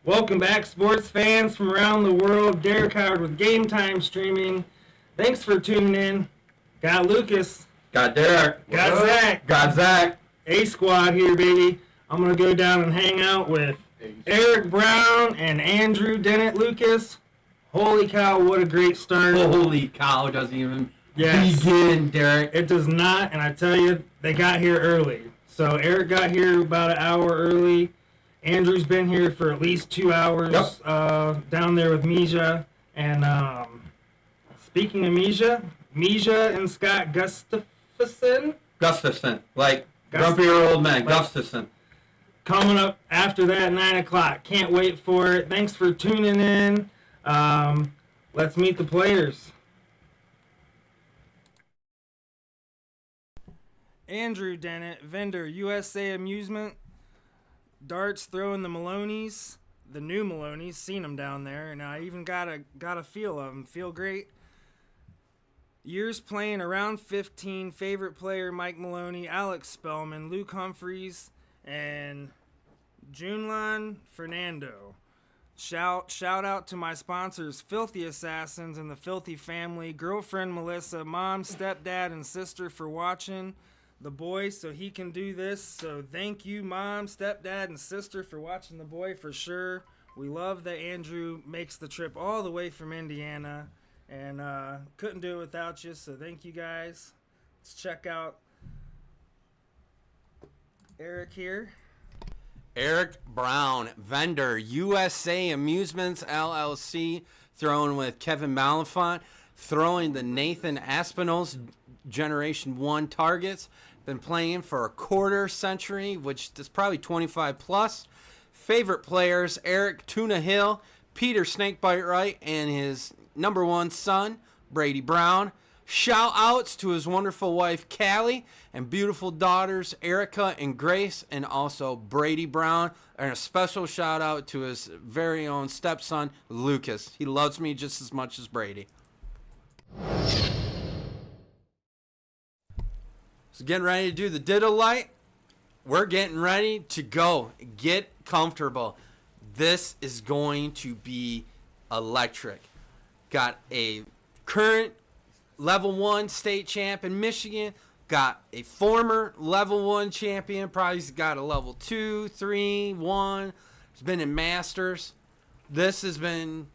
Welcome back, sports fans from around the world. Derek Howard with Game Time Streaming. Thanks for tuning in. Got Lucas. Got Derek. Got Zach. Got Zach. A-Squad here, baby. I'm going to go down and hang out with Eric Brown and Andrew Dennett. Lucas, holy cow, what a great start. Holy cow, doesn't even begin, Derek. It does not, and I tell you, they got here early. So Eric got here about an hour early. Andrew's been here for at least 2 hours down there with Misha. And speaking of Misha and Scott Gustafson, like grumpy old man, Gustafson. Coming up after that, 9 o'clock. Can't wait for it. Thanks for tuning in. Let's meet the players. Andrew Dennett, vendor, USA Amusement. Darts throwing the Maloney's, the new Maloney's. Seen them down there, and I even got a feel of them. Feel great. Years playing around 15. Favorite player Mike Maloney, Alex Spellman, Luke Humphreys, and Junlan Fernando. Shout out to my sponsors, Filthy Assassins and the Filthy Family, girlfriend Melissa, mom, stepdad, and sister for watching the boy so he can do this. So thank you, mom, stepdad, and sister for watching the boy for sure. We love that Andrew makes the trip all the way from Indiana, and couldn't do it without you, so thank you guys. Let's check out Eric here. Eric Brown, vendor, USA Amusements LLC, throwing with Kevin Malenfant, throwing the Nathan Aspinall's Generation 1 targets. Been playing for a quarter century, which is probably 25 plus. Favorite players, Eric Tuna Hill, Peter Snakebite Wright, and his number one son, Brady Brown. Shout outs to his wonderful wife, Callie, and beautiful daughters, Erica and Grace, and also Brady Brown. And a special shout out to his very own stepson, Lucas. He loves me just as much as Brady. So getting ready to do the ditto light. We're getting ready to go. Get comfortable. This is going to be electric. Got a current level 1 state champ in Michigan. Got a former level 1 champion. Probably got a level 2, 3, 1. He's been in Masters. This has been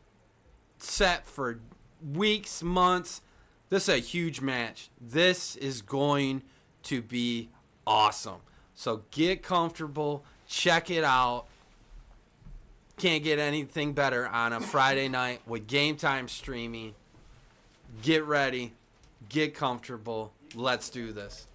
set for weeks, months. This is a huge match. This is going to be awesome. So get comfortable. Check it out. Can't get anything better on a Friday night with Game Time Streaming. Get ready. Get comfortable. Let's do this.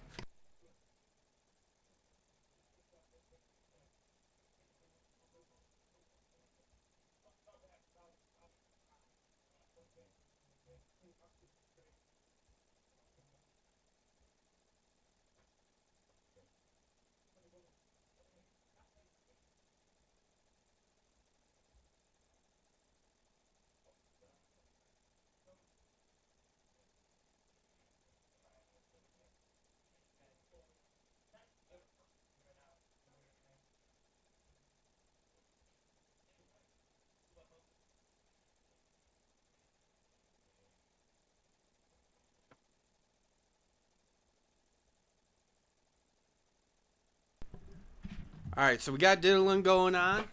All right, so we got diddling going on.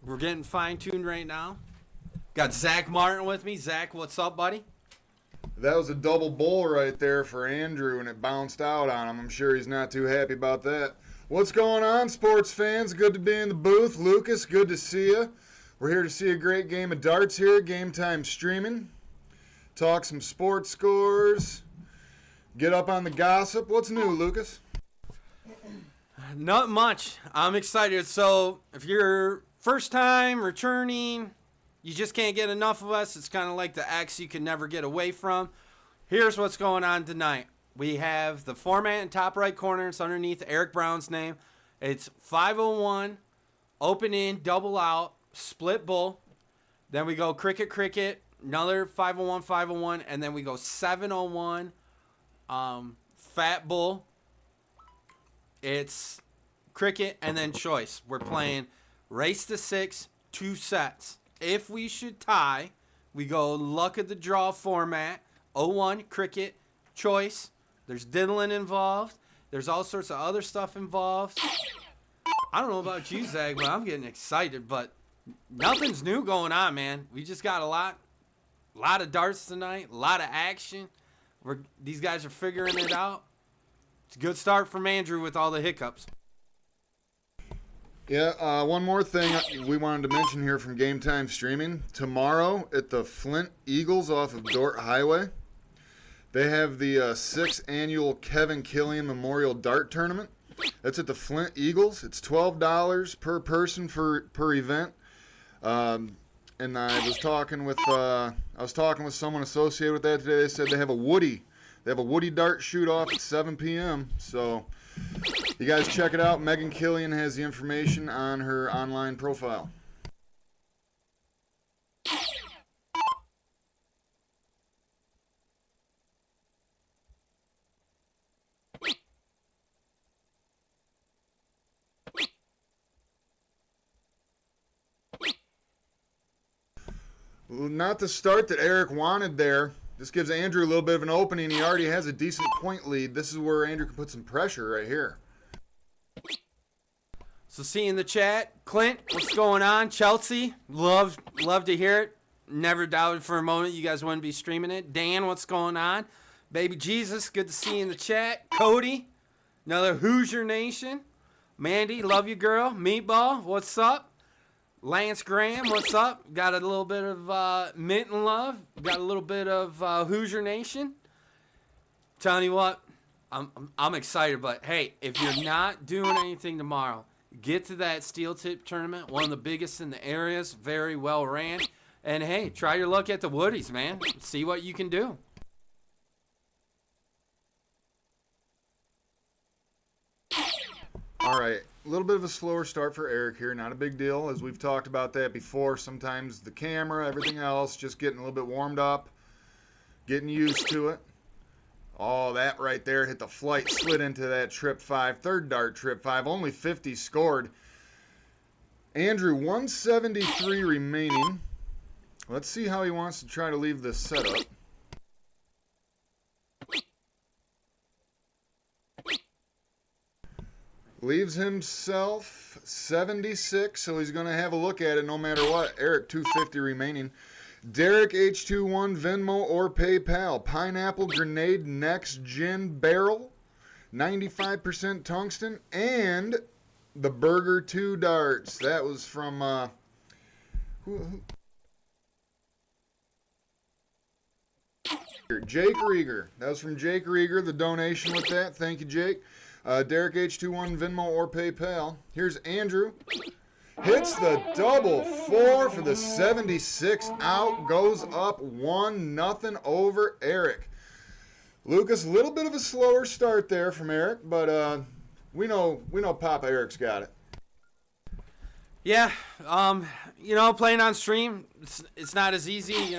We're getting fine-tuned right now. Got Zach Martin with me. Zach, what's up, buddy? That was a double bowl right there for Andrew, and it bounced out on him. I'm sure he's not too happy about that. What's going on, sports fans? Good to be in the booth. Lucas, good to see you. We're here to see a great game of darts here, Game Time Streaming. Talk some sports scores. Get up on the gossip. What's new, Lucas? Not much. I'm excited. So if you're first time returning, you just can't get enough of us. It's kind of like the X you can never get away from. Here's what's going on tonight. We have the format in top right corner. It's underneath Eric Brown's name. It's 501, open in, double out, split bull. Then we go cricket, another 501, 501, and then we go 701, fat bull. It's cricket and then choice. We're playing race to 6, 2 sets. If we should tie, we go luck of the draw format, 0-1 cricket choice. There's diddling involved. There's all sorts of other stuff involved. I don't know about you, Zach, but I'm getting excited. But nothing's new going on, man. We just got a lot of darts tonight, a lot of action. These guys are figuring it out. It's a good start from Andrew with all the hiccups. Yeah, one more thing we wanted to mention here from Game Time Streaming. Tomorrow at the Flint Eagles off of Dort Highway, they have the 6th annual Kevin Killian Memorial Dart Tournament. That's at the Flint Eagles. It's $12 per person per event. And I was talking with someone associated with that today. They said they have a Woody dart shoot off at 7 p.m. So you guys check it out. Megan Killian has the information on her online profile. Not the start that Eric wanted there. This gives Andrew a little bit of an opening. He already has a decent point lead. This is where Andrew can put some pressure right here. So see in the chat, Clint, what's going on? Chelsea, love to hear it. Never doubted for a moment you guys wouldn't be streaming it. Dan, what's going on? Baby Jesus, good to see you in the chat. Cody, another Hoosier Nation. Mandy, love you, girl. Meatball, what's up? Lance Graham, what's up? Got a little bit of Minton love. Got a little bit of Hoosier Nation. Telling you what, I'm excited. But hey, if you're not doing anything tomorrow, get to that steel tip tournament. One of the biggest in the areas. Very well ran. And hey, try your luck at the Woodies, man. See what you can do. All right, a little bit of a slower start for Eric here. Not a big deal, as we've talked about that before. Sometimes the camera, everything else, just getting a little bit warmed up, getting used to it. Oh, that right there hit the flight, slid into that trip 5, third dart trip 5, only 50 scored. Andrew, 173 remaining. Let's see how he wants to try to leave this setup. Leaves himself 76, so he's going to have a look at it no matter what. Eric, 250 remaining. Derek, H21, Venmo or PayPal. Pineapple, Grenade, Next Gin Barrel, 95% tungsten, and the Burger 2 darts. That was from, Jake Rieger. That was from Jake Rieger, the donation with that. Thank you, Jake. Derek H21, Venmo or PayPal. Here's Andrew. Hits the double 4 for the 76 out. Goes up 1-0 over Eric. Lucas, a little bit of a slower start there from Eric, but we know Papa Eric's got it. Yeah, playing on stream, it's not as easy.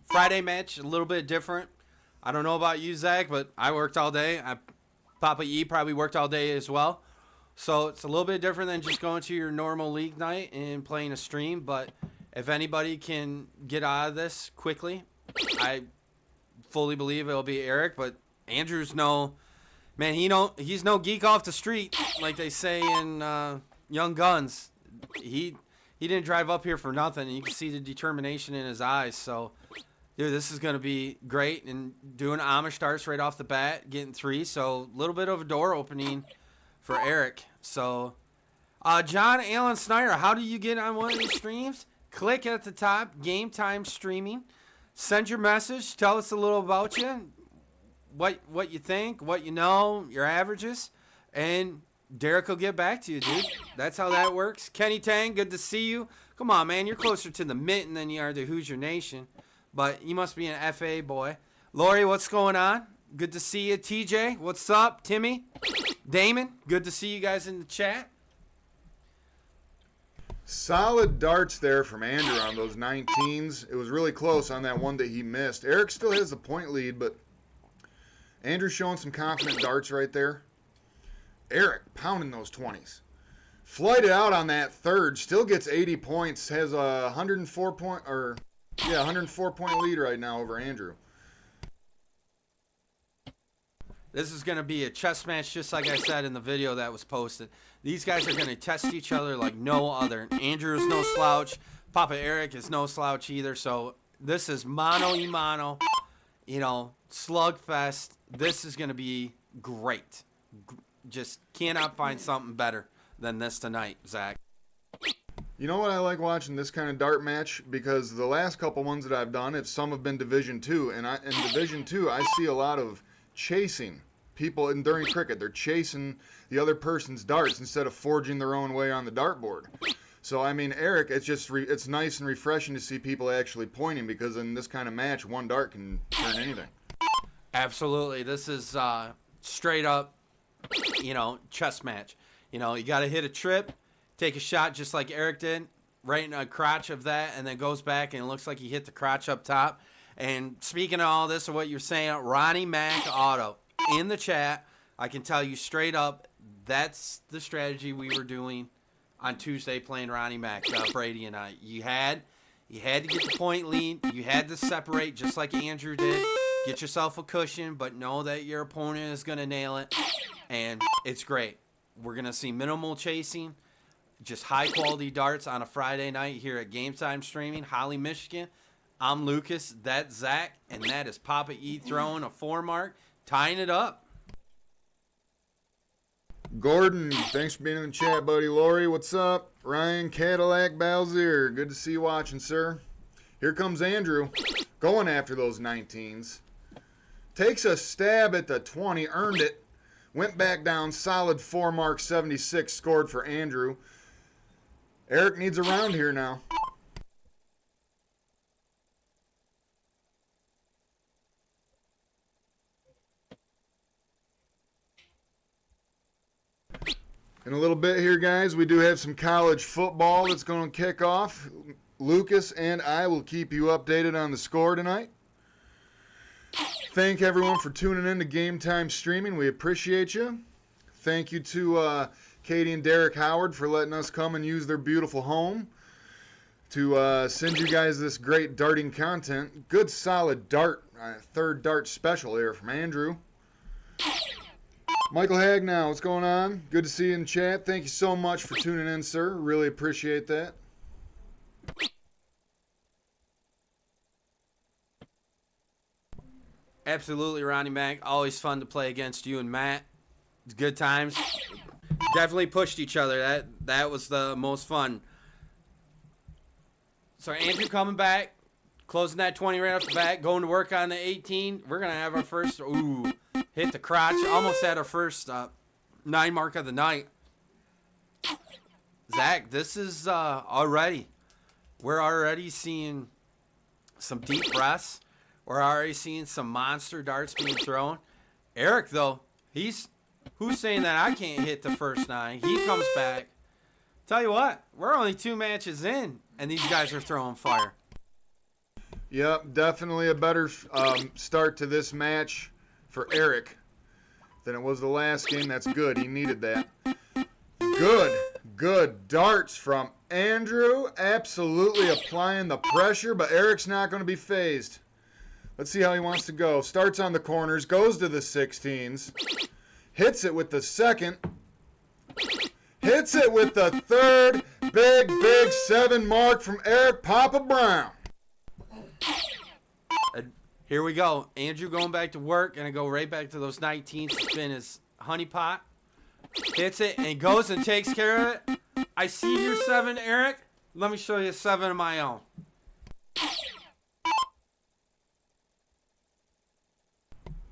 Friday match, a little bit different. I don't know about you, Zach, but I worked all day. Papa E probably worked all day as well. So it's a little bit different than just going to your normal league night and playing a stream. But if anybody can get out of this quickly, I fully believe it'll be Eric. But Andrew's he's no geek off the street, like they say in Young Guns. He didn't drive up here for nothing. And you can see the determination in his eyes. So, dude, this is going to be great. And doing Amish darts right off the bat, getting 3. So, a little bit of a door opening for Eric. So, John Allen Snyder, how do you get on one of these streams? Click at the top, Game Time Streaming. Send your message. Tell us a little about you, what you think, what you know, your averages. And Derek will get back to you, dude. That's how that works. Kenny Tang, good to see you. Come on, man. You're closer to the Mitten than you are to Hoosier Nation. But you must be an FA boy. Lori, what's going on? Good to see you. TJ, what's up? Timmy, Damon, good to see you guys in the chat. Solid darts there from Andrew on those 19s. It was really close on that one that he missed. Eric still has the point lead, but Andrew's showing some confident darts right there. Eric pounding those 20s. Flighted out on that third, still gets 80 points, has a 104 point lead right now over Andrew. This is going to be a chess match, just like I said in the video that was posted. These guys are going to test each other like no other. Andrew is no slouch. Papa Eric is no slouch either. So this is mano-y-mano, slugfest. This is going to be great. Just cannot find something better than this tonight, Zach. You know what I like watching this kind of dart match? Because the last couple ones that I've done, some have been Division 2. And in Division 2, I see a lot of chasing. People during cricket, they're chasing the other person's darts instead of forging their own way on the dartboard. So, I mean, Eric, it's nice and refreshing to see people actually pointing, because in this kind of match, one dart can turn anything. Absolutely. This is straight up, chess match. You got to hit a trip, take a shot just like Eric did, right in the crotch of that, and then goes back, and it looks like he hit the crotch up top. And speaking of all this, of what you're saying, Ronnie Mac Auto in the chat, I can tell you straight up, that's the strategy we were doing on Tuesday playing Ronnie Mac, Brady and I. You had to get the point lead. You had to separate just like Andrew did. Get yourself a cushion, but know that your opponent is going to nail it. And it's great. We're going to see minimal chasing, just high-quality darts on a Friday night here at Game Time Streaming, Holly, Michigan. I'm Lucas, that's Zach, and that is Papa E throwing a 4 mark, tying it up. Gordon, thanks for being in the chat, buddy. Lori, what's up? Ryan Cadillac Balzier, good to see you watching, sir. Here comes Andrew, going after those 19s. Takes a stab at the 20, earned it. Went back down, solid 4 mark, 76, scored for Andrew. Eric needs a round here now. In a little bit here, guys, we do have some college football that's going to kick off. Lucas and I will keep you updated on the score tonight. Thank everyone for tuning in to Game Time Streaming. We appreciate you. Thank you to Katie and Derek Howard for letting us come and use their beautiful home to send you guys this great darting content. Good, solid dart, third dart special there from Andrew. Michael Hagnow, what's going on? Good to see you in the chat. Thank you so much for tuning in, sir. Really appreciate that. Absolutely, Ronnie Mac. Always fun to play against you and Matt. It's good times. Definitely pushed each other. That was the most fun. So Andrew coming back, closing that 20 right off the bat, going to work on the 18. We're going to have our first, hit the crotch. Almost had our first 9 mark of the night. Zach, this is already. We're already seeing some deep breaths. We're already seeing some monster darts being thrown. Eric, though, who's saying that I can't hit the first 9? He comes back. Tell you what, we're only 2 matches in, and these guys are throwing fire. Yep, definitely a better start to this match for Eric than it was the last game. That's good. He needed that. Good darts from Andrew. Absolutely applying the pressure, but Eric's not going to be phased. Let's see how he wants to go. Starts on the corners, goes to the 16s. Hits it with the second. Hits it with the third. Big 7 mark from Eric Papa Brown. Here we go. Andrew going back to work, and I go right back to those 19s to spin his honey pot. Hits it and goes and takes care of it. I see your 7, Eric. Let me show you 7 of my own.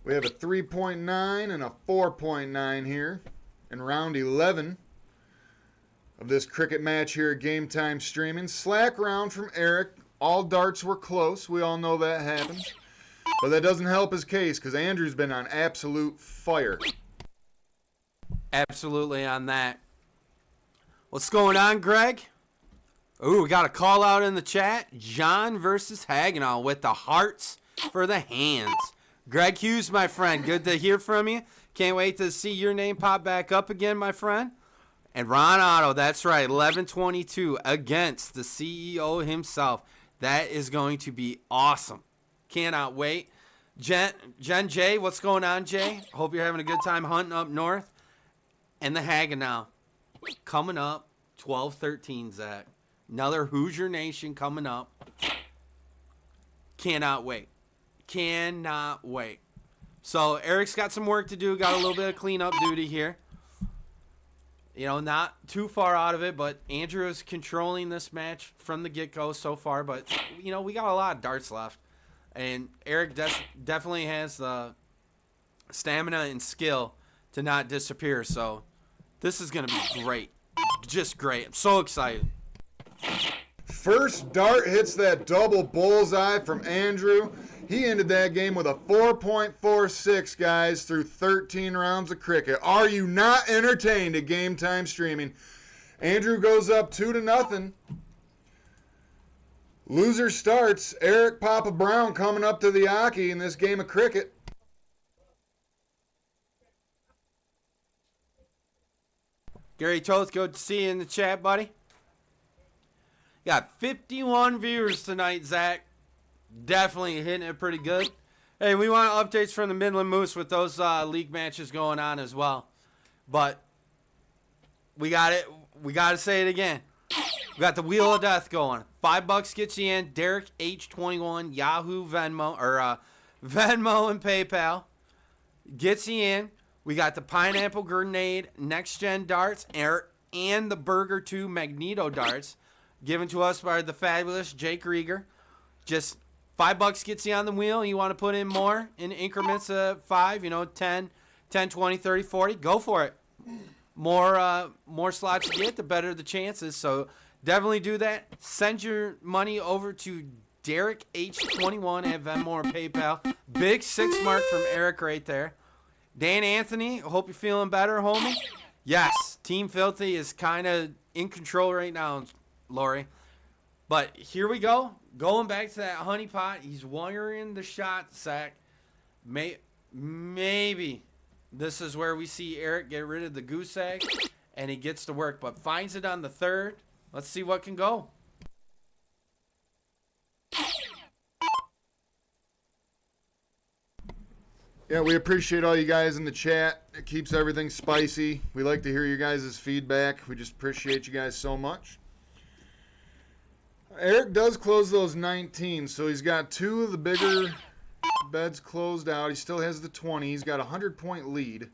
We have a 3.9 and a 4.9 here in round 11 of this cricket match here at Game Time Streaming. Slack round from Eric. All darts were close. We all know that happens. But that doesn't help his case because Andrew's been on absolute fire. Absolutely on that. What's going on, Greg? Ooh, we got a call out in the chat. John versus Hagenow with the hearts for the hands. Greg Hughes, my friend, good to hear from you. Can't wait to see your name pop back up again, my friend. And Ron Otto, that's right, 11-22 against the CEO himself. That is going to be awesome. Cannot wait. Jen Jay, what's going on, Jay? Hope you're having a good time hunting up north. And the Hagenow coming up, 12-13, Zach. Another Hoosier Nation coming up. Cannot wait. Cannot wait. So Eric's got some work to do. Got a little bit of cleanup duty here. You know, not too far out of it, but Andrew is controlling this match from the get-go so far. But, you know, we got a lot of darts left. And Eric definitely has the stamina and skill to not disappear. So this is going to be great. Just great. I'm so excited. First dart hits that double bullseye from Andrew. He ended that game with a 4.46, guys, through 13 rounds of cricket. Are you not entertained at Game Time Streaming? Andrew goes up 2-0. Loser starts. Eric Papa Brown coming up to the Aki in this game of cricket. Gary Toth, good to see you in the chat, buddy. Got 51 viewers tonight, Zach. Definitely hitting it pretty good. Hey, we want updates from the Midland Moose with those league matches going on as well. But we got it. We got to say it again. We got the Wheel of Death going. $5 gets you in. Derek H21, Yahoo, Venmo, or Venmo and PayPal gets you in. We got the Pineapple Grenade Next Gen darts and the Burger 2 Magneto darts given to us by the fabulous Jake Rieger. Just $5 gets you on the wheel. You want to put in more in increments of 5, you know, 10, 20, 30, 40. Go for it. More slots you get, the better the chances. So definitely do that. Send your money over to Derek H21 at Venmo or PayPal. Big 6 mark from Eric right there. Dan Anthony, hope you're feeling better, homie. Yes, Team Filthy is kind of in control right now, Lori. But here we go. Going back to that honey pot. He's wiring the shot, Zach. Maybe this is where we see Eric get rid of the goose egg and he gets to work, but finds it on the third. Let's see what can go. Yeah, we appreciate all you guys in the chat. It keeps everything spicy. We like to hear your guys' feedback. We just appreciate you guys so much. Eric does close those 19, so he's got 2 of the bigger beds closed out. He still has the 20. He's got a 100-point lead.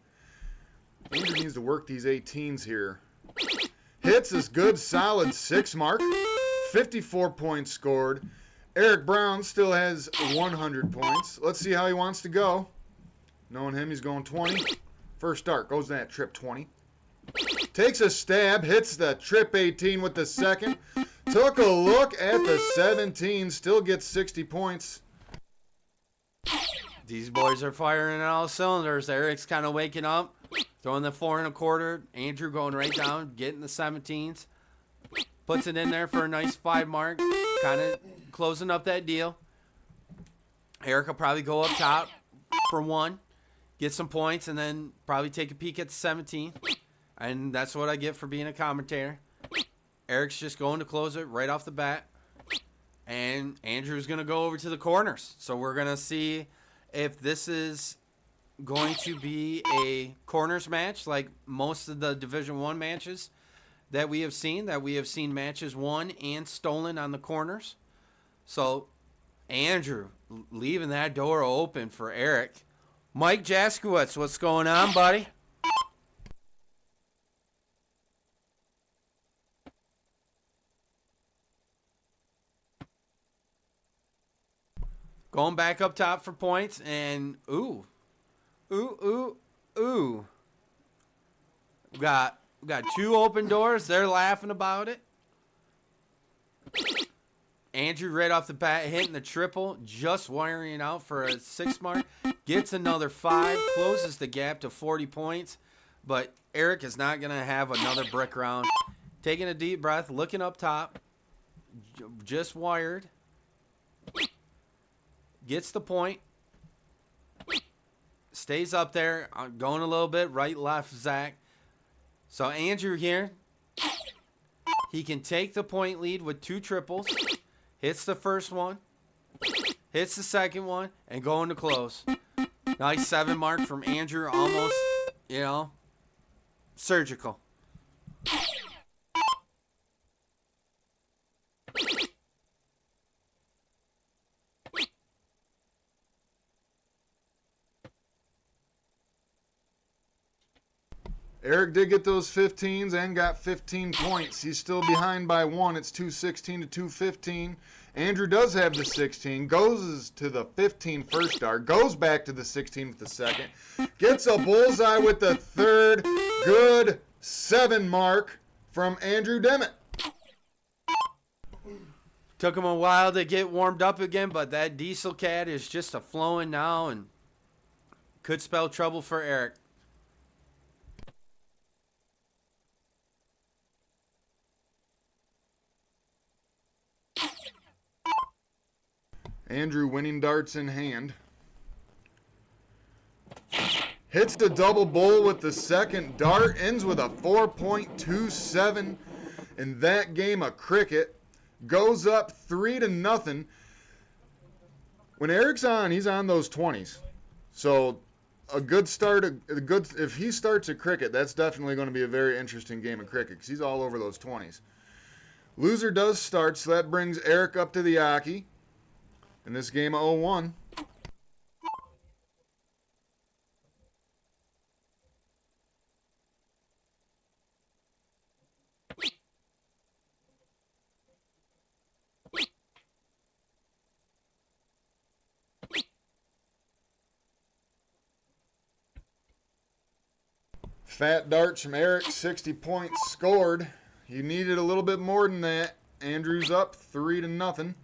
Andrew needs to work these 18s here. Hits his good, solid 6 mark. 54 points scored. Eric Brown still has 100 points. Let's see how he wants to go. Knowing him, he's going 20. First dart goes that trip 20. Takes a stab, hits the trip 18 with the second. Took a look at the 17, still gets 60 points. These boys are firing on all cylinders. Eric's kind of waking up, throwing the 4 1/4. Andrew going right down, getting the 17s. Puts it in there for a nice 5 mark, kind of closing up that deal. Eric will probably go up top for 1. Get some points, and then probably take a peek at the 17. And that's what I get for being a commentator. Eric's just going to close it right off the bat. And Andrew's going to go over to the corners. So we're going to see if this is going to be a corners match like most of the Division I matches that we have seen. That we have seen matches won and stolen on the corners. So Andrew leaving that door open for Eric. Mike Jaskowitz, what's going on, buddy? Going back up top for points, and ooh. We got 2 open doors. They're laughing about it. Andrew right off the bat hitting the triple, just wiring out for a 6 mark. Gets another 5, closes the gap to 40 points. But Eric is not going to have another brick round. Taking a deep breath, looking up top. Just wired. Gets the point. Stays up there. Going a little bit right, left, Zach. So Andrew here, he can take the point lead with 2 triples. Hits the first one, hits the second one, and going to close. Nice 7 mark from Andrew, almost, surgical. Eric did get those 15s and got 15 points. He's still behind by 1. It's 216 to 215. Andrew does have the 16, goes to the 15 first dart, goes back to the 16 with the second, gets a bullseye with the third. Good 7 mark from Andrew Demmett. Took him a while to get warmed up again, but that diesel cat is just a flowing now and could spell trouble for Eric. Andrew winning darts in hand. Hits the double bull with the second dart. Ends with a 4.27 in that game of cricket. Goes up 3-0. When Eric's on, he's on those 20s. So a good start, if he starts at cricket, that's definitely going to be a very interesting game of cricket because he's all over those 20s. Loser does start, so that brings Eric up to the Aki in this game of 0-1. Fat darts from Eric, 60 points scored. You needed a little bit more than that. Andrew's up 3-0.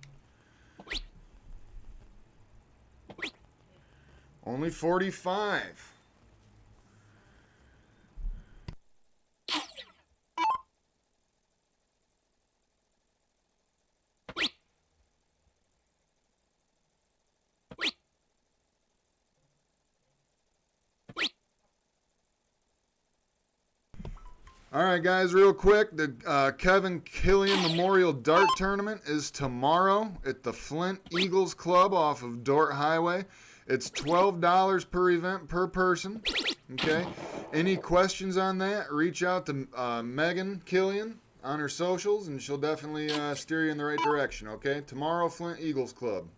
Only 45. All right, guys, real quick, the Kevin Killian Memorial Dart Tournament is tomorrow at the Flint Eagles Club off of Dort Highway. It's $12 per event per person, okay? Any questions on that, reach out to Megan Killian on her socials, and she'll definitely steer you in the right direction, okay? Tomorrow, Flint Eagles Club.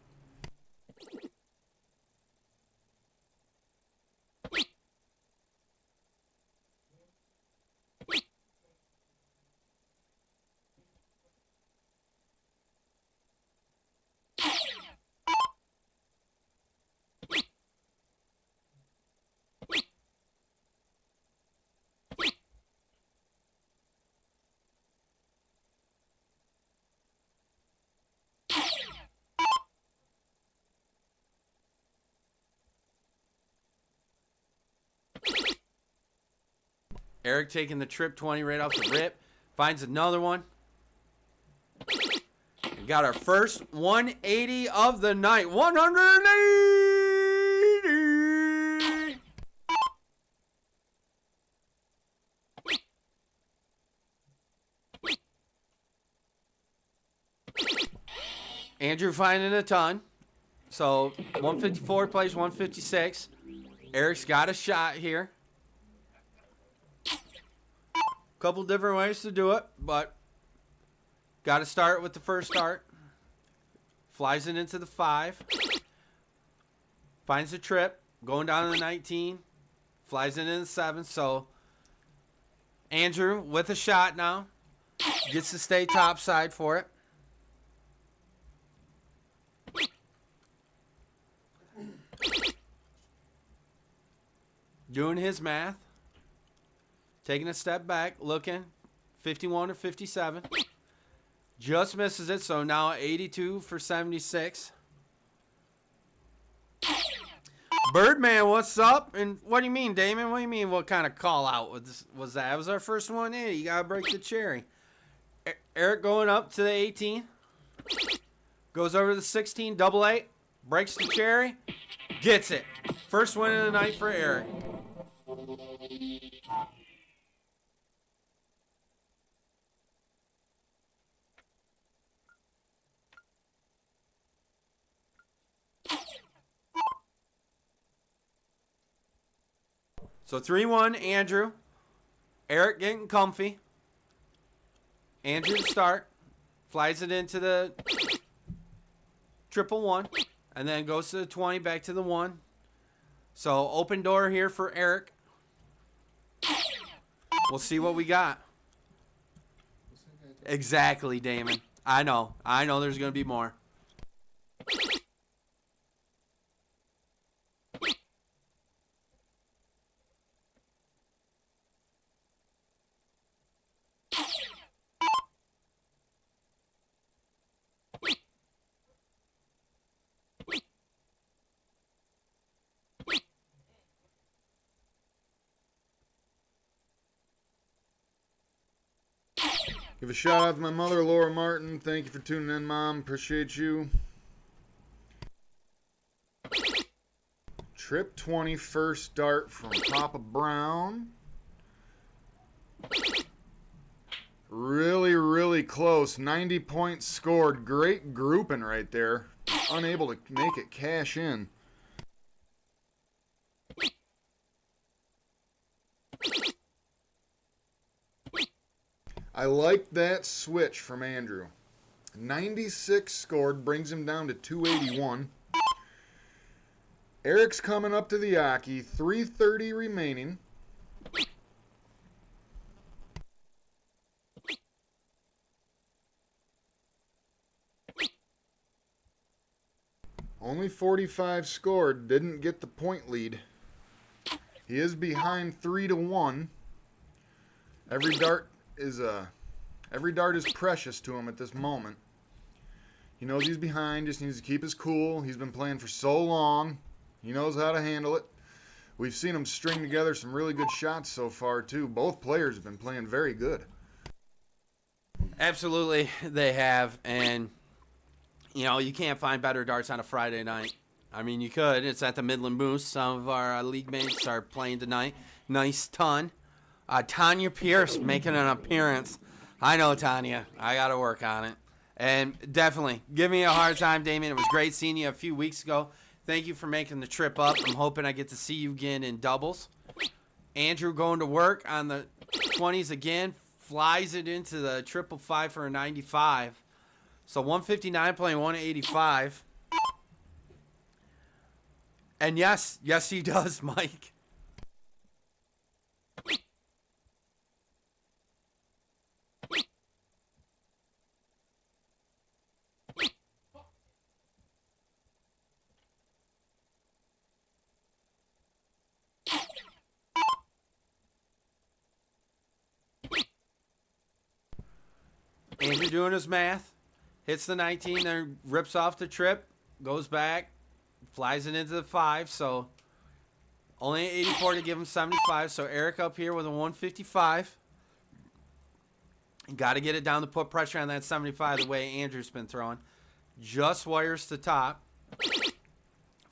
Eric taking the trip 20 right off the rip. Finds another one. We got our first 180 of the night. 180! Andrew finding a ton. So 154 plays 156. Eric's got a shot here. Couple different ways to do it, but got to start with the first start. Flies it into the 5. Finds the trip. Going down to the 19. Flies it into the 7. So Andrew with a shot now. Gets to stay top side for it. Doing his math. Taking a step back, looking, 51 or 57. Just misses it, so now 82 for 76. Birdman, what's up? And what do you mean, Damon? What do you mean, what kind of call out was that? That was our first one in. You got to break the cherry. Eric going up to the 18. Goes over to the 16, double 8. Breaks the cherry. Gets it. First win of the night for Eric. So 3-1, Andrew. Eric getting comfy. Andrew to start. Flies it into the 1-1. And then goes to the 20, back to the 1. So open door here for Eric. We'll see what we got. Exactly, Damon. I know there's going to be more. Give a shout out to my mother, Laura Martin. Thank you for tuning in, Mom. Appreciate you. Trip 20, first dart from Papa Brown. Really, really close. 90 points scored. Great grouping right there. Unable to make it cash in. I like that switch from Andrew. 96 scored, brings him down to 281. Eric's coming up to the Aki, 330 remaining. Only 45 scored, didn't get the point lead. He is behind 3-1. Every dart is precious to him at this moment. He knows he's behind, just needs to keep his cool. He's been playing for so long. He knows how to handle it. We've seen him string together some really good shots so far, too. Both players have been playing very good. Absolutely, they have. And, you can't find better darts on a Friday night. I mean, you could. It's at the Midland Moose. Some of our league mates are playing tonight. Nice ton. Tanya Pierce making an appearance. I know, Tanya. I got to work on it. And definitely, give me a hard time, Damien. It was great seeing you a few weeks ago. Thank you for making the trip up. I'm hoping I get to see you again in doubles. Andrew going to work on the 20s again. Flies it into the 555 for a 95. So 159 playing 185. And yes, he does, Mike. Andrew doing his math. Hits the 19, then rips off the trip. Goes back. Flies it into the 5. So only 84 to give him 75. So Eric up here with a 155. Got to get it down to put pressure on that 75 the way Andrew's been throwing. Just wires to top.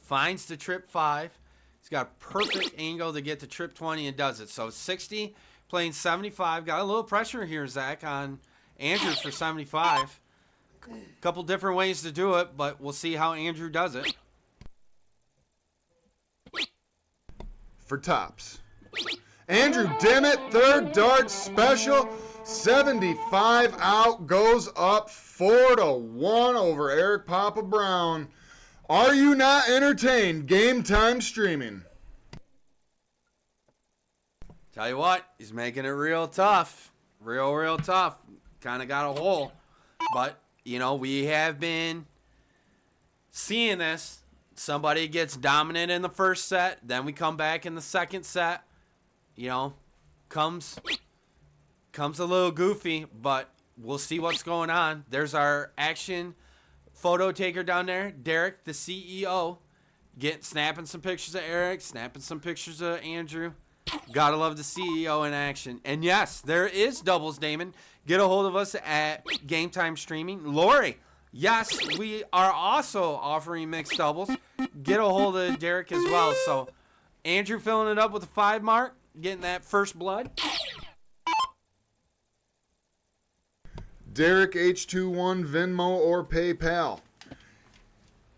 Finds the trip 5. He's got a perfect angle to get to trip 20 and does it. So 60 playing 75. Got a little pressure here, Zach, on Andrew for 75. Couple different ways to do it, but we'll see how Andrew does it. For tops. Andrew Dimmitt, third dart special. 75 out, goes up 4-1 over Eric Papa Brown. Are you not entertained? Game time streaming. Tell you what, he's making it real tough. Real tough. Kind of got a hole. But, we have been seeing this. Somebody gets dominant in the first set. Then we come back in the second set. Comes a little goofy, but we'll see what's going on. There's our action photo taker down there, Derek, the CEO, snapping some pictures of Eric, snapping some pictures of Andrew. Gotta love the CEO in action. And yes, there is doubles, Damon. Get a hold of us at Game Time Streaming. Lori, yes, we are also offering mixed doubles. Get a hold of Derek as well. So Andrew filling it up with a 5 mark, getting that first blood. Derek H21, Venmo or PayPal.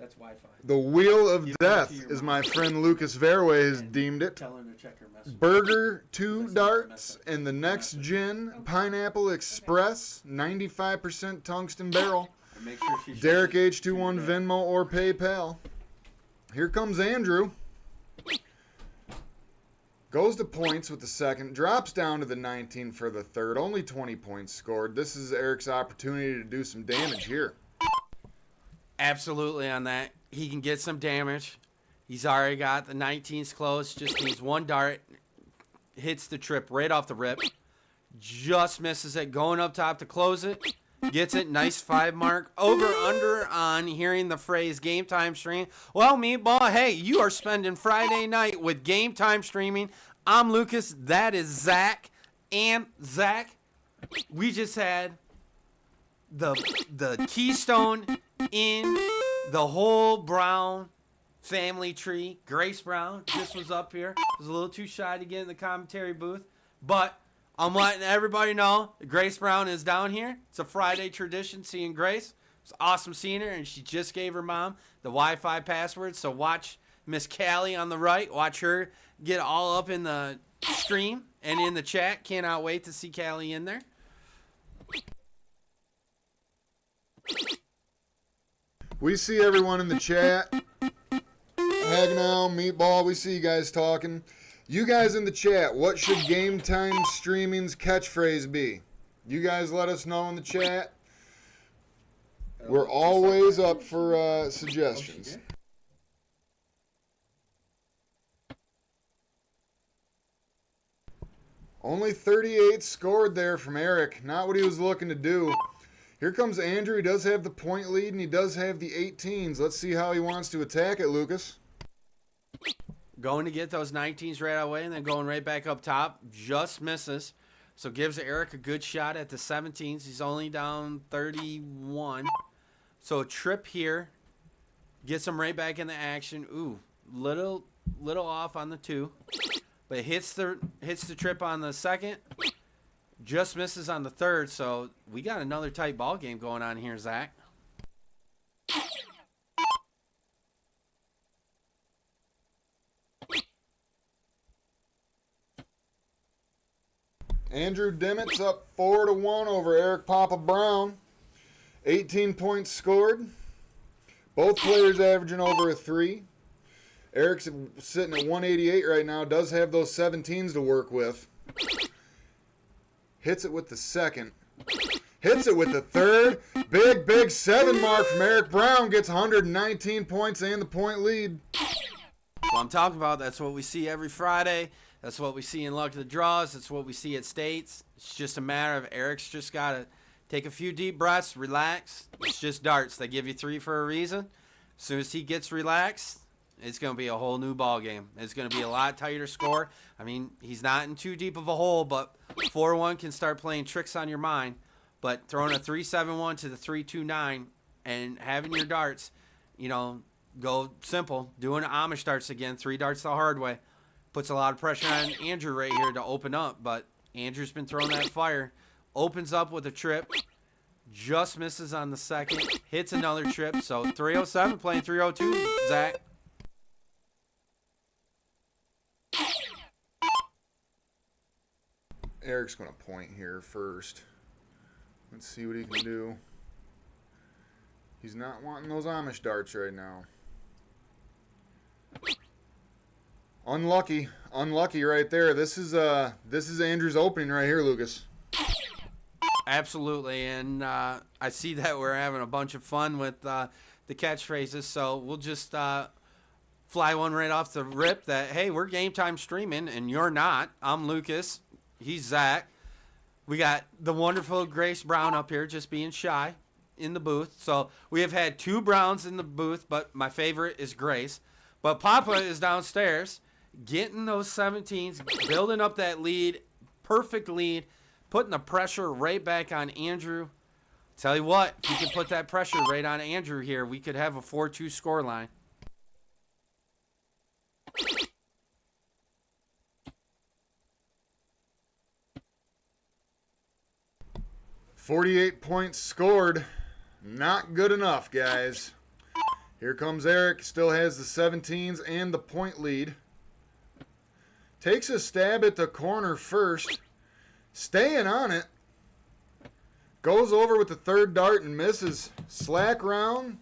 That's Wi-Fi. The Wheel of Give it to Death, your as mom. my friend Lucas Verway has deemed it. Tell her to check her message. Burger 2 darts and the Next Gen Pineapple Express 95% tungsten barrel. And make sure she Derek shows you H21 your dad. Venmo or PayPal. Here comes Andrew. Goes to points with the second. Drops down to the 19 for the third. Only 20 points scored. This is Eric's opportunity to do some damage here. Absolutely on that. He can get some damage. He's already got the 19s close. Just needs one dart. Hits the trip right off the rip. Just misses it. Going up top to close it. Gets it. Nice 5 mark. Over, under on hearing the phrase game time stream. Well, Meatball, hey, you are spending Friday night with game time streaming. I'm Lucas. That is Zach. And Zach, we just had the keystone in the whole Brown family tree. Grace Brown just was up here. Was a little too shy to get in the commentary booth. But I'm letting everybody know that Grace Brown is down here. It's a Friday tradition seeing Grace. It's awesome seeing her, and she just gave her mom the Wi-Fi password. So watch Miss Callie on the right. Watch her get all up in the stream and in the chat. Cannot wait to see Callie in there. We see everyone in the chat. Hagnow, Meatball, we see you guys talking. You guys in the chat, what should Game Time Streaming's catchphrase be? You guys let us know in the chat. We're always up for suggestions. Only 38 scored there from Eric. Not what he was looking to do. Here comes Andrew. He does have the point lead, and he does have the 18s. Let's see how he wants to attack it, Lucas. Going to get those 19s right away and then going right back up top. Just misses. So gives Eric a good shot at the 17s. He's only down 31. So a trip here. Gets him right back in the action. Ooh, little off on the 2. But hits the trip on the second. Just misses on the third. So we got another tight ball game going on here, Zach. Andrew Dimmitt's up 4-1 over Eric Papa Brown. 18 points scored. Both players averaging over a 3. Eric's sitting at 188 right now. Does have those 17s to work with. Hits it with the second. Hits it with the third. Big 7 mark from Eric Brown. Gets 119 points and the point lead. What I'm talking about, that's what we see every Friday. That's what we see in Luck of the Draws. That's what we see at States. It's just a matter of Eric's just got to take a few deep breaths, relax. It's just darts. They give you 3 for a reason. As soon as he gets relaxed, it's going to be a whole new ball game. It's going to be a lot tighter score. I mean, he's not in too deep of a hole, but 4-1 can start playing tricks on your mind. But throwing a 3-7-1 to the 3-2-9 and having your darts, go simple. Doing Amish darts again, 3 darts the hard way. Puts a lot of pressure on Andrew right here to open up, but Andrew's been throwing that fire. Opens up with a trip. Just misses on the second. Hits another trip. So 307 playing 302, Zach. Eric's going to point here first. Let's see what he can do. He's not wanting those Amish darts right now. Unlucky right there. This is Andrew's opening right here, Lucas. Absolutely, and I see that we're having a bunch of fun with the catchphrases, so we'll just fly one right off the rip that, hey, we're game time streaming, and you're not. I'm Lucas. He's Zach. We got the wonderful Grace Brown up here just being shy in the booth. So we have had 2 Browns in the booth, but my favorite is Grace. But Papa is downstairs getting those 17s, building up that lead, perfect lead, putting the pressure right back on Andrew. Tell you what, if you can put that pressure right on Andrew here, we could have a 4-2 scoreline. 48 points scored. Not good enough, guys. Here comes Eric. Still has the 17s and the point lead. Takes a stab at the corner first. Staying on it. Goes over with the third dart and misses. Slack round.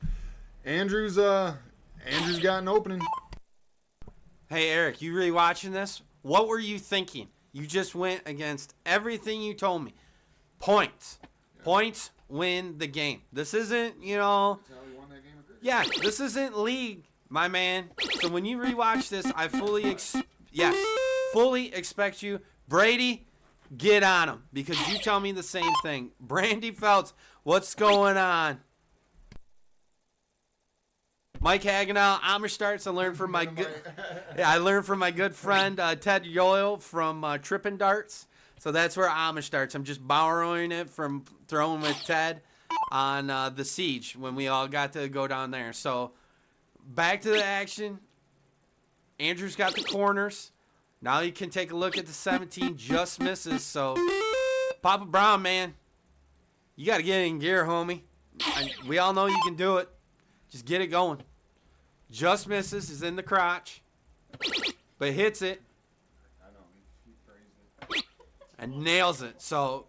Andrew's got an opening. Hey, Eric, you really watching this? What were you thinking? You just went against everything you told me. Points. Yeah. Points win the game. This isn't, this isn't league, my man. So when you rewatch this, I fully expect you. Brady, get on him because you tell me the same thing. Brandy Feltz, what's going on? Mike Hagenau, Amish starts. I learned from my good friend Ted Yoyle from Trippin' Darts. So that's where Amish starts. I'm just borrowing it from throwing with Ted on the Siege when we all got to go down there. So back to the action. Andrew's got the corners. Now you can take a look at the 17. Just misses. So Papa Brown, man, you got to get in gear, homie. We all know you can do it. Just get it going. Just misses, is in the crotch, but hits it and nails it. So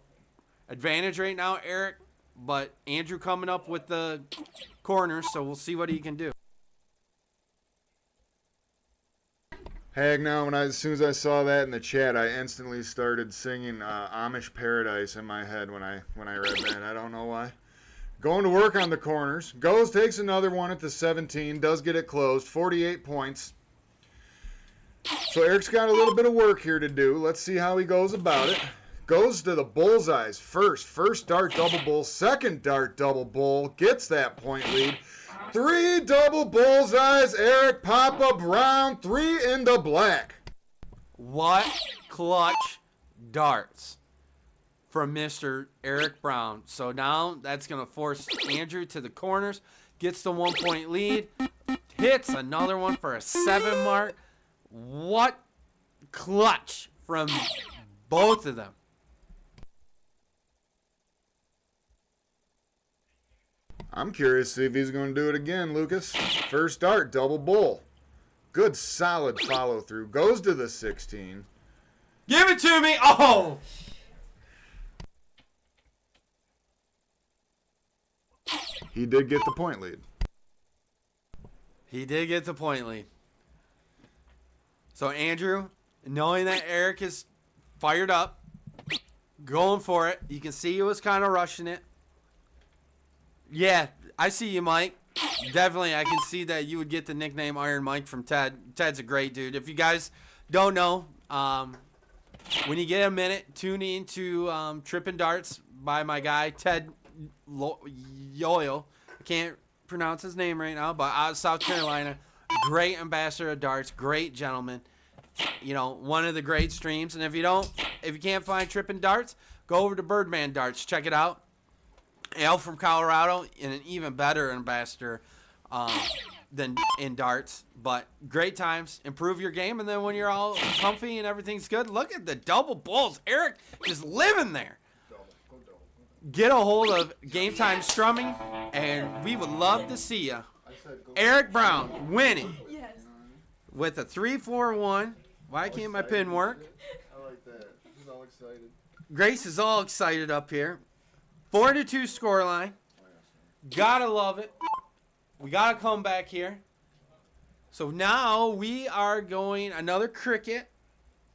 advantage right now, Eric, but Andrew coming up with the corners, so we'll see what he can do. Hagenau, as soon as I saw that in the chat, I instantly started singing Amish Paradise in my head when I read that. I don't know why. Going to work on the corners. Goes, takes another one at the 17. Does get it closed. 48 points. So Eric's got a little bit of work here to do. Let's see how he goes about it. Goes to the bullseyes first. First dart, double bull. Second dart, double bull. Gets that point lead. 3 double bullseyes. Eric Papa Brown. 3 in the black. What clutch darts from Mr. Eric Brown. So now that's going to force Andrew to the corners. Gets the 1 point lead. Hits another one for a 7 mark. What clutch from both of them. I'm curious to see if he's going to do it again, Lucas. First dart, double bull. Good solid follow through. Goes to the 16. Give it to me. Oh! He did get the point lead. He did get the point lead. So Andrew, knowing that Eric is fired up, going for it, you can see he was kind of rushing it. Yeah, I see you, Mike. Definitely, I can see that you would get the nickname Iron Mike from Ted. Ted's a great dude. If you guys don't know, when you get a minute, tune in to Trippin' Darts by my guy, Ted Yoyle. I can't pronounce his name right now, but out of South Carolina. Great ambassador of darts, great gentleman. One of the great streams. And if you can't find Trippin' Darts, go over to Birdman Darts. Check it out. Al from Colorado, and an even better ambassador than in darts. But great times. Improve your game, and then when you're all comfy and everything's good, look at the double bulls. Eric is living there. Get a hold of Game Time Strumming, and we would love to see you. Eric Brown winning with a 3-4-1. Why can't my pin work? I like that. He's all excited. Grace is all excited up here. 4-2 scoreline. Gotta love it. We gotta come back here. So now we are going another cricket.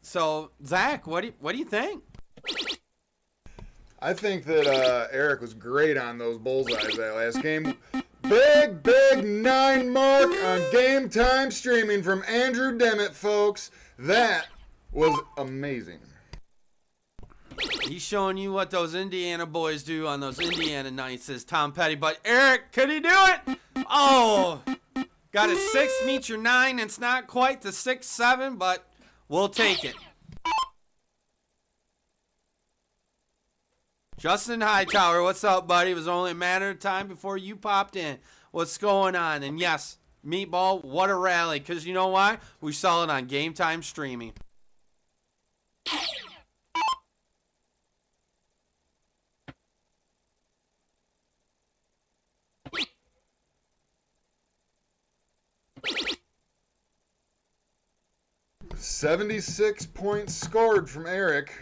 So Zach, what do you think? I think that Eric was great on those bullseyes that last game. Big 9 mark on Game Time Streaming from Andrew Demmett, folks. That was amazing. He's showing you what those Indiana boys do on those Indiana nights, says Tom Petty. But Eric, could he do it? Oh, got a 6, meet your 9. It's not quite the 6-7, but we'll take it. Justin Hightower, what's up, buddy? It was only a matter of time before you popped in. What's going on? And yes, Meatball, what a rally. Because you know why? We saw it on Game Time Streaming. 76 points scored from Eric.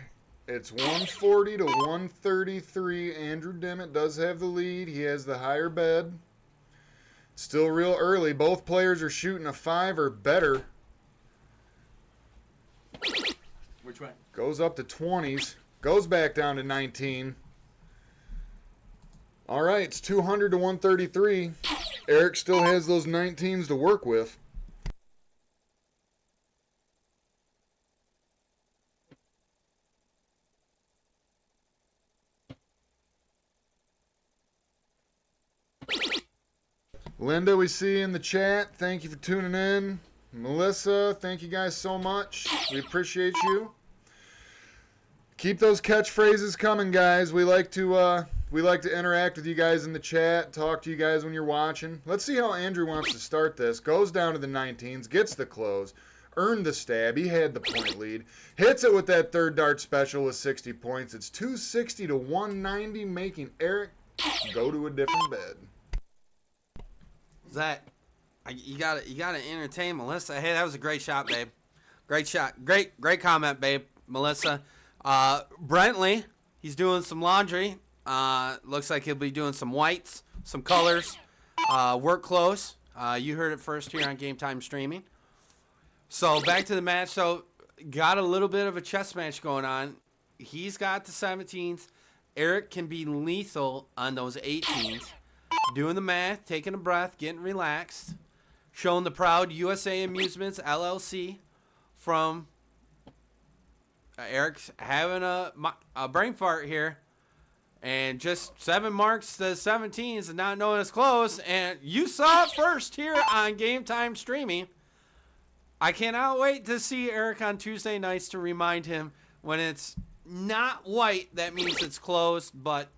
It's 140 to 133. Andrew Dimmitt does have the lead. He has the higher bed. Still real early. Both players are shooting a 5 or better. Which way? Goes up to 20s. Goes back down to 19. All right, it's 200 to 133. Eric still has those 19s to work with. Linda, we see you in the chat. Thank you for tuning in. Melissa, thank you guys so much. We appreciate you. Keep those catchphrases coming, guys. We like to interact with you guys in the chat, talk to you guys when you're watching. Let's see how Andrew wants to start this. Goes down to the 19s, gets the close, earned the stab. He had the point lead. Hits it with that third dart special with 60 points. It's 260 to 190, making Eric go to a different bed. Zach, you gotta entertain Melissa. Hey, that was a great shot, babe. Great shot. Great comment, babe. Melissa. Brentley, he's doing some laundry. Looks like he'll be doing some whites, some colors. Work close. You heard it first here on Game Time Streaming. So back to the match. So got a little bit of a chess match going on. He's got the 17s. Eric can be lethal on those 18s. Doing the math, taking a breath, getting relaxed. Showing the proud USA Amusements LLC from Eric's having a brain fart here. And just 7 marks to 17s and not knowing it's close. And you saw it first here on Game Time Streaming. I cannot wait to see Eric on Tuesday nights to remind him when it's not white, that means it's closed. But,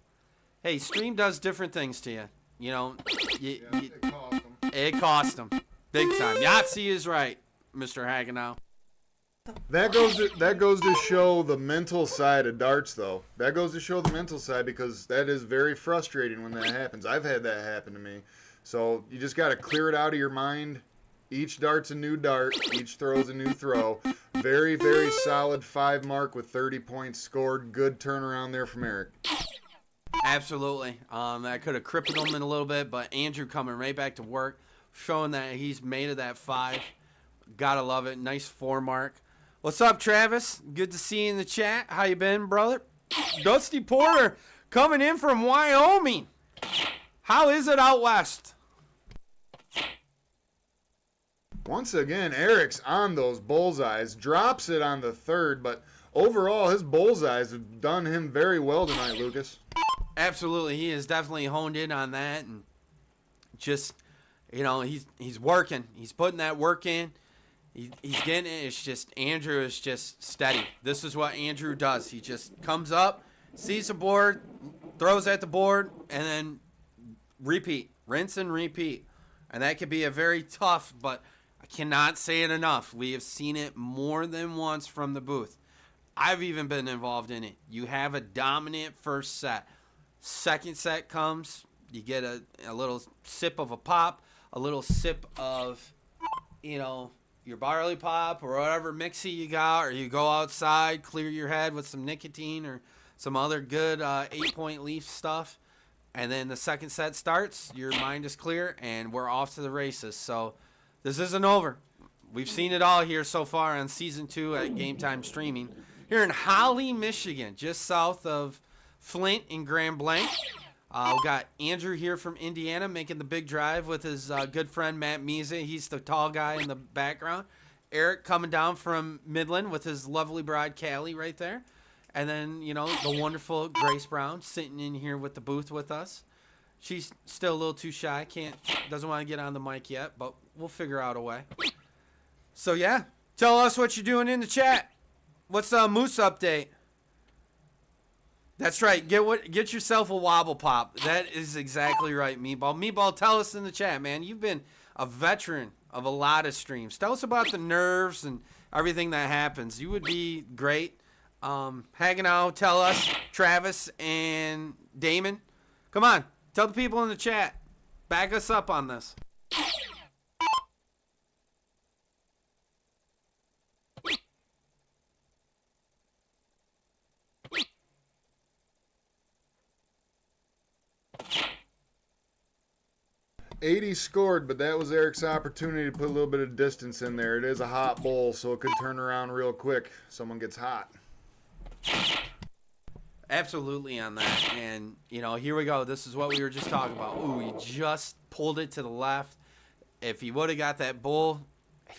hey, stream does different things to you. You know, It cost him. it cost him big time. Yahtzee is right, Mr. Hagenow. That goes to show the mental side of darts, though. That goes to show the mental side because that is very frustrating when that happens. I've had that happen to me. So you just got to clear it out of your mind. Each dart's a new dart. Each throw's a new throw. Very, very solid 5 mark with 30 points scored. Good turnaround there from Eric. Absolutely. That could have crippled him in a little bit, but Andrew coming right back to work, showing that he's made of that 5. Gotta love it. Nice 4 mark. What's up, Travis? Good to see you in the chat. How you been, brother? Dusty Porter coming in from Wyoming. How is it out west? Once again, Eric's on those bullseyes. Drops it on the 3rd, but overall, his bullseyes have done him very well tonight, Lucas. Absolutely. He has definitely honed in on that, and just, you know, he's working. He's putting that work in. He's getting it. It's just Andrew is just steady. This is what Andrew does. He just comes up, sees the board, throws at the board, and then repeat. Rinse and repeat. And that could be a very tough, but I cannot say it enough. We have seen it more than once from the booth. I've even been involved in it. You have a dominant first set. Second set comes, you get a little sip of a pop, a little sip of, you know, your barley pop or whatever mixie you got, or you go outside, clear your head with some nicotine or some other good 8-point leaf stuff. And then the second set starts, your mind is clear, and we're off to the races. So this isn't over. We've seen it all here so far on Season 2 at Game Time Streaming. Here in Holly, Michigan, just south of Flint and Grand Blanc. We got Andrew here from Indiana making the big drive with his good friend Matt Meza. He's the tall guy in the background. Eric coming down from Midland with his lovely bride Callie right there. And then, you know, the wonderful Grace Brown sitting in here with the booth with us. She's still a little too shy. Doesn't want to get on the mic yet, but we'll figure out a way. So, yeah, tell us what you're doing in the chat. What's the Moose update? That's right. Get yourself a wobble pop. That is exactly right, Meatball. Meatball, tell us in the chat, man. You've been a veteran of a lot of streams. Tell us about the nerves and everything that happens. You would be great. Hanging out, tell us, Travis and Damon. Come on, tell the people in the chat. Back us up on this. 80 scored, but that was Eric's opportunity to put a little bit of distance in there. It is a hot bowl, so it could turn around real quick. Someone gets hot. Absolutely on that. And, here we go. This is what we were just talking about. Ooh, he just pulled it to the left. If he would have got that bull,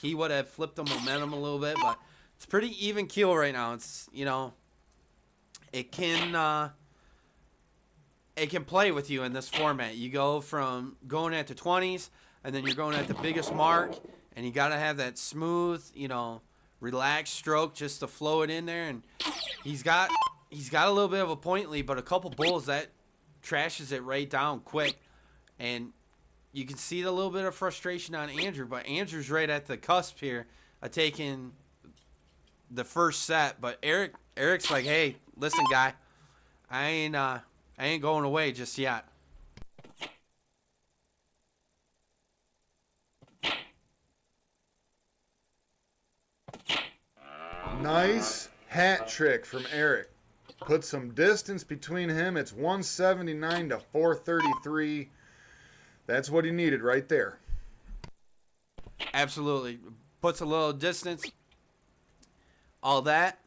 he would have flipped the momentum a little bit. But it's pretty even keel right now. It's, it can play with you in this format. You go from going at the 20s, and then you're going at the biggest mark, and you got to have that smooth, relaxed stroke just to flow it in there. And he's got a little bit of a point lead, but a couple bulls that trashes it right down quick. And you can see the little bit of frustration on Andrew, but Andrew's right at the cusp here of taking the first set. But Eric's like, hey, listen, guy, I ain't going away just yet. Nice hat trick from Eric. Put some distance between him. It's 179 to 433. That's what he needed right there. Absolutely. Puts a little distance. All that.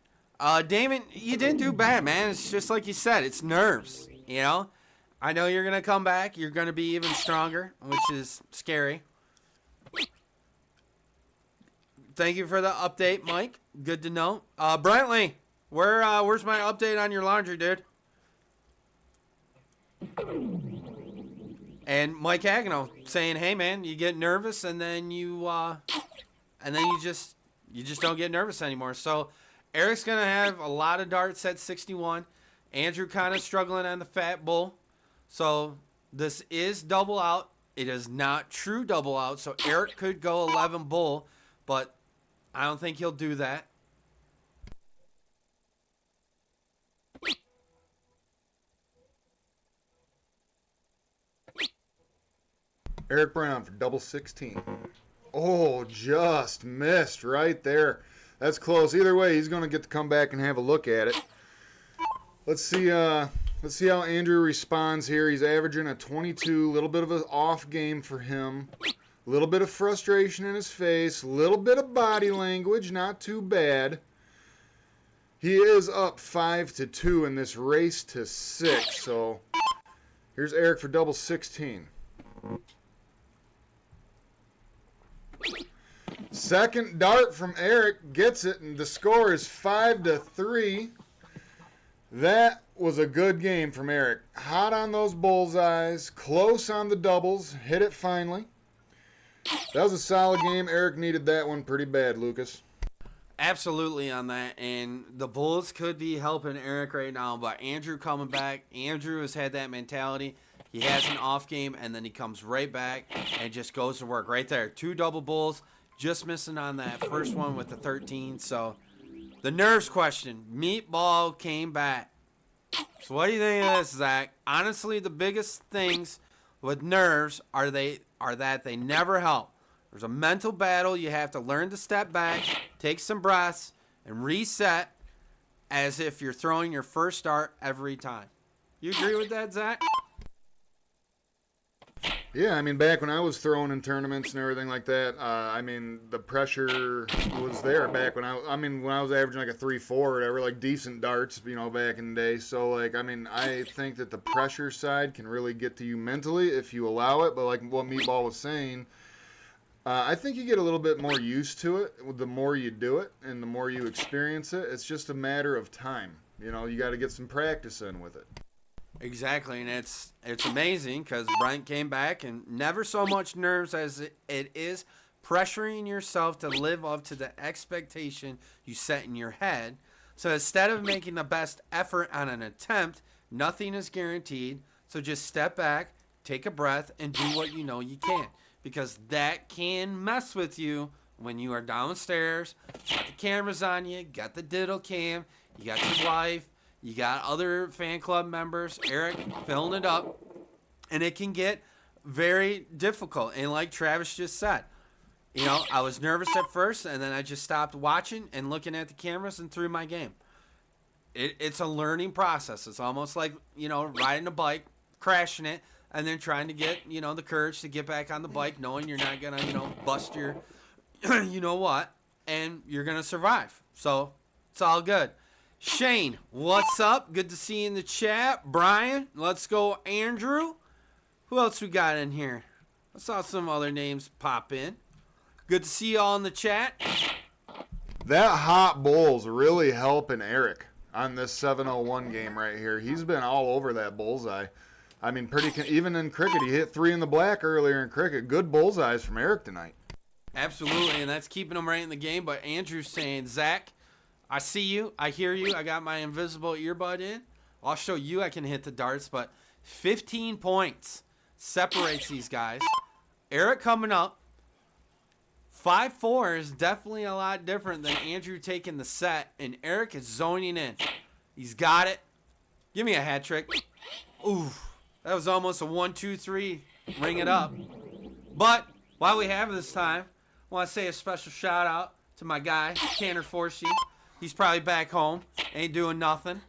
Damon, you didn't do bad, man. It's just like you said. It's nerves, I know you're going to come back. You're going to be even stronger, which is scary. Thank you for the update, Mike. Good to know. Brentley, where's my update on your laundry, dude? And Mike Agnew saying, "Hey, man, you get nervous, and then you just don't get nervous anymore." So Eric's gonna have a lot of darts at 61. Andrew kind of struggling on the fat bull. So this is double out. It is not true double out. So Eric could go 11 bull, but I don't think he'll do that. Eric Brown for double 16. Oh, just missed right there. That's close. Either way, he's going to get to come back and have a look at it. Let's see how Andrew responds here. He's averaging a 22. A little bit of an off game for him. A little bit of frustration in his face. A little bit of body language. Not too bad. He is up 5-2 in this race to 6. So here's Eric for double 16. Second dart from Eric gets it, and the score is 5-3. That was a good game from Eric. Hot on those bullseyes, close on the doubles, hit it finally. That was a solid game. Eric needed that one pretty bad, Lucas. Absolutely on that, and the bulls could be helping Eric right now, but Andrew coming back. Andrew has had that mentality. He has an off game, and then he comes right back and just goes to work right there. 2 double bulls. Just missing on that first one with the 13. So the nerves question. Meatball came back. So what do you think of this, Zach? Honestly, the biggest things with nerves are that they never help. There's a mental battle. You have to learn to step back, take some breaths, and reset as if you're throwing your first dart every time. You agree with that, Zach? Yeah, I mean, back when I was throwing in tournaments and everything like that, the pressure was there back when when I was averaging like a 3-4 or whatever, like decent darts, back in the day. So, I think that the pressure side can really get to you mentally if you allow it. But like what Meatball was saying, I think you get a little bit more used to it the more you do it and the more you experience it. It's just a matter of time. You got to get some practice in with it. Exactly, and it's amazing because Bryant came back and never so much nerves as it is pressuring yourself to live up to the expectation you set in your head. So instead of making the best effort on an attempt, nothing is guaranteed. So just step back, take a breath, and do what you know you can, because that can mess with you when you are downstairs, got the cameras on you, got the diddle cam, you got your wife, you got other fan club members, Eric filling it up, and it can get very difficult. And like Travis just said, I was nervous at first, and then I just stopped watching and looking at the cameras and threw my game. It's a learning process. It's almost like, riding a bike, crashing it, and then trying to get, the courage to get back on the bike, knowing you're not going to, bust your, you know what, and you're going to survive. So it's all good. Shane, what's up? Good to see you in the chat. Brian, let's go. Andrew, who else we got in here? I saw some other names pop in. Good to see you all in the chat. That hot bull's really helping Eric on this 701 game right here. He's been all over that bullseye. I mean, even in cricket, he hit 3 in the black earlier in cricket. Good bullseyes from Eric tonight. Absolutely, and that's keeping him right in the game. But Andrew's saying, Zach, I see you. I hear you. I got my invisible earbud in. I'll show you I can hit the darts. But 15 points separates these guys. Eric coming up. 5-4 is definitely a lot different than Andrew taking the set. And Eric is zoning in. He's got it. Give me a hat trick. Ooh, that was almost a 1-2-3. Ring it up. But while we have this time, I want to say a special shout out to my guy, Tanner Forsey. He's probably back home, ain't doing nothing.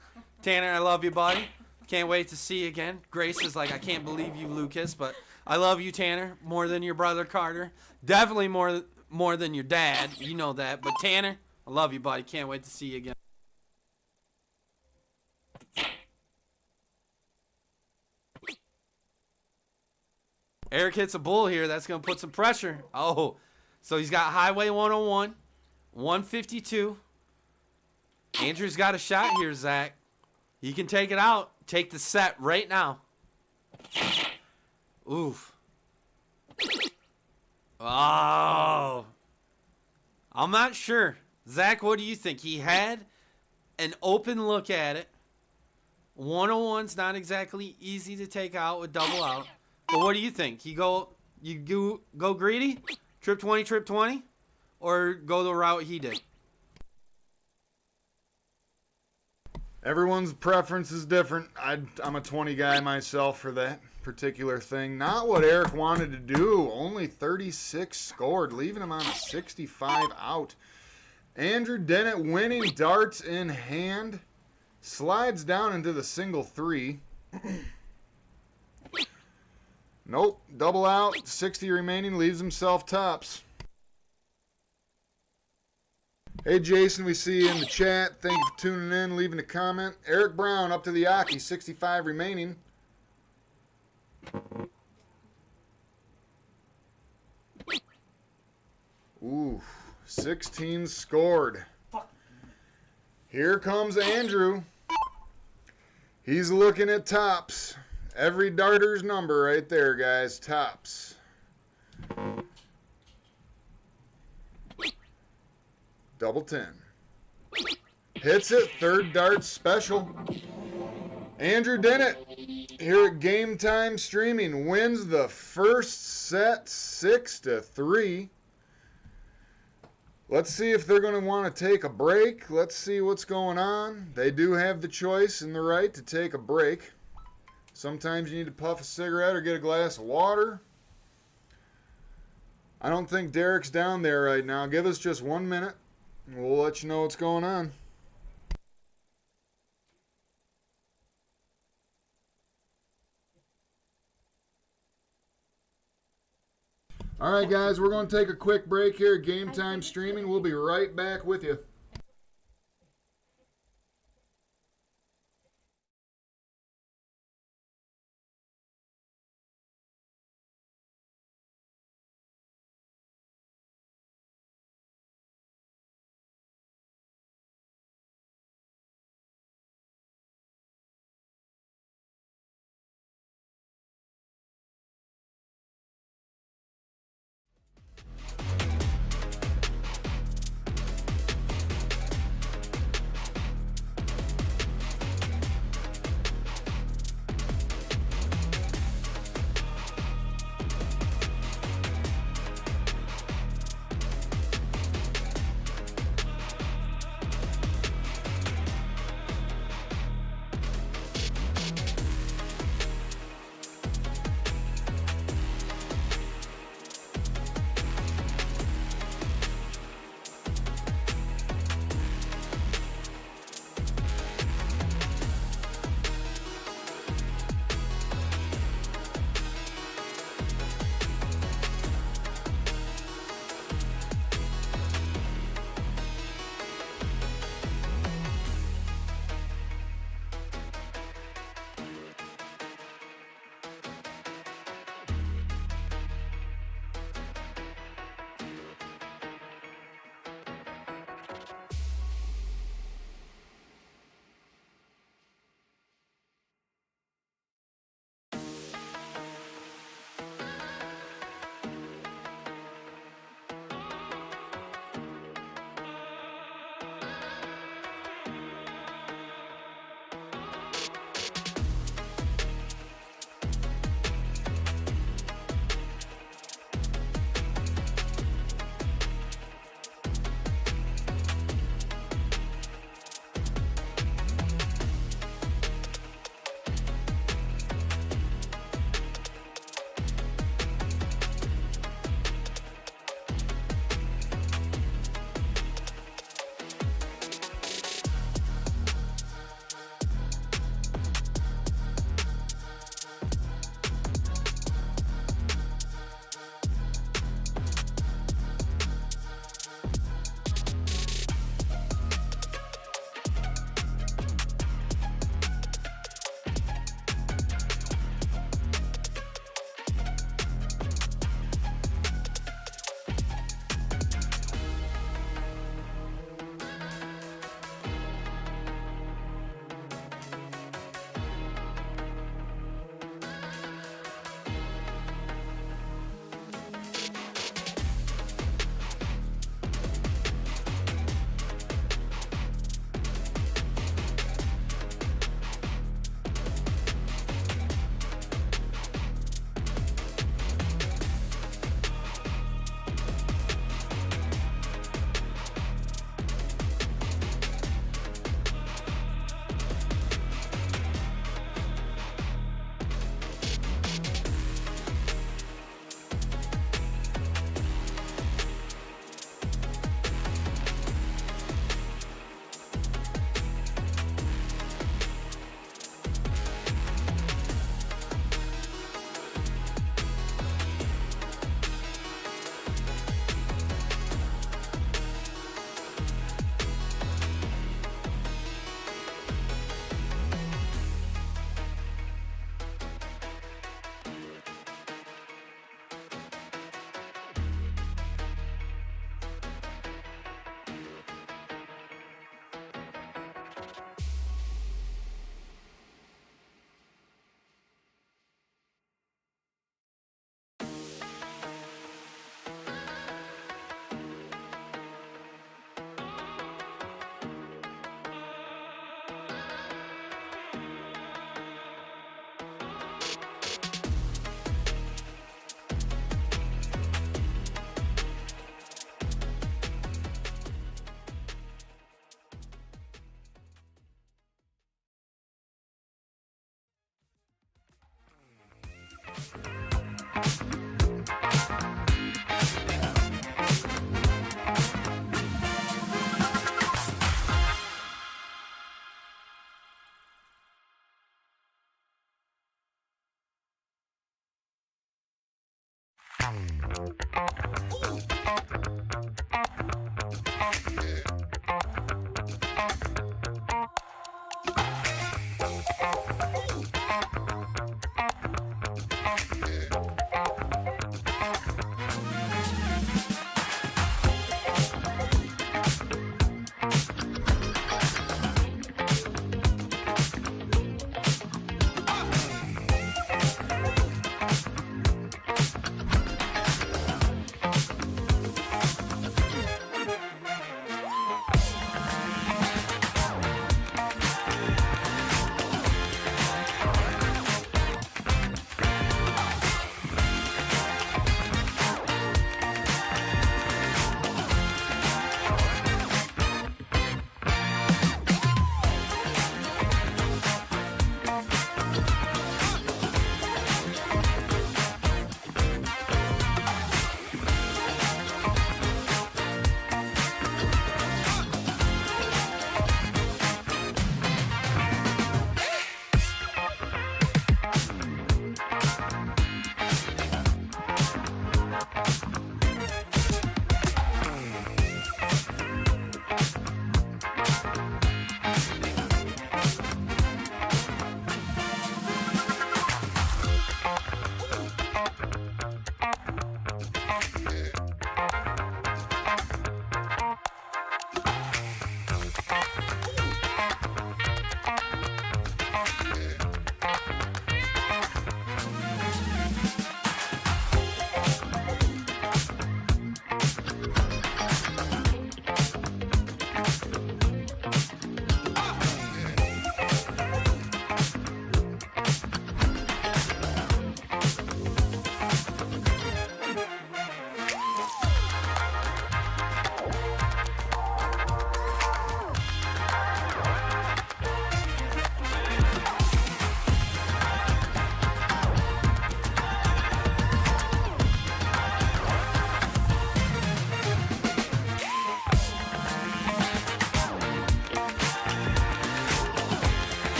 Tanner, I love you, buddy. Can't wait to see you again. Grace is like, I can't believe you, Lucas, but I love you, Tanner, more than your brother Carter. Definitely more than your dad. You know that. But Tanner, I love you, buddy. Can't wait to see you again. Eric hits a bull here. That's going to put some pressure. Oh, so he's got Highway 101, 152. Andrew's got a shot here, Zach. He can take it out. Take the set right now. Oof. Oh. I'm not sure. Zach, what do you think? He had an open look at it. 101's not exactly easy to take out with double out. But what do you think? You go greedy? Trip 20? Or go the route he did? Everyone's preference is different. I'm a 20 guy myself for that particular thing. Not what Eric wanted to do. Only 36 scored, leaving him on a 65 out. Andrew Dennett winning darts in hand. Slides down into the single 3. Nope. Double out. 60 remaining. Leaves himself tops. Hey, Jason, we see you in the chat. Thank you for tuning in, leaving a comment. Eric Brown up to the Aki, 65 remaining. Ooh, 16 scored. Here comes Andrew. He's looking at tops. Every darter's number right there, guys. Tops. Double 10. Hits it. Third dart special. Andrew Dennett here at Game Time Streaming wins the first set 6-3. Let's see if they're going to want to take a break. Let's see what's going on. They do have the choice and the right to take a break. Sometimes you need to puff a cigarette or get a glass of water. I don't think Derek's down there right now. Give us just 1 minute. We'll let you know what's going on. All right, guys, we're going to take a quick break here at Game Time Streaming. We'll be right back with you.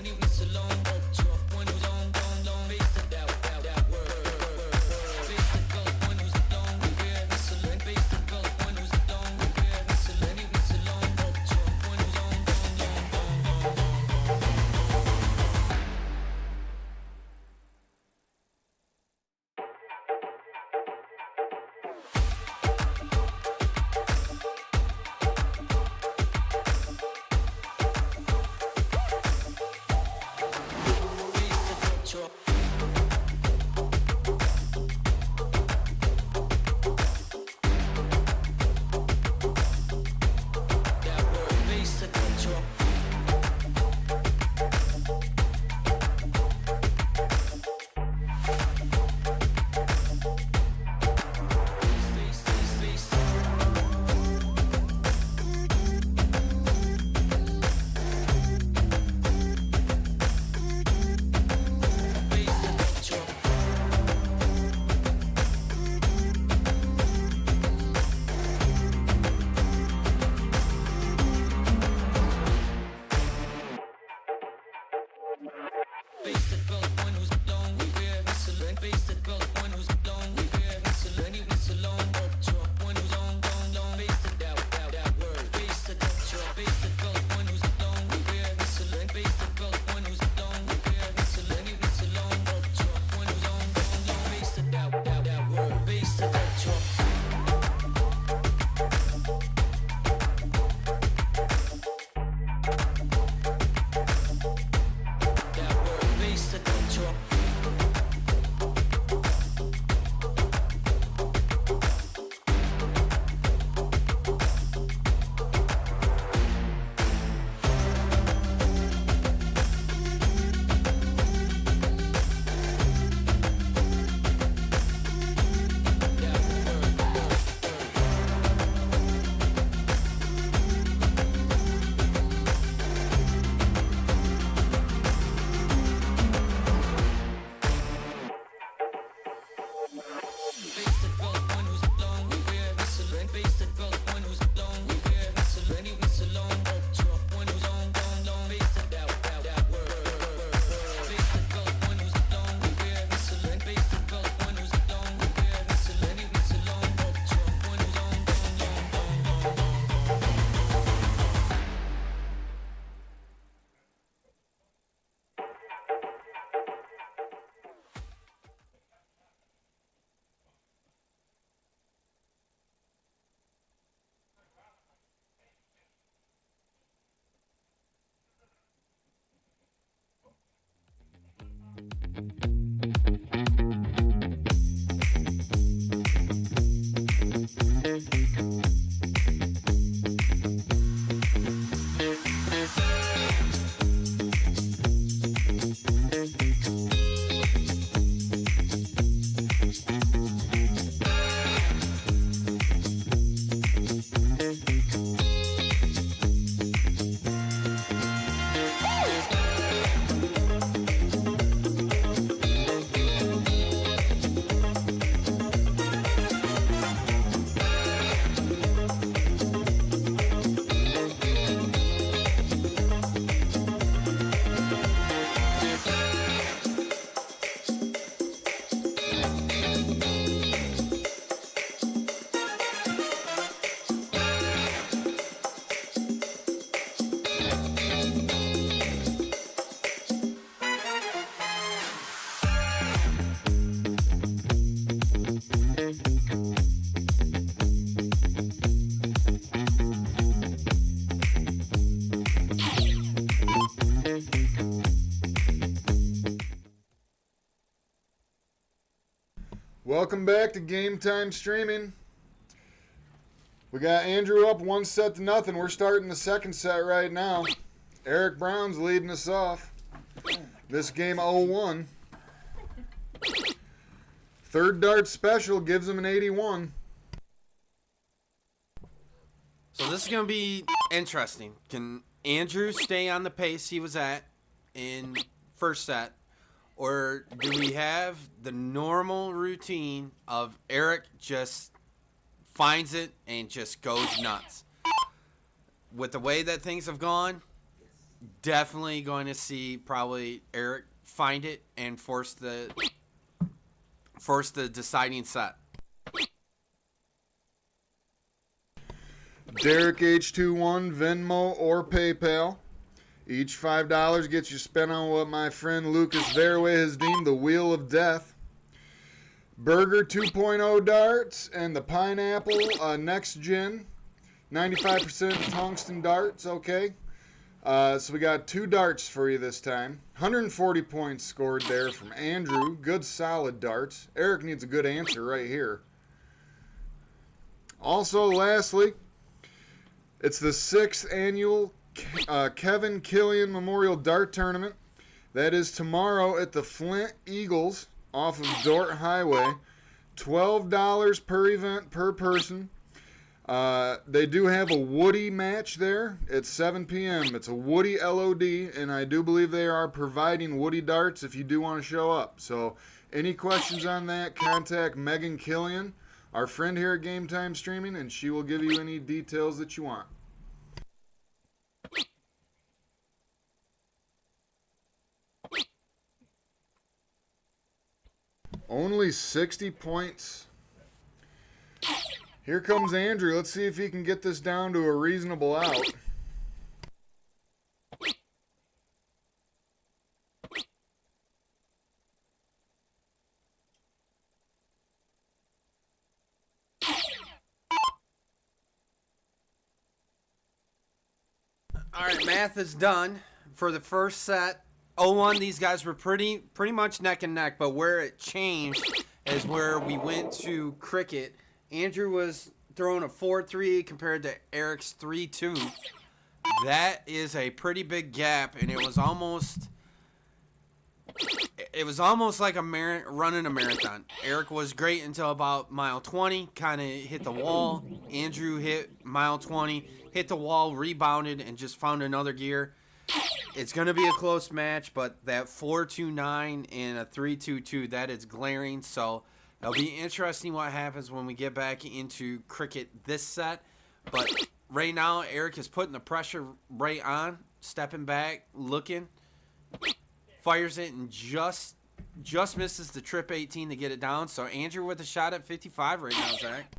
Leave it alone. Welcome back to Game Time Streaming. We got Andrew up 1-0. We're starting the second set right now. Eric Brown's leading us off. This game 0-1. Third dart special gives him an 81. So this is going to be interesting. Can Andrew stay on the pace he was at in first set? Or do we have the normal routine of Eric just finds it and just goes nuts? With the way that things have gone, definitely going to see probably Eric find it and force the deciding set. Derek H21, Venmo or PayPal. Each $5 gets you spent on what my friend Lucas Verway has deemed the Wheel of Death. Burger 2.0 darts and the Pineapple Next Gen. 95% tungsten darts, okay. So we got 2 darts for you this time. 140 points scored there from Andrew. Good solid darts. Eric needs a good answer right here. Also, lastly, it's the 6th annual Kevin Killian Memorial Dart Tournament. That is tomorrow at the Flint Eagles off of Dort Highway. $12 per event per person. They do have a Woody match there at 7 p.m. It's a Woody LOD, and I do believe they are providing Woody darts if you do want to show up. So any questions on that, contact Megan Killian, our friend here at Game Time Streaming, and she will give you any details that you want. Only 60 points. Here comes Andrew. Let's see if he can get this down to a reasonable out. All right, math is done for the first set. 0-1, these guys were pretty much neck and neck, but where it changed is where we went to cricket. Andrew was throwing a 4-3 compared to Eric's 3-2. That is a pretty big gap, and it was almost like running a marathon. Eric was great until about mile 20, kind of hit the wall. Andrew hit mile 20, hit the wall, rebounded, and just found another gear. It's going to be a close match, but that 4-2-9 and a 3-2-2, that is glaring. So it'll be interesting what happens when we get back into cricket this set. But right now, Eric is putting the pressure right on, stepping back, looking, fires it, and just misses the trip 18 to get it down. So Andrew with a shot at 55 right now, Zach.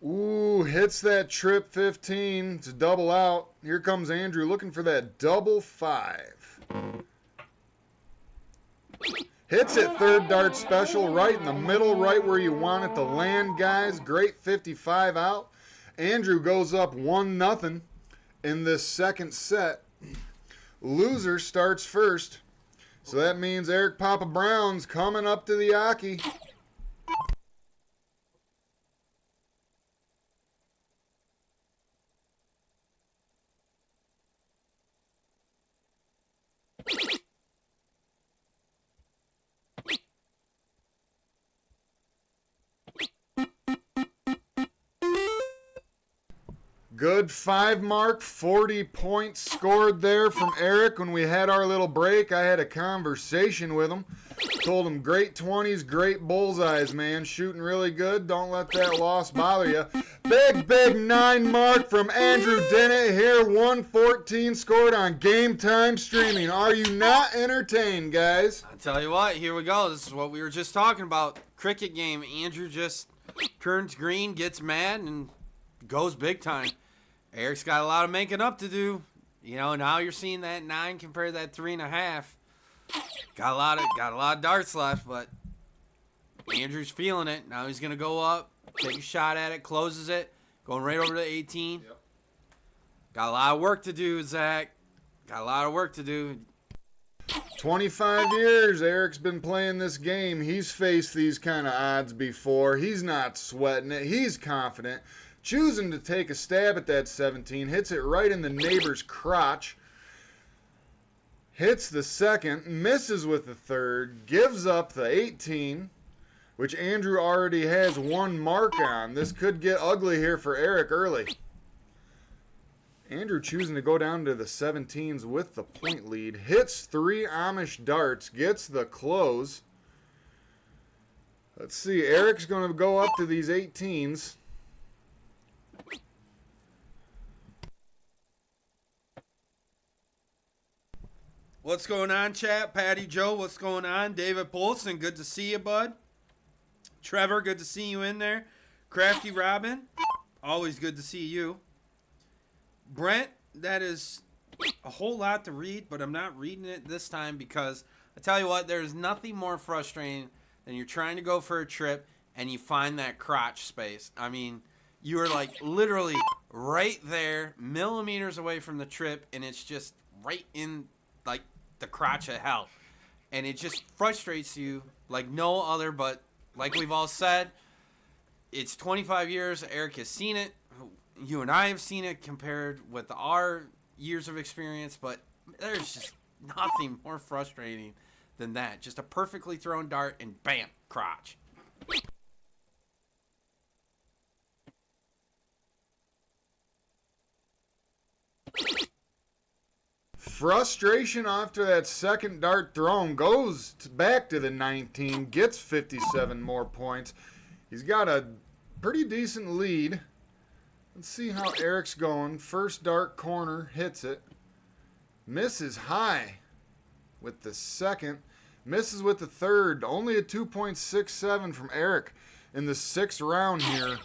Ooh, hits that trip 15. It's a double out. Here comes Andrew looking for that double 5. Hits it third dart special right in the middle, right where you want it to land, guys. Great 55 out. Andrew goes up 1-0 in this second set. Loser starts first. So that means Eric Papa Brown's coming up to the Aki. Good 5 mark, 40 points scored there from Eric when we had our little break. I had a conversation with him. Told him great 20s, great bullseyes, man. Shooting really good. Don't let that loss bother you. Big 9 mark from Andrew Dennett here. 114 scored on Game Time Streaming. Are you not entertained, guys? I tell you what, here we go. This is what we were just talking about. Cricket game. Andrew just turns green, gets mad, and goes big time. Eric's got a lot of making up to do. You know, now you're seeing that 9 compared to that 3.5. Got a lot of darts left, but Andrew's feeling it. Now he's gonna go up, take a shot at it, closes it, going right over to 18. Got a lot of work to do, Zach. Got a lot of work to do. 25 years Eric's been playing this game. He's faced these kind of odds before. He's not sweating it. He's confident. Choosing to take a stab at that 17. Hits it right in the neighbor's crotch. Hits the second. Misses with the third. Gives up the 18, which Andrew already has one mark on. This could get ugly here for Eric early. Andrew choosing to go down to the 17s with the point lead. Hits 3 Amish darts. Gets the close. Let's see. Eric's going to go up to these 18s. What's going on, chat? Patty Joe, what's going on? David Polson, good to see you, bud. Trevor, good to see you in there. Crafty Robin, always good to see you. Brent, that is a whole lot to read, but I'm not reading it this time because I tell you what, there's nothing more frustrating than you're trying to go for a trip and you find that crotch space. I mean, you are like literally right there, millimeters away from the trip, and it's just right in like the crotch of hell. And it just frustrates you like no other, but like we've all said, it's 25 years. Eric has seen it. You and I have seen it compared with our years of experience, but there's just nothing more frustrating than that. Just a perfectly thrown dart and bam, crotch. Frustration after that second dart thrown. Goes back to the 19. Gets 57 more points. He's got a pretty decent lead. Let's see how Eric's going. First dart corner. Hits it. Misses high with the second. Misses with the third. Only a 2.67 from Eric in the 6th round here.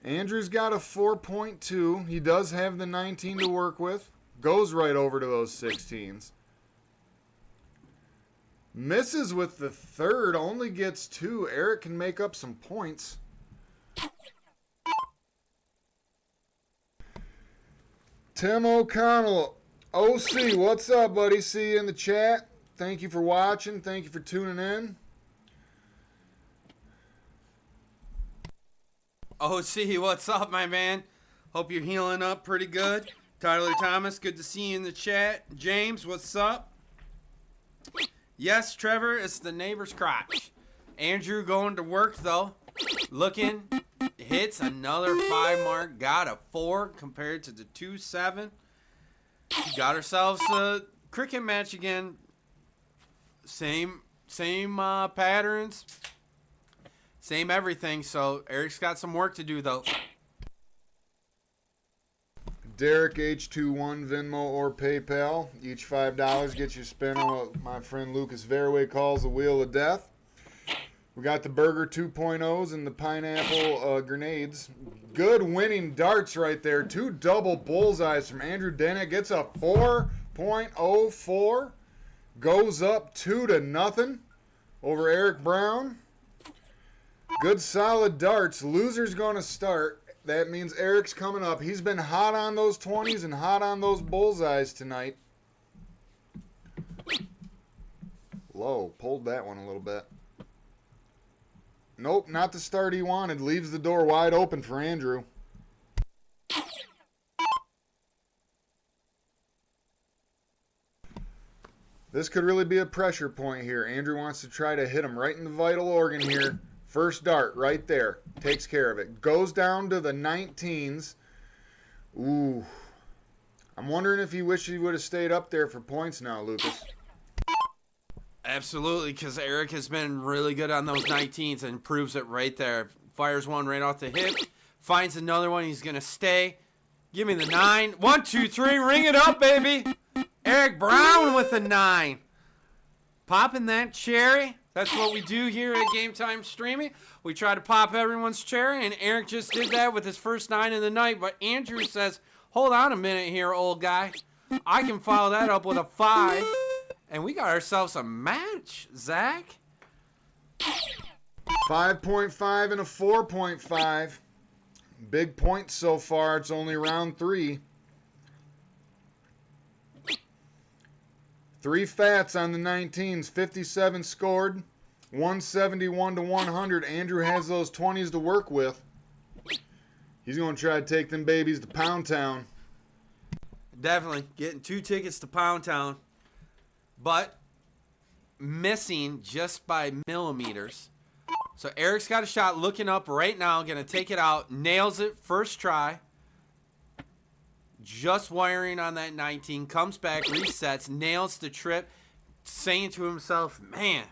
Andrew's got a 4.2. He does have the 19 to work with. Goes right over to those 16s. Misses with the third. Only gets 2. Eric can make up some points. Tim O'Connell. OC, what's up, buddy? See you in the chat. Thank you for watching. Thank you for tuning in. OC, what's up, my man? Hope you're healing up pretty good. Tyler Thomas, good to see you in the chat. James, what's up? Yes, Trevor, it's the neighbor's crotch. Andrew going to work, though. Looking, hits another 5 mark. Got a 4 compared to the 2-7. Got ourselves a cricket match again. Same patterns. Same everything. So Eric's got some work to do, though. Derek H21 Venmo or PayPal. Each $5 gets you a spin on what my friend Lucas Verway calls the Wheel of Death. We got the Burger 2.0s and the Pineapple grenades. Good winning darts right there. 2 double bullseyes from Andrew Dennett. Gets a 4.04. Goes up 2-0 over Eric Brown. Good solid darts. Loser's going to start. That means Eric's coming up. He's been hot on those 20s and hot on those bullseyes tonight. Low. Pulled that one a little bit. Nope, not the start he wanted. Leaves the door wide open for Andrew. This could really be a pressure point here. Andrew wants to try to hit him right in the vital organ here. First dart right there. Takes care of it. Goes down to the 19s. Ooh. I'm wondering if he wished he would have stayed up there for points now, Lucas. Absolutely, because Eric has been really good on those 19s and proves it right there. Fires one right off the hip. Finds another one. He's going to stay. Give me the 9. 1, 2, 3. Ring it up, baby. Eric Brown with the 9. Popping that cherry. That's what we do here at Game Time Streaming. We try to pop everyone's cherry, and Eric just did that with his first 9 of the night. But Andrew says, hold on a minute here, old guy. I can follow that up with a 5. And we got ourselves a match, Zach. 5.5 and a 4.5. Big points so far. It's only round 3. 3 fats on the 19s, 57 scored, 171 to 100. Andrew has those 20s to work with. He's going to try to take them babies to Pound Town. Definitely getting 2 tickets to Pound Town, but missing just by millimeters. So Eric's got a shot looking up right now, going to take it out, nails it first try. Just wiring on that 19, comes back, resets, nails the trip, saying to himself, man,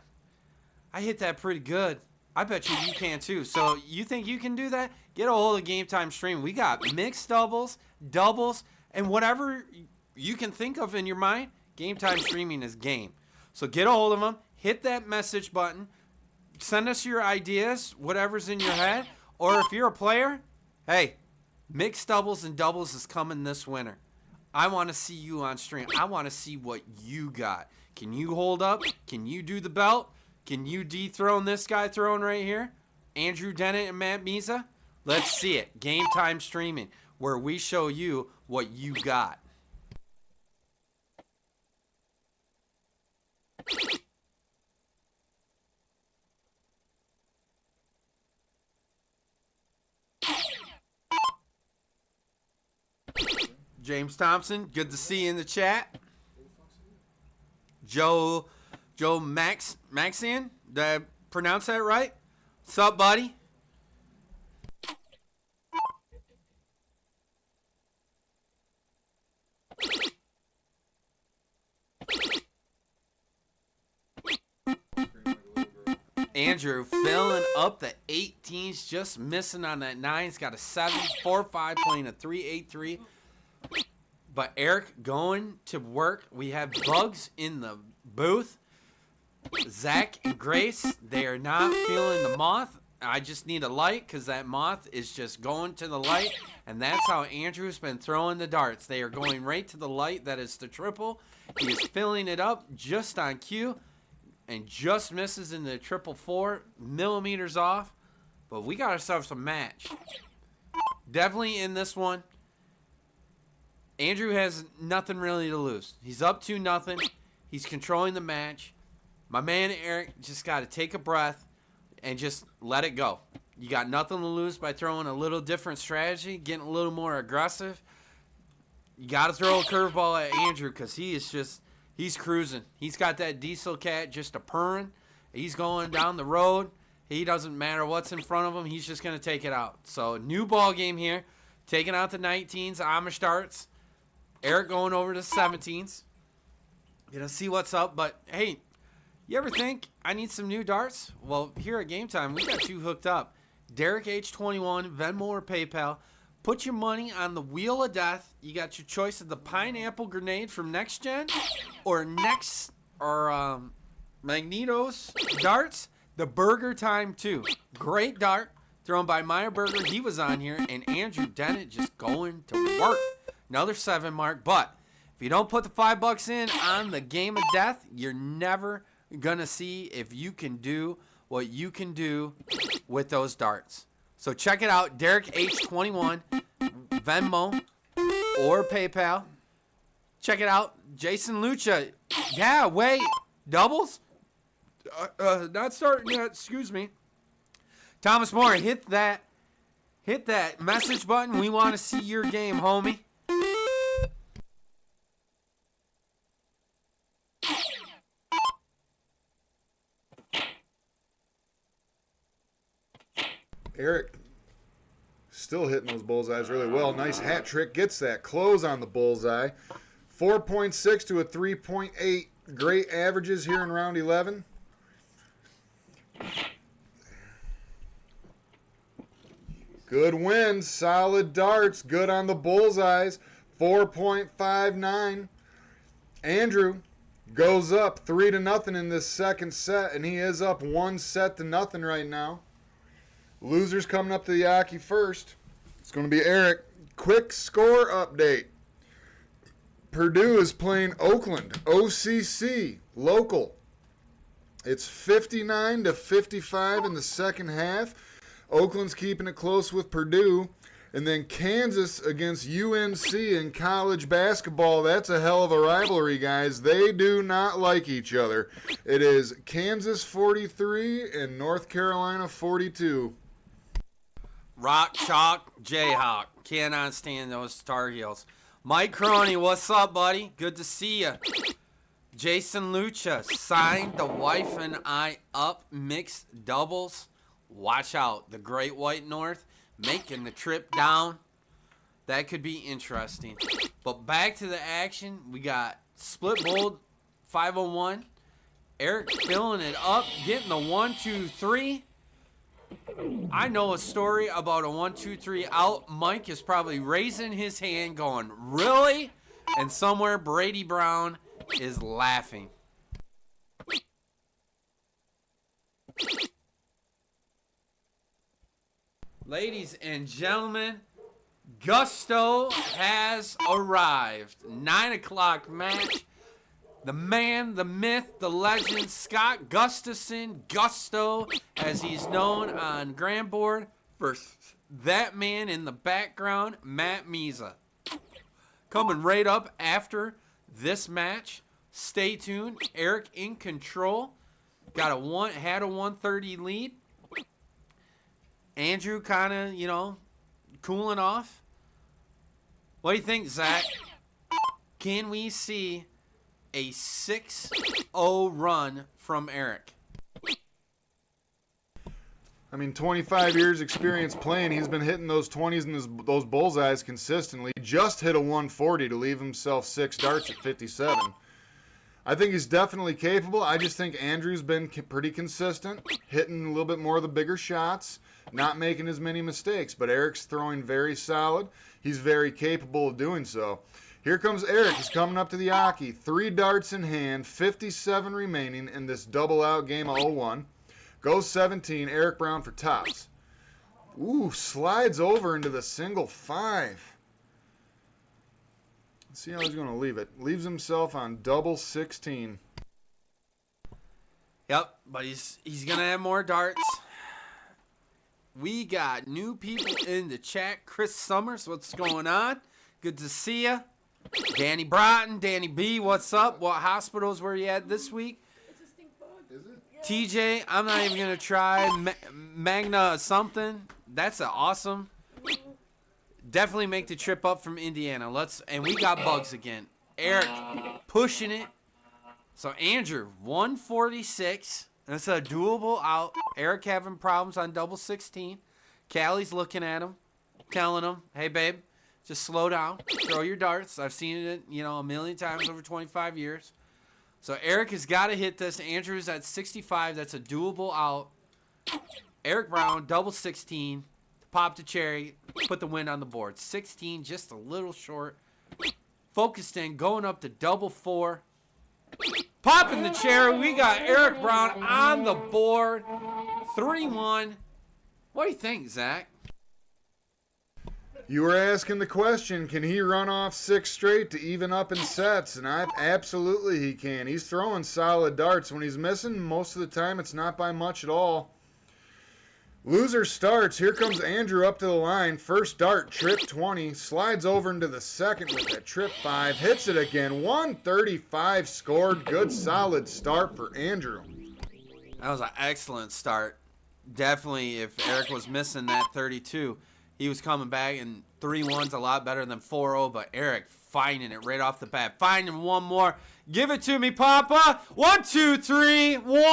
I hit that pretty good. I bet you can too. So you think you can do that? Get a hold of Game Time Stream. We got mixed doubles, doubles, and whatever you can think of in your mind, Game Time Streaming is game. So get a hold of them, hit that message button, send us your ideas, whatever's in your head, or if you're a player, hey, mixed doubles and doubles is coming this winter. I want to see you on stream. I want to see what you got. Can you hold up? Can you do the belt? Can you dethrone this guy throwing right here? Andrew Dennett and Matt Miza? Let's see it. Game Time Streaming, where we show you what you got. James Thompson, good to see you in the chat. Joe Maxian, did I pronounce that right? What's up, buddy? Andrew filling up the 18s, just missing on that 9. He's got a 7.45, playing a 3.83. But Eric going to work. We have Bugs in the booth. Zach and Grace, they are not feeling the moth. I just need a light because that moth is just going to the light. And that's how Andrew's been throwing the darts. They are going right to the light. That is the triple. He is filling it up just on cue. And just misses in the 444, millimeters off. But we got ourselves a match. Definitely in this one, Andrew has nothing really to lose. He's up 2-0. He's controlling the match. My man Eric just got to take a breath and just let it go. You got nothing to lose by throwing a little different strategy, getting a little more aggressive. You got to throw a curveball at Andrew because he's cruising. He's got that diesel cat just a purring. He's going down the road. He doesn't matter what's in front of him. He's just going to take it out. So new ball game here. Taking out the 19s, Amish darts. Eric going over to 17s. Gonna see what's up. But, hey, you ever think I need some new darts? Well, here at Game Time, we got you hooked up. Derek H21, Venmo or PayPal. Put your money on the Wheel of Death. You got your choice of the Pineapple Grenade from Next Gen or Magneto's darts. The Burger Time 2. Great dart thrown by Meyer Burger. He was on here. And Andrew Dennett just going to work. Another 7 mark. But if you don't put the $5 in on the Game of Death, you're never going to see if you can do what you can do with those darts. So check it out. Derek H21, Venmo or PayPal. Check it out. Jason Lucha. Yeah, wait. Doubles? Not starting yet. Excuse me. Thomas Moore, hit that message button. We want to see your game, homie. Eric still hitting those bullseyes really well. Nice hat trick. Gets that close on the bullseye. 4.6 to a 3.8. Great averages here in round 11. Good wins. Solid darts. Good on the bullseyes. 4.59. Andrew goes up 3-0 in this second set, and he is up 1-0 right now. Losers coming up to the Yaki first. It's going to be Eric. Quick score update. Purdue is playing Oakland. OCC. Local. It's 59-55 in the second half. Oakland's keeping it close with Purdue. And then Kansas against UNC in college basketball. That's a hell of a rivalry, guys. They do not like each other. It is Kansas 43 and North Carolina 42. Rock, Chalk, Jayhawk. Cannot stand those Tar Heels. Mike Croney, what's up, buddy? Good to see you. Jason Lucha signed the wife and I up mixed doubles. Watch out. The Great White North making the trip down. That could be interesting. But back to the action. We got split bold 501. Eric filling it up, getting the 1-2-3. I know a story about a 1-2-3 out. Mike is probably raising his hand going, really? And somewhere Brady Brown is laughing. Ladies and gentlemen, Gusto has arrived. 9 o'clock match. The man, the myth, the legend, Scott Gustafson, Gusto, as he's known on Grandboard, versus that man in the background, Matt Miza. Coming right up after this match. Stay tuned. Eric in control. Had a 130 lead. Andrew kind of, cooling off. What do you think, Zach? Can we see a 6-0 run from Eric? I mean, 25 years experience playing. He's been hitting those 20s and those bullseyes consistently. Just hit a 140 to leave himself 6 darts at 57. I think he's definitely capable. I just think Andrew's been pretty consistent, hitting a little bit more of the bigger shots, not making as many mistakes. But Eric's throwing very solid. He's very capable of doing so. Here comes Eric. He's coming up to the Aki. 3 darts in hand, 57 remaining in this double out game of 0-1. Goes 17, Eric Brown for tops. Ooh, slides over into the single 5. Let's see how he's going to leave it. Leaves himself on double 16. Yep, but he's going to have more darts. We got new people in the chat. Chris Summers, what's going on? Good to see you. Danny Broughton, Danny B, what's up? What hospitals were you at this week? Is it? TJ, I'm not even going to try. Magna something. That's awesome. Definitely make the trip up from Indiana. And we got bugs again. Eric pushing it. So Andrew, 146. That's a doable out. Eric having problems on double 16. Callie's looking at him, telling him, hey, babe, just slow down. Throw your darts. I've seen it, a million times over 25 years. So Eric has got to hit this. Andrew's at 65. That's a doable out. Eric Brown, double 16. Pop the cherry. Put the win on the board. 16, just a little short. Focused in, going up to double 4. Popping the cherry. We got Eric Brown on the board. 3-1. What do you think, Zach? You were asking the question, can he run off 6 straight to even up in sets? And absolutely he can. He's throwing solid darts. When he's missing, most of the time it's not by much at all. Loser starts. Here comes Andrew up to the line. First dart, trip 20. Slides over into the second with that trip 5. Hits it again. 135 scored. Good solid start for Andrew. That was an excellent start. Definitely, if Eric was missing that 32, he was coming back, and 3-1's a lot better than 4-0, but Eric finding it right off the bat. Finding one more. Give it to me, Papa. 1, 2, 3, 180.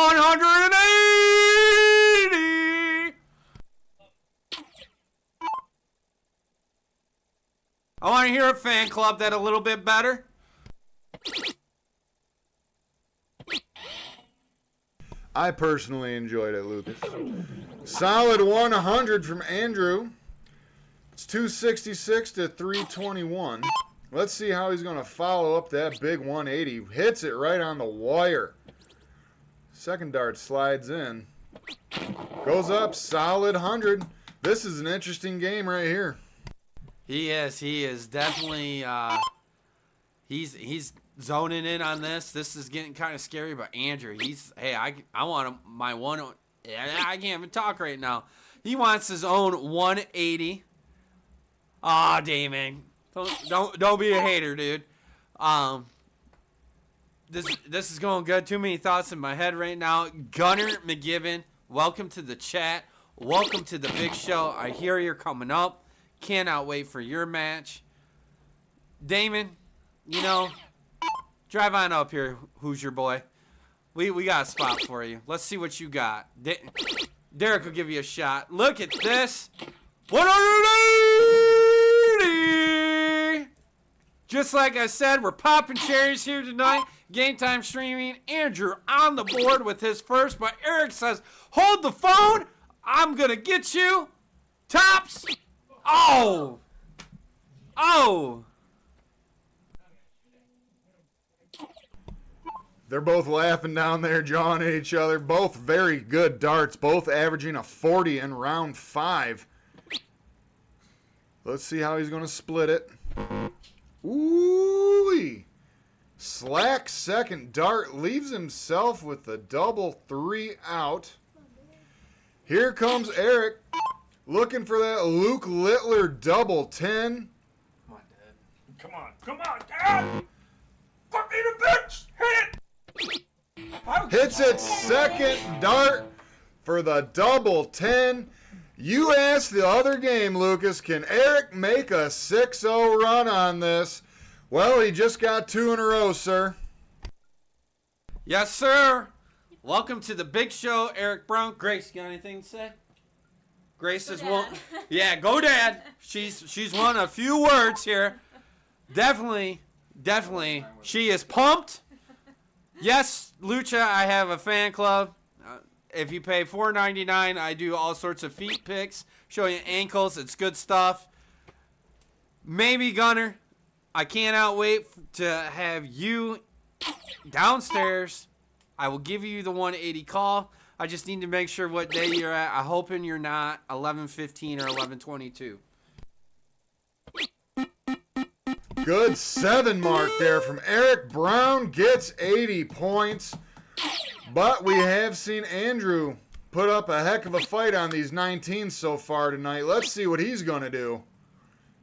I want to hear a fan club that a little bit better. I personally enjoyed it, Lucas. Solid 100 from Andrew. It's 266 to 321. Let's see how he's going to follow up that big 180. Hits it right on the wire. Second dart slides in. Goes up, solid 100. This is an interesting game right here. He is definitely he's zoning in on this. This is getting kind of scary, but Andrew, I want my one. I can't even talk right now. He wants his own 180. Aw, Damon. Don't be a hater, dude. This is going good. Too many thoughts in my head right now. Gunnar McGibbon, welcome to the chat. Welcome to the big show. I hear you're coming up. Cannot wait for your match. Damon, you know, drive on up here, who's your boy. We got a spot for you. Let's see what you got. Derek will give you a shot. Look at this. 180! Just like I said, we're popping cherries here tonight. Game Time Streaming. Andrew on the board with his first, but Eric says, hold the phone. I'm going to get you. Tops. Oh. Oh. They're both laughing down there, jawing at each other. Both very good darts, both averaging a 40 in round 5. Let's see how he's going to split it. Ooh! Slack second dart leaves himself with the double 3 out. Here comes Eric looking for that Luke Littler double 10. Come on, Dad. Come on, Dad! Put me to bitch! Hit it! Hits it second dart for the double 10. You asked the other game, Lucas, can Eric make a 6-0 run on this? Well, he just got 2 in a row, sir. Yes, sir. Welcome to the big show, Eric Brown. Grace, got anything to say? Grace is one. Yeah, go Dad. She's won a few words here. Definitely, she is pumped. Yes, Lucha, I have a fan club. If you pay $4.99, I do all sorts of feet pics, show you ankles. It's good stuff. Maybe Gunner, I cannot wait to have you downstairs. I will give you the 180 call. I just need to make sure what day you're at. I'm hoping you're not 11:15 or 11:22. Good 7 mark there from Eric Brown. Gets 80 points. But we have seen Andrew put up a heck of a fight on these 19s so far tonight. Let's see what he's going to do.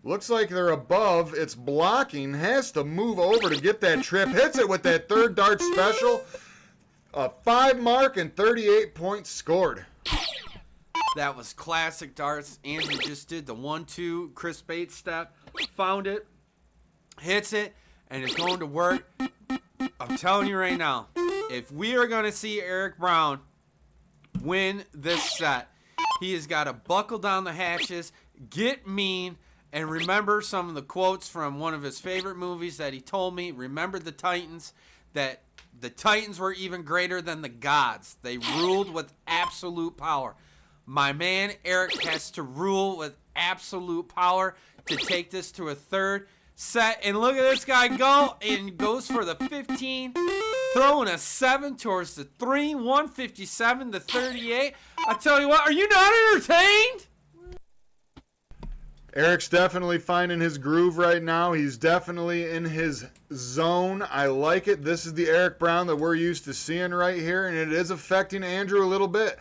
Looks like they're above. It's blocking. Has to move over to get that trip. Hits it with that third dart special. A 5 mark and 38 points scored. That was classic darts. Andrew just did the 1-2 Chris Bates step. Found it. Hits it. And it's going to work. I'm telling you right now. If we are going to see Eric Brown win this set, he has got to buckle down the hatches, get mean, and remember some of the quotes from one of his favorite movies that he told me. Remember the Titans, that the Titans were even greater than the gods. They ruled with absolute power. My man Eric has to rule with absolute power to take this to a third set. And look at this guy go, and goes for the 15. Throwing a 7 towards the 3, 157 to 38. I tell you what, are you not entertained? Eric's definitely finding his groove right now. He's definitely in his zone. I like it. This is the Eric Brown that we're used to seeing right here, and it is affecting Andrew a little bit.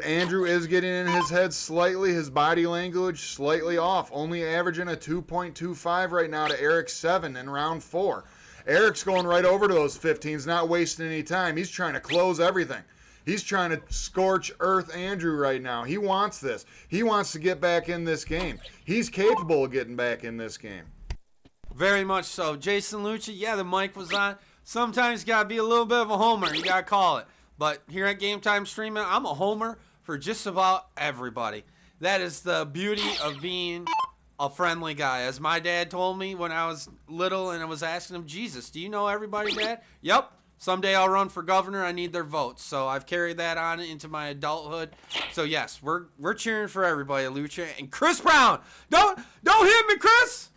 Andrew is getting in his head slightly, his body language slightly off, only averaging a 2.25 right now to Eric's 7 in round 4. Eric's going right over to those 15s, not wasting any time. He's trying to close everything. He's trying to scorch earth Andrew right now. He wants this. He wants to get back in this game. He's capable of getting back in this game. Very much so. Jason Lucci, yeah, the mic was on. Sometimes you got to be a little bit of a homer. You got to call it. But here at Game Time Streaming, I'm a homer for just about everybody. That is the beauty of being a friendly guy. As my dad told me when I was little and I was asking him, Jesus, do you know everybody, Dad? Yep. Someday I'll run for governor. I need their votes. So I've carried that on into my adulthood. So yes, we're cheering for everybody, Lucha. And Chris Brown, don't hit me, Chris.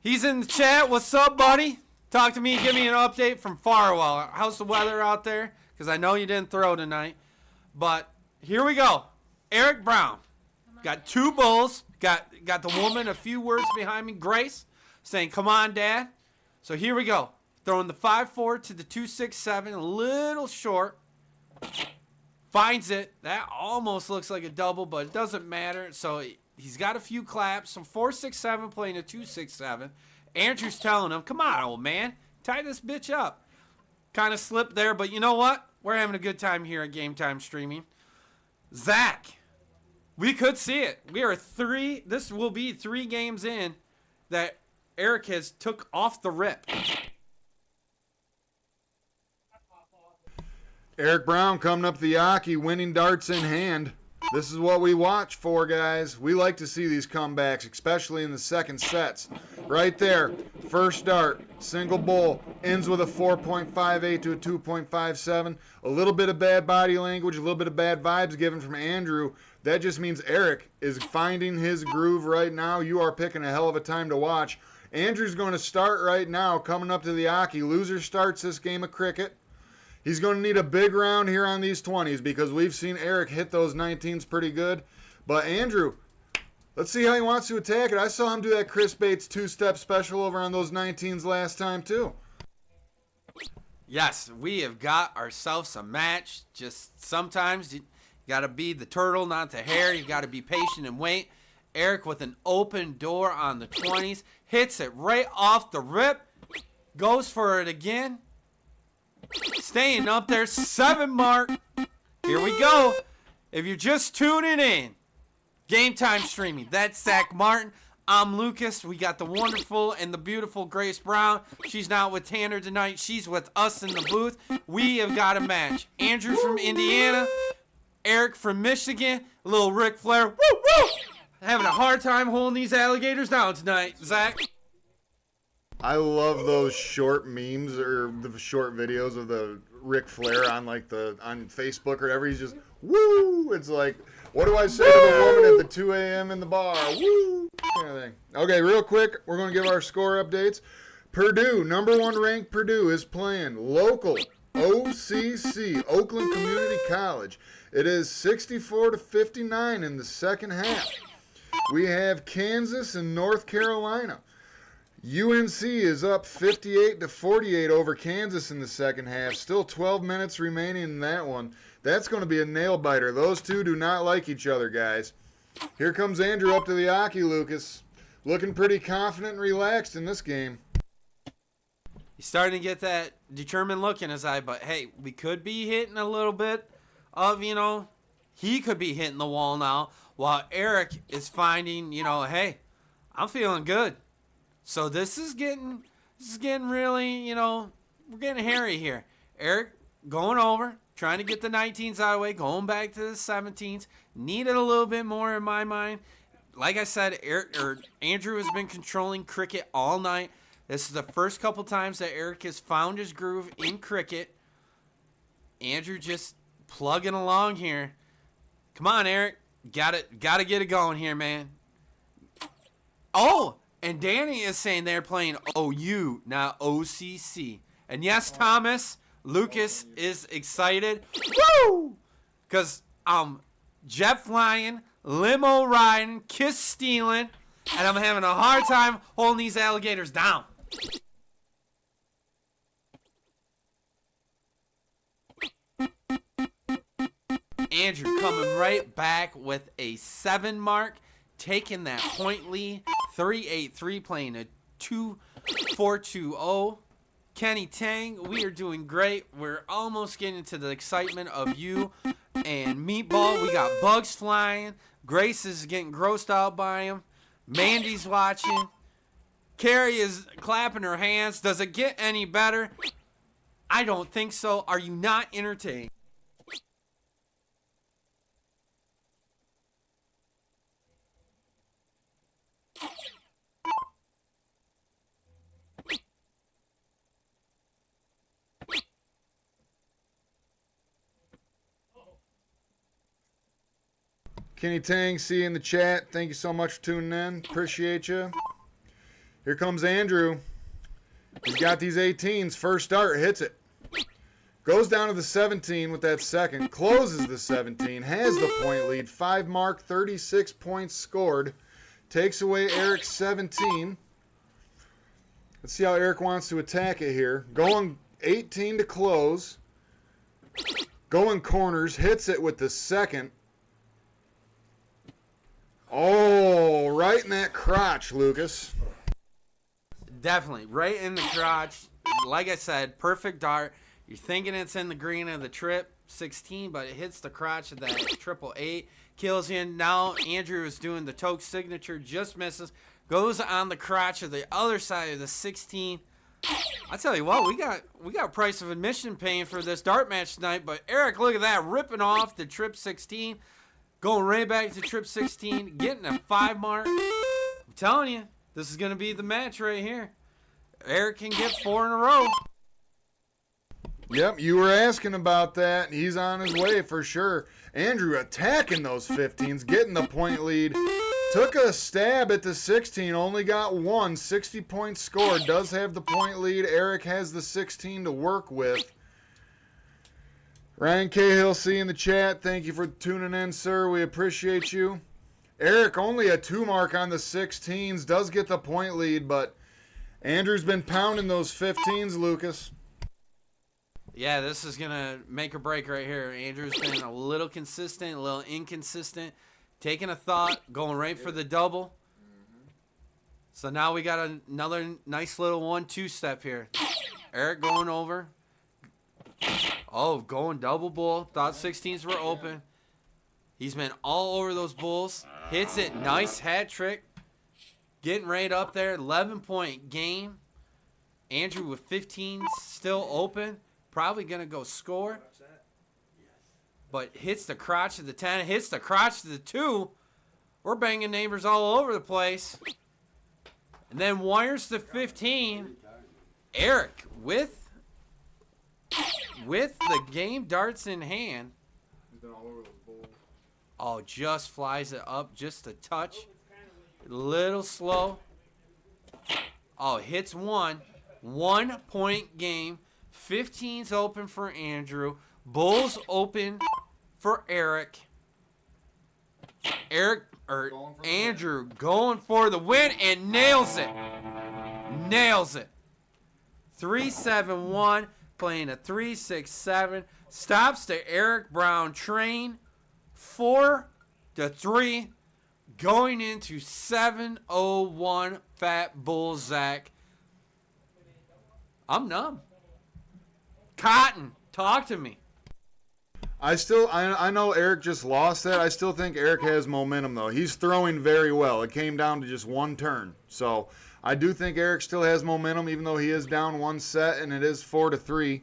He's in the chat. What's up, buddy? Talk to me. Give me an update from Farwell. How's the weather out there? Because I know you didn't throw tonight. But here we go. Eric Brown got 2 bulls. Got the woman a few words behind me, Grace, saying, come on, Dad. So here we go. Throwing the 5-4 to the 2-6-7, a little short. Finds it. That almost looks like a double, but it doesn't matter. So he's got a few claps. Some 4-6-7 playing a 2-6-7. Andrew's telling him, come on, old man. Tie this bitch up. Kind of slipped there, but you know what? We're having a good time here at Game Time Streaming. Zach, we could see it. This will be 3 games in that Eric has took off the rip. Eric Brown coming up the Aki, winning darts in hand. This is what we watch for, guys. We like to see these comebacks, especially in the second sets. Right there, first dart, single bowl, ends with a 4.58 to a 2.57. A little bit of bad body language, a little bit of bad vibes given from Andrew. That just means Eric is finding his groove right now. You are picking a hell of a time to watch. Andrew's going to start right now, coming up to the Aki. Loser starts this game of cricket. He's going to need a big round here on these 20s because we've seen Eric hit those 19s pretty good. But Andrew, let's see how he wants to attack it. I saw him do that Chris Bates 2-step special over on those 19s last time too. Yes, we have got ourselves a match. Just sometimes you got to be the turtle, not the hare. You got to be patient and wait. Eric with an open door on the 20s. Hits it right off the rip. Goes for it again. Staying up there, 7 mark. Here we go. If you're just tuning in, Game Time Streaming. That's Zach Martin. I'm Lucas. We got the wonderful and the beautiful Grace Brown. She's not with Tanner tonight. She's with us in the booth. We have got a match. Andrew from Indiana. Eric from Michigan. A little Ric Flair. Woo, woo! Having a hard time holding these alligators down tonight, Zach. I love those short memes or the short videos of the Ric Flair on on Facebook or whatever. He's just woo. It's like, what do I say to the woman at the 2 a.m. in the bar? Woo, kind of thing. Okay, real quick, we're gonna give our score updates. Purdue, number 1 ranked Purdue, is playing local OCC, Oakland Community College. It is 64-59 in the second half. We have Kansas and North Carolina. UNC is up 58-48 over Kansas in the second half. Still 12 minutes remaining in that one. That's going to be a nail biter. Those two do not like each other, guys. Here comes Andrew up to the Aki, Lucas. Looking pretty confident and relaxed in this game. He's starting to get that determined look in his eye, but hey, we could be hitting a little bit of, he could be hitting the wall now, while Eric is finding, hey, I'm feeling good. So this is getting really, we're getting hairy here. Eric going over, trying to get the 19s out of the way, going back to the 17s. Needed a little bit more in my mind. Like I said, Andrew has been controlling cricket all night. This is the first couple times that Eric has found his groove in cricket. Andrew just plugging along here. Come on, Eric. Got to get it going here, man. Oh! And Danny is saying they're playing OU, not OCC. And yes, Thomas, Lucas is excited. Woo! Because jet flying, limo riding, kiss stealing, and I'm having a hard time holding these alligators down. Andrew coming right back with a 7 mark. Taking that point lead, 3-8-3, playing a 2-4-2-0. Kenny Tang, we are doing great. We're almost getting to the excitement of you and Meatball. We got bugs flying. Grace is getting grossed out by him. Mandy's watching. Carrie is clapping her hands. Does it get any better? I don't think so. Are you not entertained? Kenny Tang, see you in the chat. Thank you so much for tuning in. Appreciate you. Here comes Andrew. He's got these 18s. First start, hits it. Goes down to the 17 with that second. Closes the 17. Has the point lead. 5 mark, 36 points scored. Takes away Eric's 17. Let's see how Eric wants to attack it here. Going 18 to close. Going corners, hits it with the second. Oh, right in that crotch, Lucas. Definitely. Right in the crotch. Like I said, perfect dart. You're thinking it's in the green of the trip 16, but it hits the crotch of that 888. Kills you. Now Andrew is doing the Toke signature. Just misses. Goes on the crotch of the other side of the 16. I tell you what, we got price of admission paying for this dart match tonight. But Eric, look at that, ripping off the trip 16, going right back to trip 16, getting a 5 mark. I'm telling you, this is gonna be the match right here. Eric can get 4 in a row. Yep, you were asking about that. He's on his way for sure. Andrew attacking those 15s, getting the point lead. Took a stab at the 16, only got one. 60-point score, does have the point lead. Eric has the 16 to work with. Ryan Cahill, see in the chat. Thank you for tuning in, sir. We appreciate you. Eric, only a 2 mark on the 16s, does get the point lead, but Andrew's been pounding those 15s, Lucas. Yeah, this is going to make or break right here. Andrew's been a little consistent, a little inconsistent. Taking a thought, going right for the double. So now we got another nice little 1-2 step here. Eric going over. Oh, going double bull. Thought 16s were open. He's been all over those bulls. Hits it. Nice hat trick. Getting right up there. 11-point game. Andrew with 15s still open. Probably going to go score. But hits the crotch of the 10, hits the crotch of the 2. We're banging neighbors all over the place. And then wires the 15. Eric with the game darts in hand. Oh, just flies it up just a touch. Little slow. Oh, hits 1. 1-point game. 15's open for Andrew. Bulls open for Eric. Andrew going for the win and nails it. Nails it. 3-7-1, playing a 3-6-7. Stops the Eric Brown train. 4-3. Going into 7-0-1 Fat Bull Zach. I'm numb. Cotton, talk to me. I know Eric just lost that. I still think Eric has momentum, though. He's throwing very well. It came down to just one turn. So I do think Eric still has momentum, even though he is down 1 set, and it is 4-3.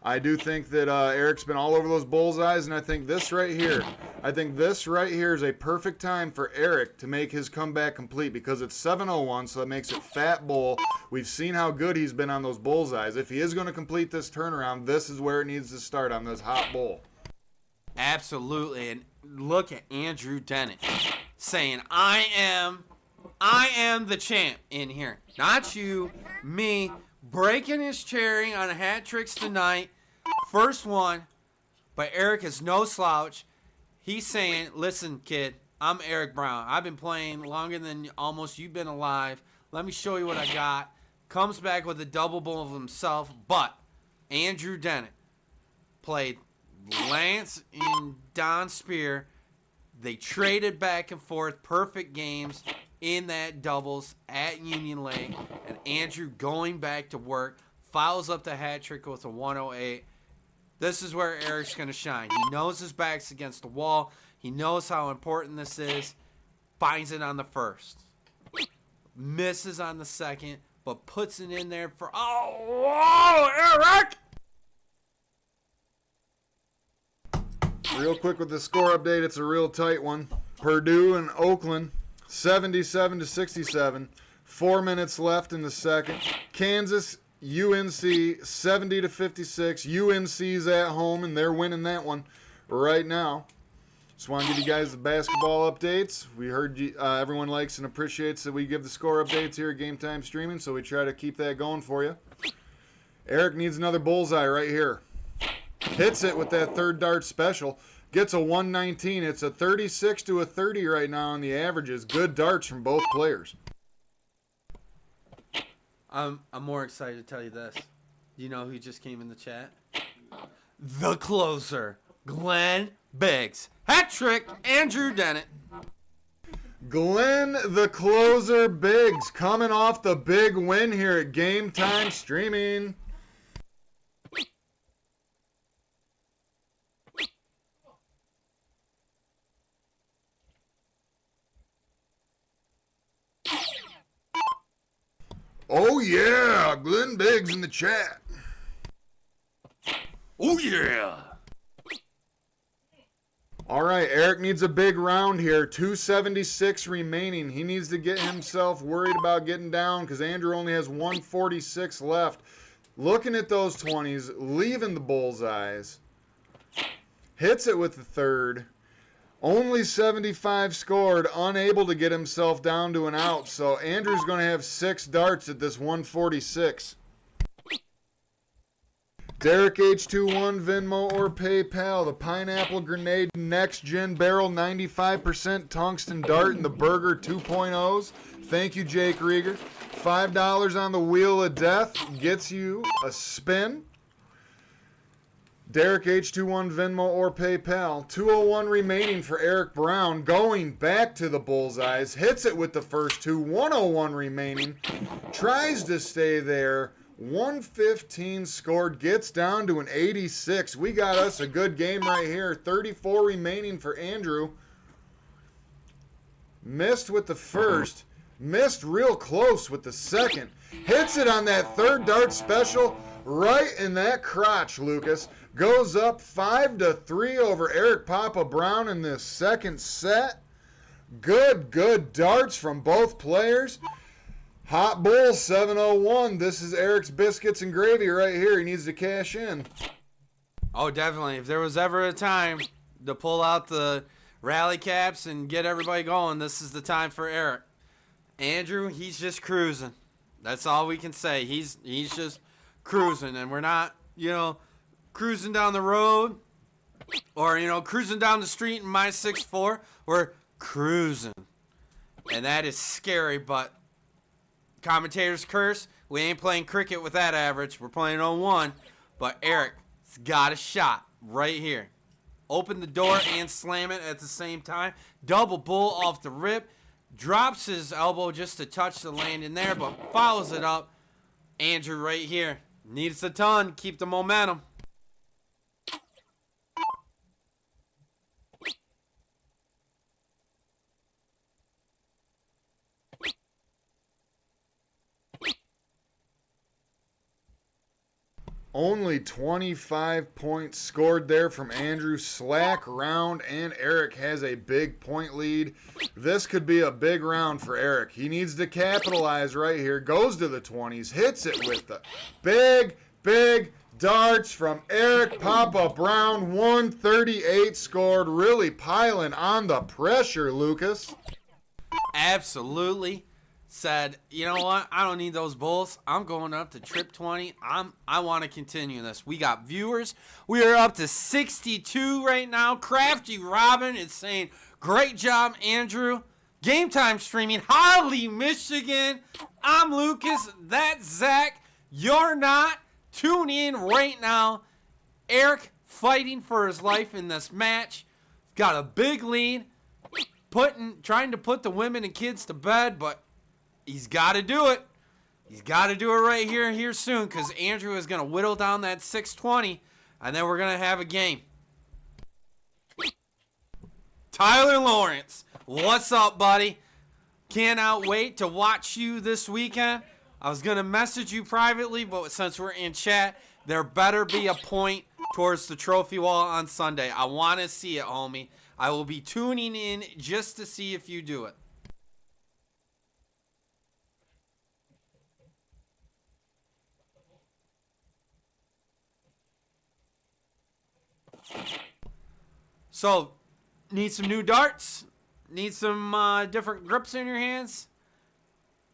I do think that Eric's been all over those bullseyes, and I think this right here is a perfect time for Eric to make his comeback complete because it's 7-0-1, so that makes it Fat Bull. We've seen how good he's been on those bullseyes. If he is going to complete this turnaround, this is where it needs to start on this hot bull. Absolutely, and look at Andrew Dennett saying, I am the champ in here. Not you, me, breaking his cherry on hat tricks tonight. First one, but Eric is no slouch. He's saying, listen, kid, I'm Eric Brown. I've been playing longer than almost you've been alive. Let me show you what I got. Comes back with a double bull of himself, but Andrew Dennett played Lance and Don Spear. They traded back and forth, perfect games in that doubles at Union Lake. And Andrew going back to work, fouls up the hat trick with a 108. This is where Eric's going to shine. He knows his back's against the wall. He knows how important this is. Finds it on the first. Misses on the second, but puts it in there for, Eric! Real quick with the score update, it's a real tight one. Purdue and Oakland, 77-67. 4 minutes left in the second. Kansas, UNC, 70-56. UNC's at home, and they're winning that one right now. Just want to give you guys the basketball updates. We heard everyone likes and appreciates that we give the score updates here at Game Time Streaming, so we try to keep that going for you. Eric needs another bullseye right here. Hits it with that third dart special. Gets a 119. It's a 36 to a 30 right now on the averages. Good darts from both players. I'm more excited to tell you this. You know who just came in the chat? The closer, Glenn Biggs. Hat trick, Andrew Dennett. Glenn the Closer Biggs coming off the big win here at Game Time Streaming. Oh yeah, Glenn Biggs in the chat. Oh, yeah. All right, Eric needs a big round here. 276 remaining. He needs to get himself worried about getting down because Andrew only has 146 left. Looking at those 20s, leaving the bullseyes. Hits it with the third. Only 75 scored, unable to get himself down to an out. So Andrew's going to have 6 darts at this 146. Derek H21, Venmo or PayPal. The Pineapple Grenade Next Gen Barrel 95% Tungsten Dart and the Burger 2.0s. Thank you, Jake Rieger. $5 on the Wheel of Death gets you a spin. Derek H21, Venmo or PayPal. 201 remaining for Eric Brown. Going back to the bullseyes. Hits it with the first two. 101 remaining. Tries to stay there. 115 scored. Gets down to an 86. We got us a good game right here. 34 remaining for Andrew. Missed with the first. Missed real close with the second. Hits it on that third dart special. Right in that crotch, Lucas. Goes up 5-3 over Eric Papa Brown in this second set. Good darts from both players. Hot Bull 701. This is Eric's biscuits and gravy right here. He needs to cash in. Oh, definitely. If there was ever a time to pull out the rally caps and get everybody going, this is the time for Eric. Andrew, he's just cruising. That's all we can say. He's just cruising, and we're not, cruising down the road or, cruising down the street in my 6'4". We're cruising. And that is scary, but commentators curse. We ain't playing cricket with that average. We're playing on 1. But Eric's got a shot right here. Open the door and slam it at the same time. Double bull off the rip. Drops his elbow just to touch the landing there, but follows it up. Andrew right here. Needs a ton. Keep the momentum. Only 25 points scored there from Andrew. Slack round, and Eric has a big point lead. This could be a big round for Eric. He needs to capitalize right here. Goes to the 20s, hits it with the big darts from Eric Papa Brown. 138 scored, really piling on the pressure, Lucas. Absolutely. Said, you know what? I don't need those bulls. I'm going up to trip 20. I want to continue this. We got viewers. We are up to 62 right now. Crafty Robin is saying, great job, Andrew. Game Time Streaming, Holly, Michigan. I'm Lucas. That's Zach. You're not. Tune in right now. Eric fighting for his life in this match. Got a big lead. Trying to put the women and kids to bed, but he's got to do it. He's got to do it right here soon, because Andrew is going to whittle down that 620, and then we're going to have a game. Tyler Lawrence, what's up, buddy? Cannot wait to watch you this weekend. I was going to message you privately, but since we're in chat, there better be a point towards the trophy wall on Sunday. I want to see it, homie. I will be tuning in just to see if you do it. So, need some new darts? Need some different grips in your hands?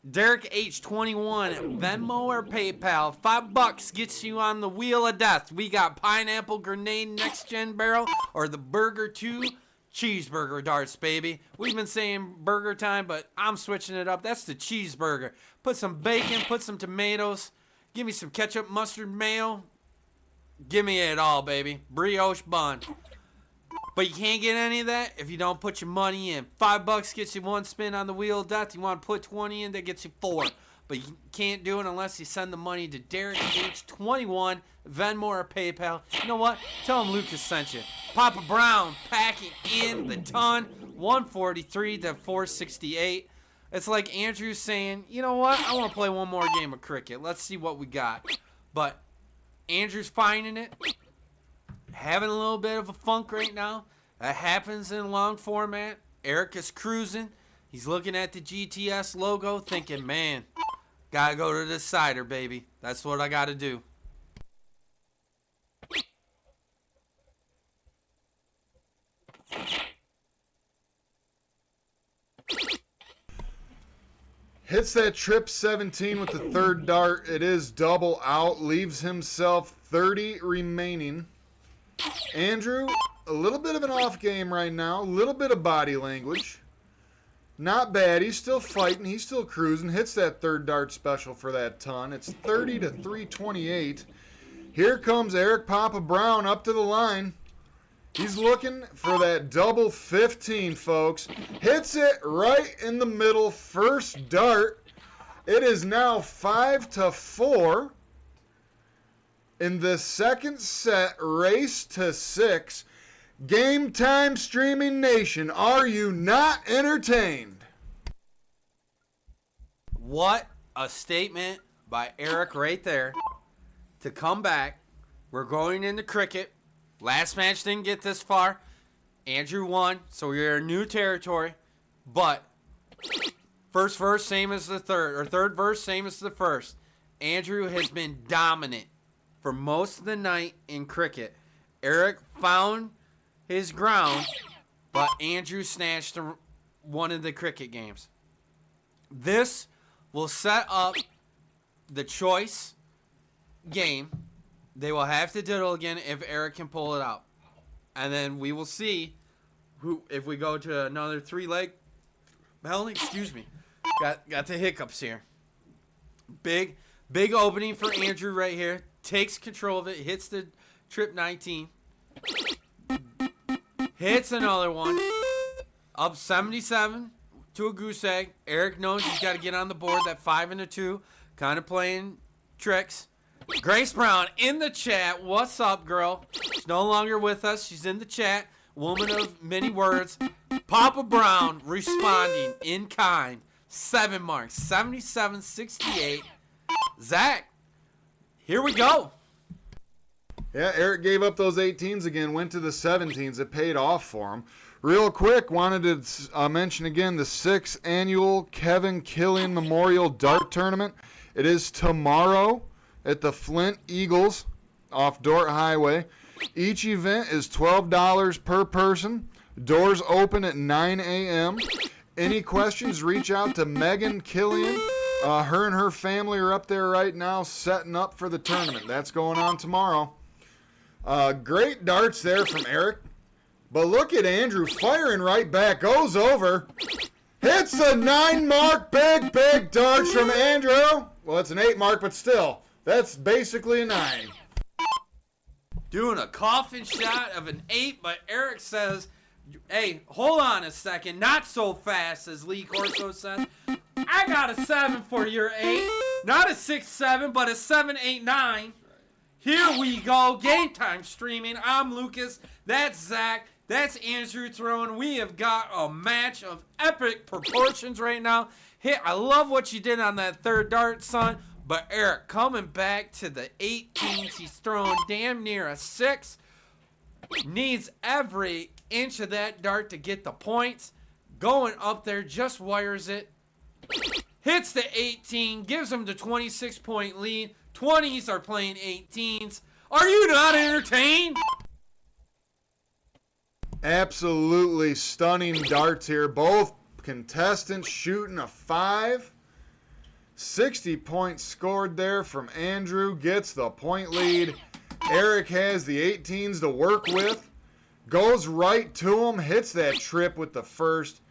Derek H21, Venmo or PayPal, $5 gets you on the Wheel of Death. We got Pineapple Grenade Next Gen Barrel or the Burger 2 Cheeseburger darts, baby. We've been saying burger time, but I'm switching it up. That's the cheeseburger. Put some bacon, put some tomatoes, give me some ketchup, mustard, mayo. Give me it all, baby. Brioche bun. But you can't get any of that if you don't put your money in. $5 gets you 1 spin on the wheel of death. You want to put 20 in, that gets you 4. But you can't do it unless you send the money to Derek, age 21, Venmo or PayPal. You know what? Tell him Lucas sent you. Papa Brown packing in the ton, 143 to 468. It's like Andrew saying, you know what? I want to play one more game of cricket. Let's see what we got. But Andrew's finding it. Having a little bit of a funk right now. That happens in long format. Eric is cruising. He's looking at the GTS logo thinking, man, gotta go to the cider, baby. That's what I gotta do. Hits that trip 17 with the third dart. It is double out. Leaves himself 30 remaining. Andrew, a little bit of an off game right now. A little bit of body language. Not bad. He's still fighting. He's still cruising. Hits that third dart special for that ton. It's 30 to 328. Here comes Eric Papa Brown up to the line. He's looking for that double 15, folks. Hits it right in the middle. First dart. It is now 5 to 4. In the second set, race to 6. Game time, streaming nation. Are you not entertained? What a statement by Eric right there to come back. We're going into cricket. Last match didn't get this far. Andrew won, so we're in new territory. But first verse, same as the third. Or third verse, same as the first. Andrew has been dominant for most of the night in cricket. Eric found his ground, but Andrew snatched one of the cricket games. This will set up the choice game. They will have to diddle again if Eric can pull it out. And then we will see who, if we go to another 3-leg penalty. Excuse me. Got the hiccups here. Big opening for Andrew right here. Takes control of it. Hits the trip 19. Hits another one. Up 77 to a goose egg. Eric knows he's got to get on the board. That 5 and a 2. Kind of playing tricks. Grace Brown in the chat. What's up, girl? She's no longer with us. She's in the chat. Woman of many words. Papa Brown responding in kind. 7 marks. 77-68. Zach, here we go. Yeah, Eric gave up those 18s again, went to the 17s. It paid off for him. Real quick, wanted to mention again the 6th annual Kevin Killian Memorial Dart Tournament. It is tomorrow at the Flint Eagles off Dort Highway. Each event is $12 per person. Doors open at 9 a.m. Any questions, reach out to Megan Killian. Her and her family are up there right now setting up for the tournament. That's going on tomorrow. Great darts there from Eric. But look at Andrew firing right back. Goes over. Hits a 9 mark. Big darts from Andrew. Well, it's an 8 mark, but still. That's basically a 9. Doing a coffin shot of an 8, but Eric says, hey, hold on a second. Not so fast, as Lee Corso says. I got a 7 for your 8. Not a 6-7, but a 7-8-9. Here we go. Game time streaming. I'm Lucas. That's Zach. That's Andrew throwing. We have got a match of epic proportions right now. I love what you did on that third dart, son. But Eric coming back to the 18s. He's throwing damn near a 6. Needs every inch of that dart to get the points. Going up there, just wires it. Hits the 18. Gives him the 26-point lead. 20s are playing 18s. Are you not entertained? Absolutely stunning darts here. Both contestants shooting a 5. 60 points scored there from Andrew. Gets the point lead. Eric has the 18s to work with. Goes right to him. Hits that trip with the first.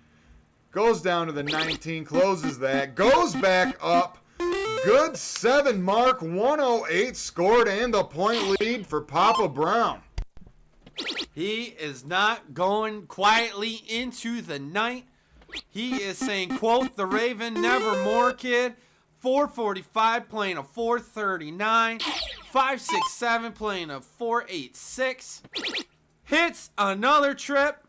Goes down to the 19. Closes that. Goes back up. Good 7 mark. 108 scored and the point lead for Papa Brown. He is not going quietly into the night. He is saying, quote, the Raven, nevermore, kid. 445 playing a 439. 567 playing a 486. Hits another trip.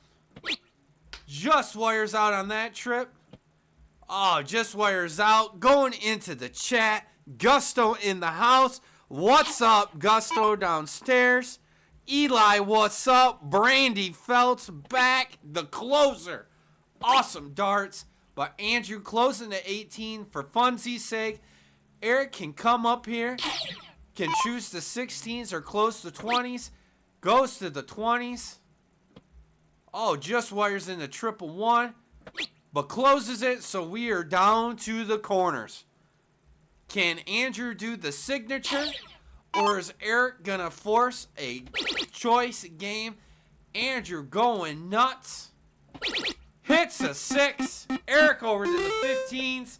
Just wires out on that trip. Oh, just wires out. Going into the chat. Gusto in the house. What's up, Gusto downstairs? Eli, what's up? Brandy Feltz back. The closer. Awesome darts. But Andrew closing to 18 for funsies' sake. Eric can come up here. Can choose the 16s or close the 20s. Goes to the 20s. Oh, just wires in the 111. But closes it, so we are down to the corners. Can Andrew do the signature? Or is Eric going to force a choice game? Andrew going nuts. Hits a 6. Eric over to the 15s.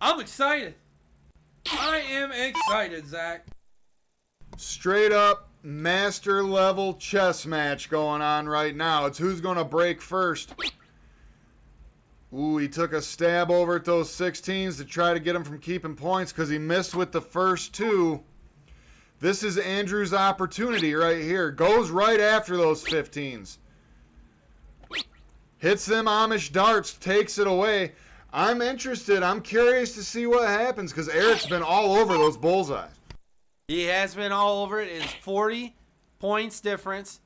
I'm excited. I am excited, Zach. Straight up master level chess match going on right now. It's who's going to break first. Ooh, he took a stab over at those 16s to try to get him from keeping points because he missed with the first two. This is Andrew's opportunity right here. Goes right after those 15s. Hits them Amish darts, takes it away. I'm interested. I'm curious to see what happens because Eric's been all over those bullseyes. He has been all over it. It's 40 points difference.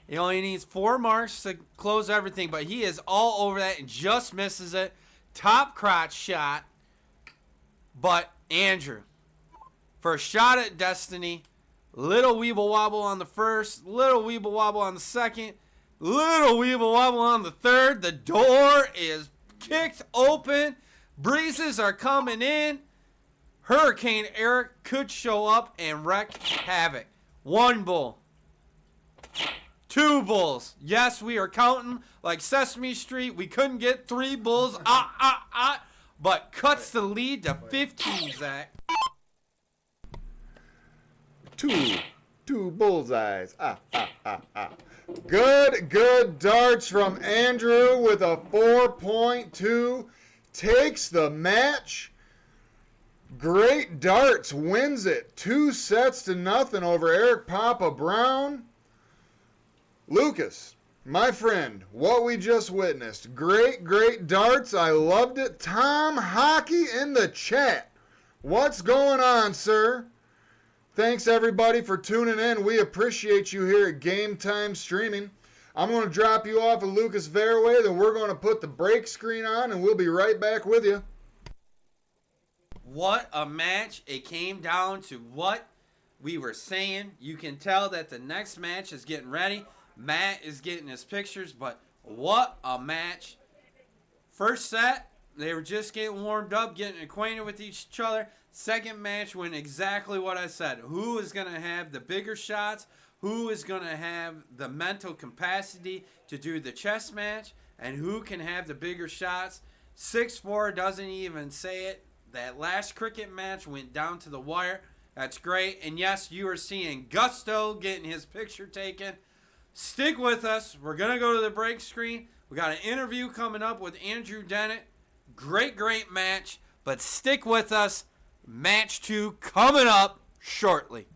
He only needs 4 marks to close everything, but he is all over that and just misses it. Top crotch shot. But Andrew, first shot at destiny. Little weeble wobble on the first. Little weeble wobble on the second. Little weeble wobble on the third. The door is kicked open. Breezes are coming in. Hurricane Eric could show up and wreak havoc. 1 bull. 2 bulls. Yes, we are counting like Sesame Street. We couldn't get 3 bulls. But cuts the lead to 15, Zach. Two bullseyes. Good darts from Andrew with a 4.2. Takes the match. Great darts, wins it 2-0 over Eric Papa Brown. Lucas, my friend, what we just witnessed. Great darts. I loved it. Tom Hockey in the chat. What's going on, sir? Thanks, everybody, for tuning in. We appreciate you here at Game Time Streaming. I'm going to drop you off at Lucas Verway, then we're going to put the break screen on, and we'll be right back with you. What a match. It came down to what we were saying. You can tell that the next match is getting ready. Matt is getting his pictures, but what a match. First set, they were just getting warmed up, getting acquainted with each other. Second match went exactly what I said. Who is going to have the bigger shots? Who is going to have the mental capacity to do the chess match? And who can have the bigger shots? 6-4 doesn't even say it. That last cricket match went down to the wire. That's great. And yes, you are seeing Gusto getting his picture taken. Stick with us. We're going to go to the break screen. We got an interview coming up with Andrew Dennett. Great match. But stick with us. Match 2 coming up shortly.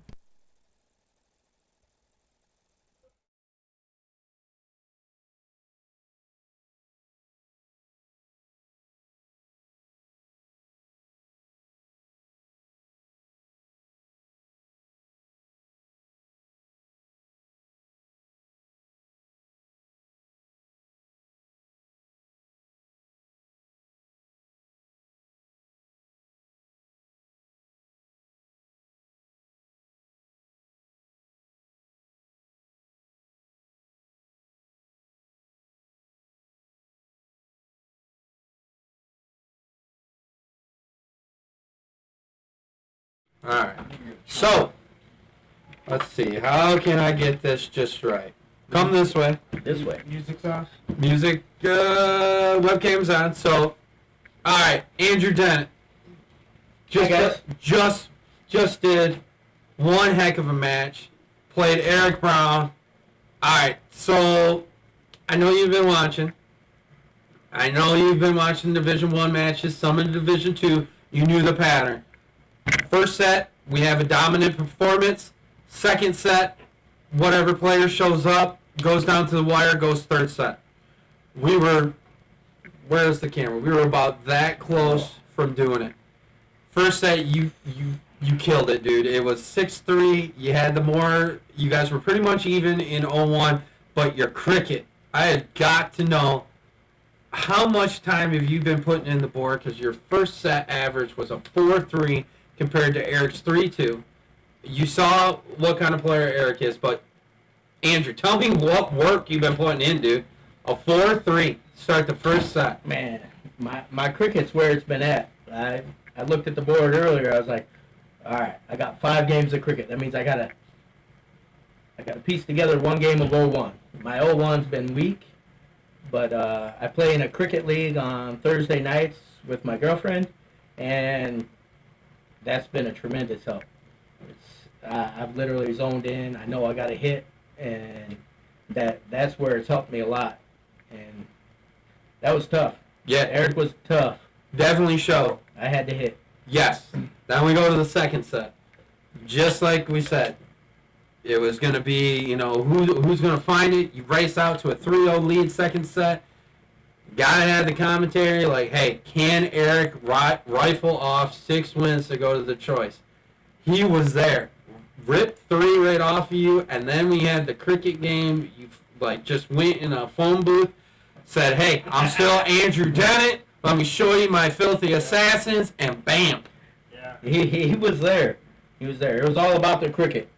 Alright. So, let's see. How can I get this just right? Come this way. This way. Music's off. Music, webcam's on. So, alright. Andrew Dennett. Just did one heck of a match. Played Eric Brown. All right, so I know you've been watching. I know you've been watching Division One matches, some in Division Two. You knew the pattern. First set, we have a dominant performance. Second set, whatever player shows up, goes down to the wire, goes third set. We were, where's the camera? We were about that close from doing it. First set, you killed it, dude. It was 6-3. You had the more. You guys were pretty much even in 0-1, but your cricket, I had got to know how much time have you been putting in the board, because your first set average was a 4-3 compared to Eric's 3-2. You saw what kind of player Eric is, but Andrew, tell me what work you've been putting in, dude. A 4-3 start the first set. Man, my cricket's where it's been at. I looked at the board earlier. I was like, all right, I got 5 games of cricket. That means I gotta piece together one game of 0-1. My 0-1's been weak, but I play in a cricket league on Thursday nights with my girlfriend, and that's been a tremendous help. I've literally zoned in. I know I got a hit, and that's where it's helped me a lot. And that was tough. Yeah, Eric was tough. definitely show. I had to hit. Yes. Then we go to the second set. Just like we said, it was going to be, who's going to find it. You race out to a 3-0 lead second set. Gotta have the commentary like, hey, can Eric rifle off 6 wins to go to the choice? He was there. Ripped 3 right off of you, and then we had the cricket game. You just went in a phone booth, said, hey, I'm still Andrew Dennett. Let me show you my filthy assassins, and bam. Yeah. He was there. He was there. It was all about the cricket.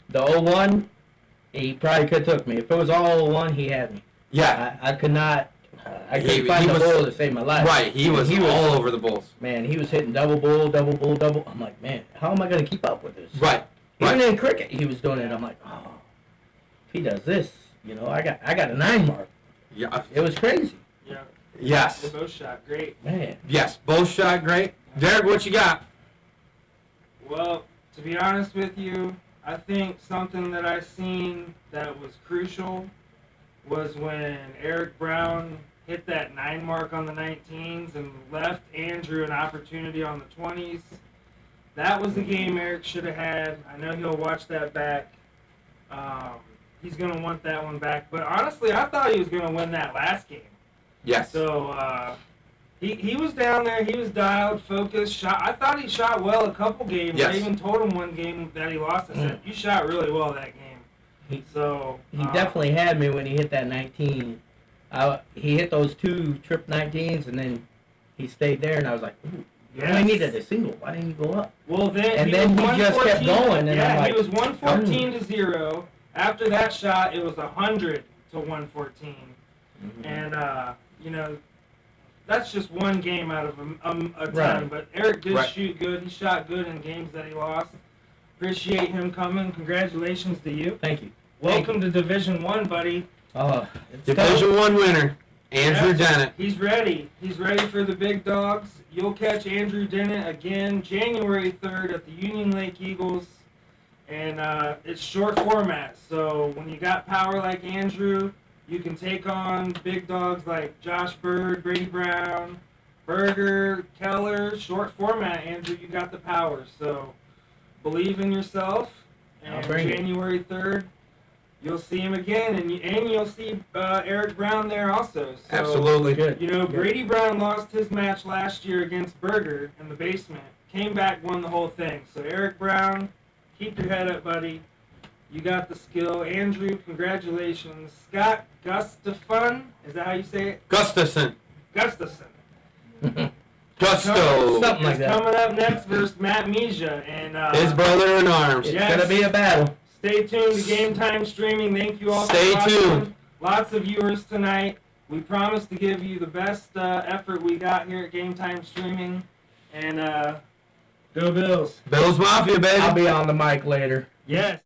The 0-1, he probably could have took me. If it was all 0-1, he had me. Yeah. I could not. I couldn't He find the was- bull to save my life. Right, he was all over the bulls. Man, he was hitting double bull, double bull, double. I'm like, man, how am I going to keep up with this? Right. Even Right. in cricket, he was doing it. I'm like, oh, if he does this, I got a 9 mark. Yeah. It was crazy. Yeah. Yes. They both shot great. Man. Yes. Both shot great. Derek, what you got? Well, to be honest with you, I think something that I seen that was crucial was when Eric Brown hit that 9 mark on the 19s and left Andrew an opportunity on the 20s. That was the game Eric should have had. I know he'll watch that back. He's going to want that one back. But honestly, I thought he was going to win that last game. Yes. So he was down there. He was dialed, focused, shot. I thought he shot well a couple games. Yes. I even told him one game that he lost. I said, you shot really well that game. He Definitely had me when he hit that 19. He hit those 2 trip 19s, and then he stayed there, and I was like, ooh, you only needed a single. Why didn't you go up? Well, then And he then was he just kept 114 going, and yeah, I'm like, he was 114-0. After that shot, it was 100 to 114. Mhm. And that's just one game out of a ton. Right. But Eric did Right. shoot good. He shot good in games that he lost. Appreciate him coming. Congratulations to you. Thank you. Welcome to Division 1, buddy. Oh, it's Division 1 winner, Andrew Yes, Dennett. He's ready. He's ready for the big dogs. You'll catch Andrew Dennett again January 3rd at the Union Lake Eagles. And it's short format. So when you got power like Andrew, you can take on big dogs like Josh Bird, Brady Brown, Berger, Keller. Short format, Andrew. You got the power. So believe in yourself. I'll And bring it. January 3rd, you'll see him again. And you'll see Eric Brown there also. So, Absolutely. good. Brady Brown lost his match last year against Berger in the basement. Came back, won the whole thing. So Eric Brown, keep your head up, buddy. You got the skill. Andrew, congratulations. Scott Gustafson, is that how you say it? Gustafson. Gustafson. Gusto. Something like is that. coming up next versus Matt Misha. And His brother in arms. It's Yes. going to be a battle. stay tuned to Game Time Streaming. Thank you all Stay for watching. tuned. Lots of viewers tonight. We promise to give you the best effort we got here at Game Time Streaming. And go Bills. Bills Mafia, baby. I'll be on the mic later. Yes.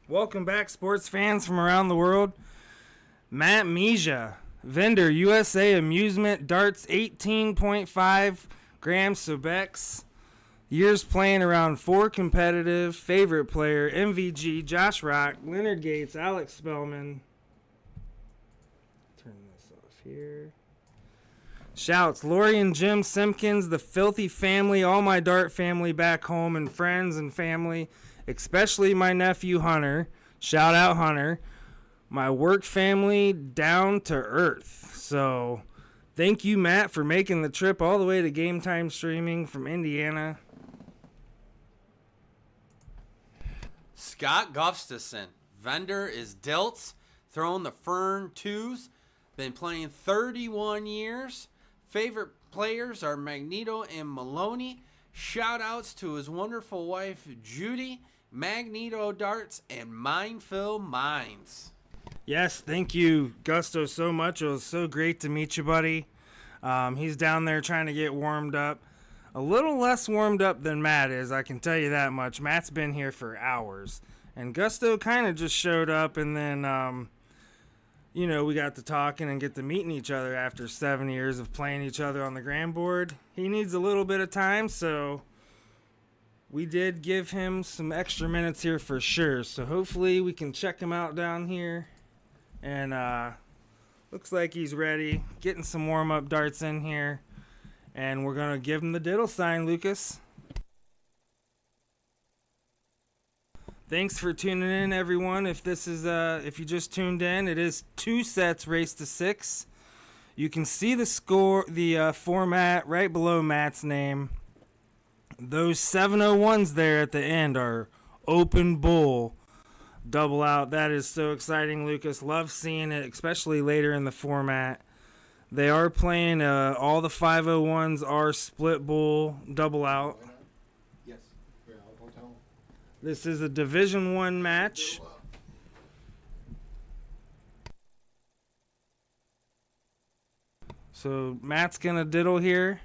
Welcome back, sports fans from around the world. Matt Mija, vendor, USA Amusement, darts 18.5 grams Sobex. Years playing around 4 competitive. Favorite player, MVG, Josh Rock, Leonard Gates, Alex Spellman. Turn this off here. Shouts, Lori and Jim Simpkins, the Filthy Family, all my dart family back home, and friends and family, especially my nephew Hunter. Shout out Hunter. My work family down to earth. So thank you, Matt, for making the trip all the way to Game Time Streaming from Indiana. Scott Gustafson, vendor is Dilts, throwing the Fern 2s, been playing 31 years. Favorite players are Magneto and Maloney. Shout outs to his wonderful wife Judy, Magneto Darts, and Mindfill Minds. Yes, thank you, Gusto, so much. It was so great to meet you, buddy. He's down there trying to get warmed up. A little less warmed up than Matt is, I can tell you that much. Matt's been here for hours. And Gusto kind of just showed up, and then, we got to talking and get to meeting each other after 7 years of playing each other on the Grand Board. He needs a little bit of time, so we did give him some extra minutes here for sure. So hopefully we can check him out down here. And looks like he's ready. Getting some warm-up darts in here. And we're going to give him the diddle sign, Lucas. Thanks for tuning in, everyone. If you just tuned in, it is 2 sets race to 6. You can see the score, the format right below Matt's name. Those 701s there at the end are Open Bull double out. That is so exciting, Lucas. Love seeing it, especially later in the format. They are playing, all the 501s are split bull double out. Yes. Yeah, I'll tell him. This is a Division 1 match. So Matt's going to diddle here.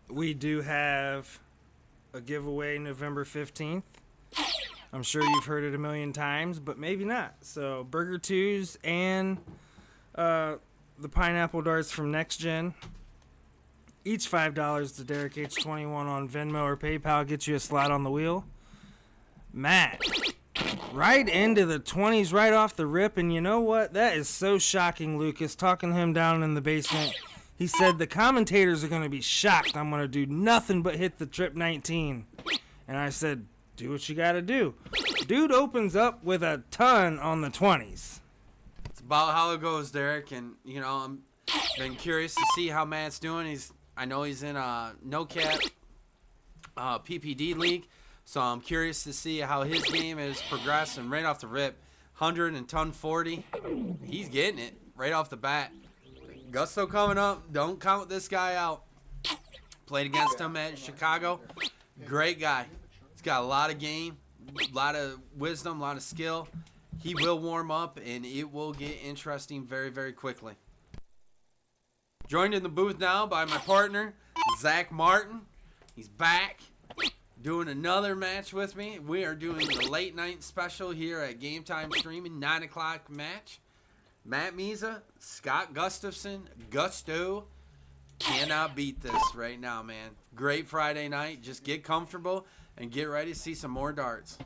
We do have a giveaway November 15th. I'm sure you've heard it a million times, but maybe not. So Burger 2s and the pineapple darts from Next Gen. Each $5 to Derek H21 on Venmo or PayPal gets you a slot on the wheel. Matt, right into the 20s right off the rip, and you know what? That is so shocking, Lucas. Talking to him down in the basement, he said the commentators are going to be shocked. I'm going to do nothing but hit the trip 19. And I said, do what you got to do. Dude opens up with a ton on the 20s. It's about how it goes, Derek, and I'm been curious to see how Matt's doing. I know he's in a no cap PPD league, so I'm curious to see how his game is progressing right off the rip. 100 and ton 40, he's getting it right off the bat. Gusto coming up. Don't count this guy out. Played against him at Chicago. Great guy. He's got a lot of game, a lot of wisdom, a lot of skill. He will warm up, and it will get interesting very, very quickly. Joined in the booth now by my partner, Zach Martin. He's back doing another match with me. We are doing the late night special here at Game Time Streaming, 9 o'clock match. Matt Meza, Scott Gustafson, Gusto. Cannot beat this right now, man. Great Friday night. Just get comfortable and get ready to see some more darts.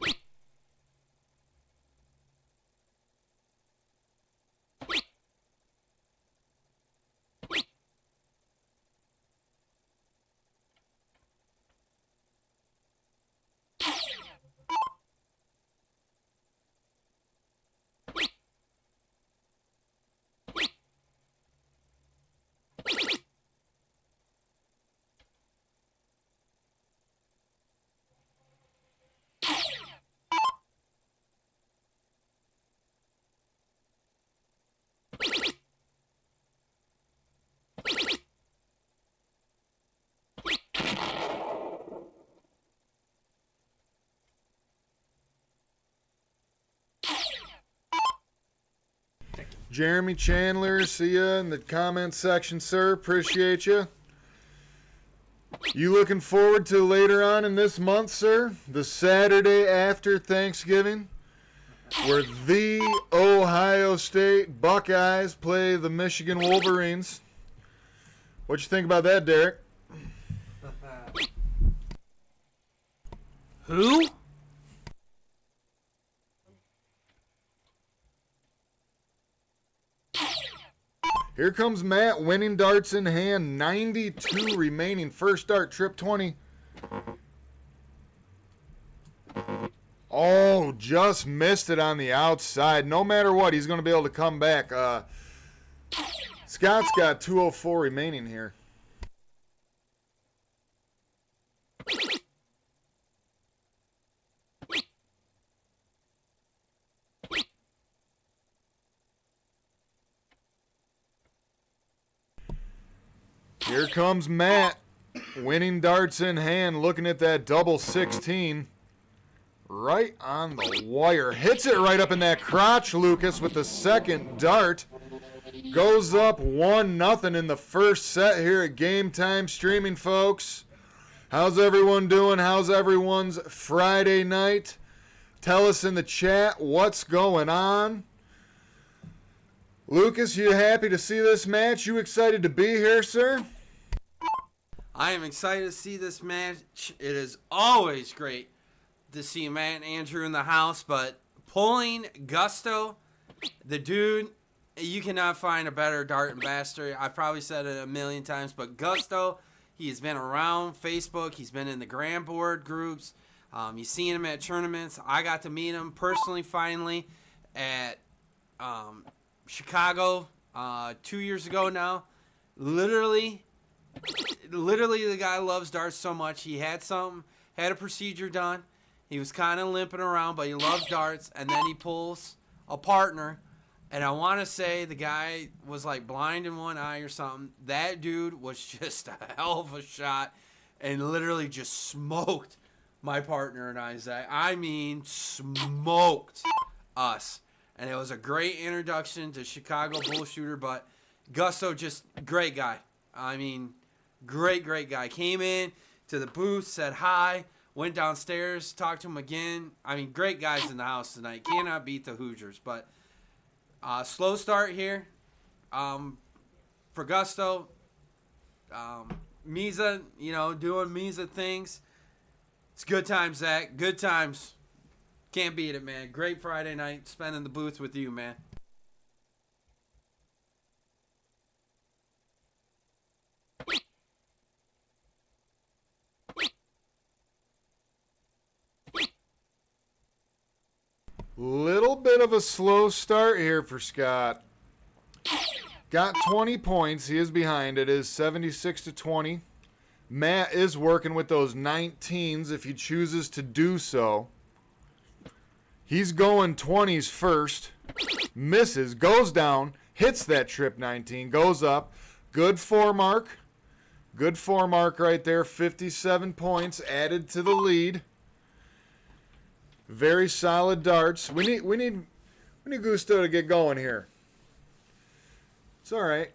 Jeremy Chandler, see ya in the comment section, sir. Appreciate you. You looking forward to later on in this month, sir? The Saturday after Thanksgiving, where the Ohio State Buckeyes play the Michigan Wolverines. What you think about that, Derek? Who? Here comes Matt, winning darts in hand, 92 remaining, first dart, trip 20. Oh, just missed it on the outside. No matter what, he's going to be able to come back. Scott's got 204 remaining here. Here comes Matt, winning darts in hand, looking at that double 16. Right on the wire. Hits it right up in that crotch, Lucas, with the second dart. Goes up 1-0 in the first set here at Game Time Streaming, folks. How's everyone doing? How's everyone's Friday night? Tell us in the chat what's going on. Lucas, you happy to see this match? You excited to be here, sir? I am excited to see this match. It is always great to see Matt and Andrew in the house, but pulling Gusto, the dude, you cannot find a better dart ambassador. I've probably said it a million times, but Gusto, he has been around Facebook. He's been in the Grand Board groups. You've seen him at tournaments. I got to meet him personally finally at Chicago 2 years ago now. Literally, the guy loves darts so much. He had a procedure done. He was kind of limping around, but he loved darts. And then he pulls a partner. And I want to say the guy was like blind in one eye or something. That dude was just a hell of a shot and literally just smoked my partner and I, Zach. I mean, smoked us. And it was a great introduction to Chicago Bull Shooter, but Gusto, just great guy. I mean, great guy. Came in to the booth, said hi, went downstairs, talked to him again. I mean, great guys in the house tonight. Cannot beat the Hoosiers, but slow start here for Gusto. Misa, doing Misa things. It's good times, Zach. Good times. Can't beat it, man. Great Friday night spending the booth with you, man. Little bit of a slow start here for Scott. Got 20 points. He is behind. It is 76-20. Matt is working with those 19s if he chooses to do so. He's going 20s first. Misses, goes down, hits that trip 19, goes up. Good four mark. Good four mark right there. 57 points added to the lead. Very solid darts. We need Gusto to get going here. It's all right.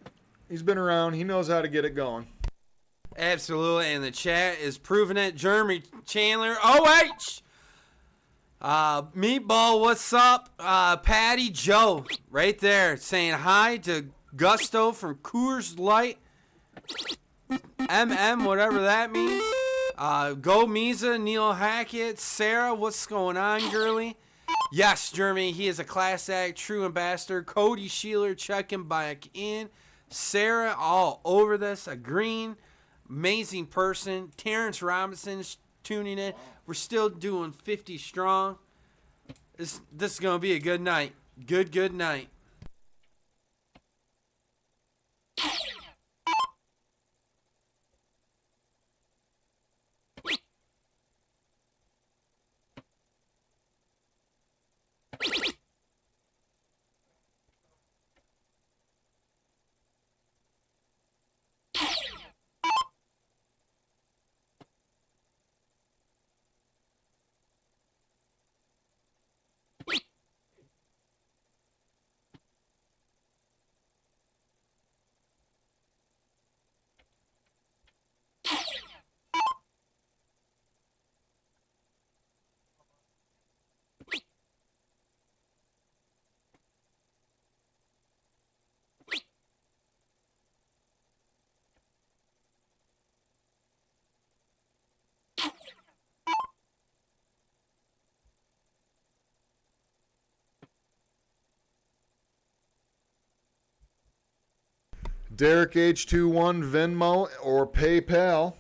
He's been around. He knows how to get it going. Absolutely, and the chat is proving it. Jeremy Chandler, OH! Meatball, what's up? Patty Joe, right there, saying hi to Gusto from Coors Light. Whatever that means. Go Misa, Neil Hackett, Sarah, what's going on, girly? Yes, Jeremy, he is a class act, true ambassador. Cody Sheeler checking back in. Sarah all over this, a green, amazing person. Terrence Robinson's tuning in. We're still doing 50 strong. This is going to be a good night. Good night. Derek H21 Venmo or PayPal.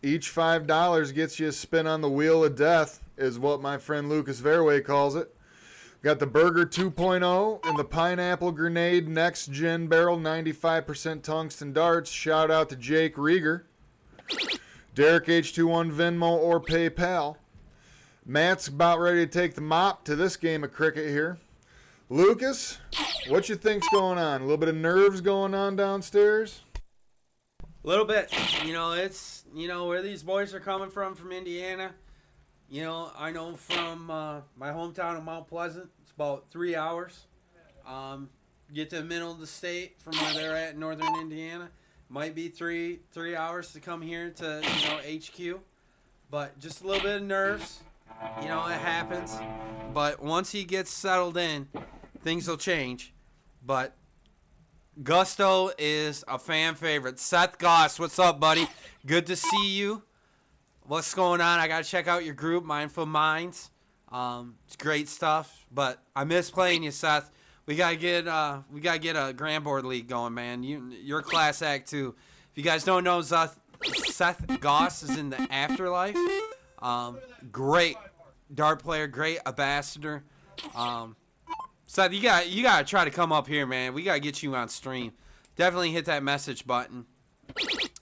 Each $5 gets you a spin on the wheel of death, is what my friend Lucas Verway calls it. Got the Burger 2.0 and the Pineapple Grenade Next Gen Barrel 95% tungsten darts. Shout out to Jake Rieger. Derek H21 Venmo or PayPal. Matt's about ready to take the mop to this game of cricket here. Lucas, what you think's going on? A little bit of nerves going on downstairs? A little bit. It's, where these boys are coming from Indiana. I know from my hometown of Mount Pleasant, it's about 3 hours. Get to the middle of the state from where they're at in northern Indiana. Might be three hours to come here to, HQ. But just a little bit of nerves. It happens. But once he gets settled in, things will change. But Gusto is a fan favorite. Seth Goss, what's up, buddy? Good to see you. What's going on? I gotta check out your group, Mindful Minds. It's great stuff. But I miss playing you, Seth. We gotta get a Grand Board League going, man. You're class act too. If you guys don't know, Seth Goss is in the Afterlife. Great dart player, great ambassador. Seth, you gotta try to come up here, man. We gotta get you on stream. Definitely hit that message button.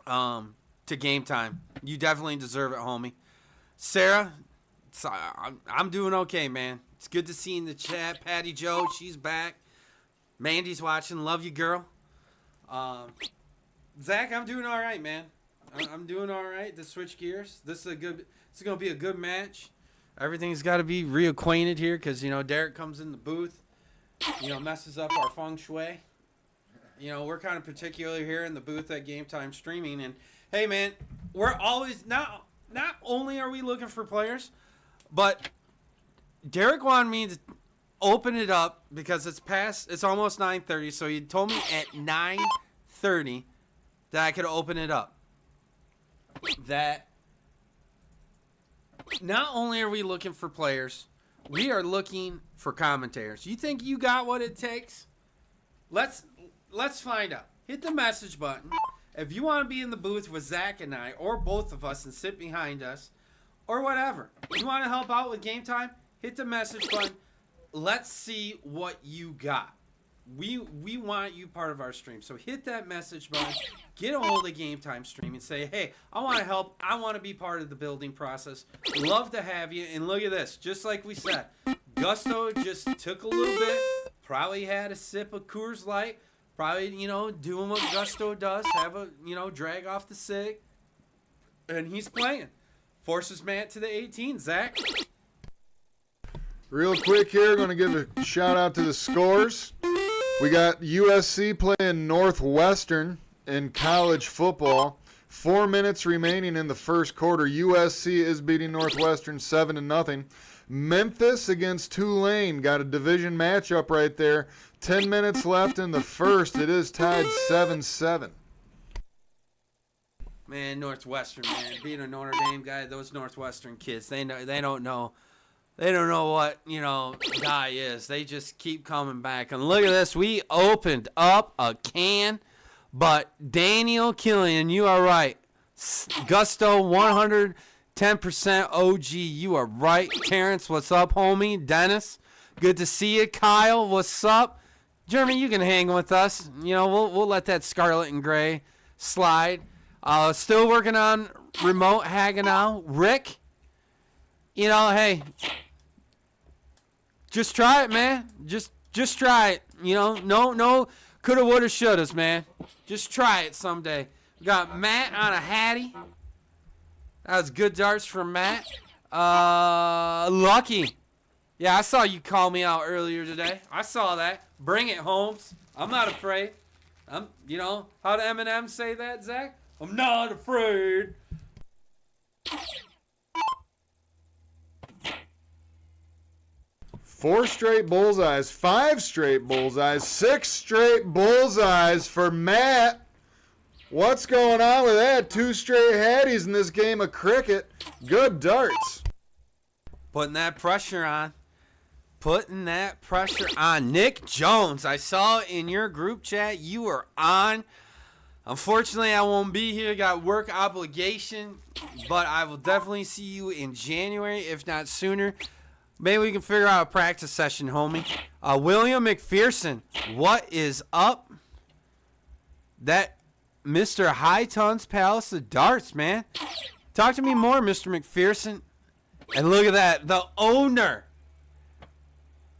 To Game Time. You definitely deserve it, homie. Sarah, I'm doing okay, man. It's good to see you in the chat. Patty Joe, she's back. Mandy's watching. Love you, girl. Zach, I'm doing all right, man. I'm doing all right. To switch gears, this is gonna be a good match. Everything's got to be reacquainted here because Derek comes in the booth, messes up our feng shui. We're kind of particular here in the booth at Game Time Streaming, and hey, man, we're always not only are we looking for players, but Derek wanted me to open it up because it's almost 9:30, so he told me at 9:30 that I could open it up. That not only are we looking for players, we are looking for commentators. You think you got what it takes? Let's find out. Hit the message button. If you want to be in the booth with Zach and I, or both of us and sit behind us, or whatever. You want to help out with Game Time? Hit the message button. Let's see what you got. We want you part of our stream. So hit that message button. Get a hold of Game Time Stream and say, hey, I want to help. I want to be part of the building process. Love to have you. And look at this. Just like we said, Gusto just took a little bit. Probably had a sip of Coors Light. Probably, doing what Gusto does. Have a, drag off the cig. And he's playing. Forces Matt to the 18. Zach? Real quick here, going to give a shout out to the scores. We got USC playing Northwestern in college football. 4 minutes remaining in the first quarter. USC is beating Northwestern 7-0. Memphis against Tulane. Got a division matchup right there. 10 minutes left in the first. It is tied 7-7. Man, Northwestern, man. Being a Notre Dame guy, those Northwestern kids, they don't know what, guy is. They just keep coming back. And look at this. We opened up a can, but Daniel Killian, you are right. Gusto 110% OG. You are right. Terrence, what's up, homie? Dennis, good to see you. Kyle, what's up? Jeremy, you can hang with us. We'll let that scarlet and gray slide. Still working on remote hanging out. Rick, hey, just try it, man. Just try it. No coulda, woulda, shouldas, man. Just try it someday. We got Matt on a Hattie. That was good darts from Matt. Lucky. Yeah, I saw you call me out earlier today. I saw that. Bring it, Holmes. I'm not afraid. How did Eminem say that, Zach? I'm not afraid. Four straight bullseyes, 5 straight bullseyes, 6 straight bullseyes for Matt. What's going on with that? 2 straight Hatties in this game of cricket. Good darts. Putting that pressure on. Nick Jones, I saw in your group chat you were on Unfortunately, I won't be here. Got work obligation, but I will definitely see you in January, if not sooner. Maybe we can figure out a practice session, homie. William McPherson, what is up? That Mr. High Tons Palace of Darts, man. Talk to me more, Mr. McPherson. And look at that, the owner.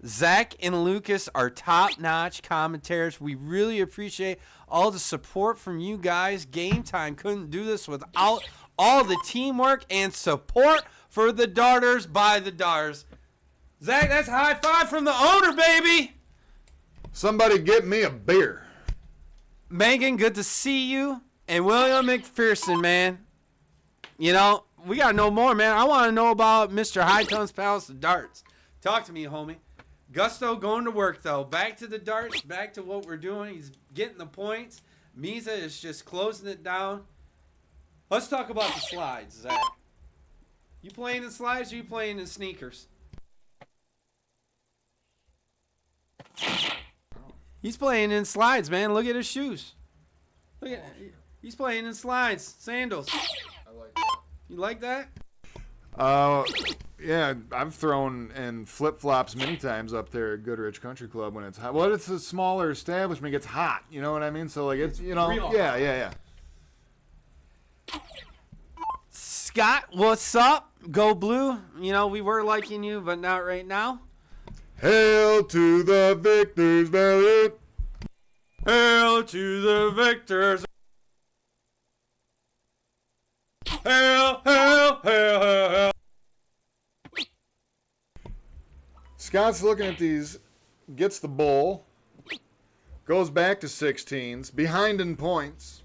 Zach and Lucas are top-notch commentators. We really appreciate all the support from you guys. Game Time couldn't do this without all the teamwork and support for the Darters by the Darters. Zach, that's a high five from the owner, baby. Somebody get me a beer. Megan, good to see you. And William McPherson, man. You know, we got to know more, man. I want to know about Mr. High Tones Palace of Darts. Talk to me, homie. Gusto going to work, though. Back to the darts. Back to what we're doing. He's getting the points. Misa is just closing it down. Let's talk about the slides, Zach. You playing in slides or you playing in sneakers? He's playing in slides, man. Look at his shoes. Look at he's playing in slides. Sandals. I like that. You like that? Yeah, I've thrown in flip-flops many times up there at Goodrich Country Club when it's hot. Well, it's a smaller establishment. It gets hot. You know what I mean? So, like, it's, you know, yeah. Scott, what's up? Go Blue. You know, we were liking you, but not right now. Hail to the victors, valiant. Hail to the victors. Hail, hail, hail, hail, hail. Scott's looking at these, gets the bowl, goes back to 16s, behind in points.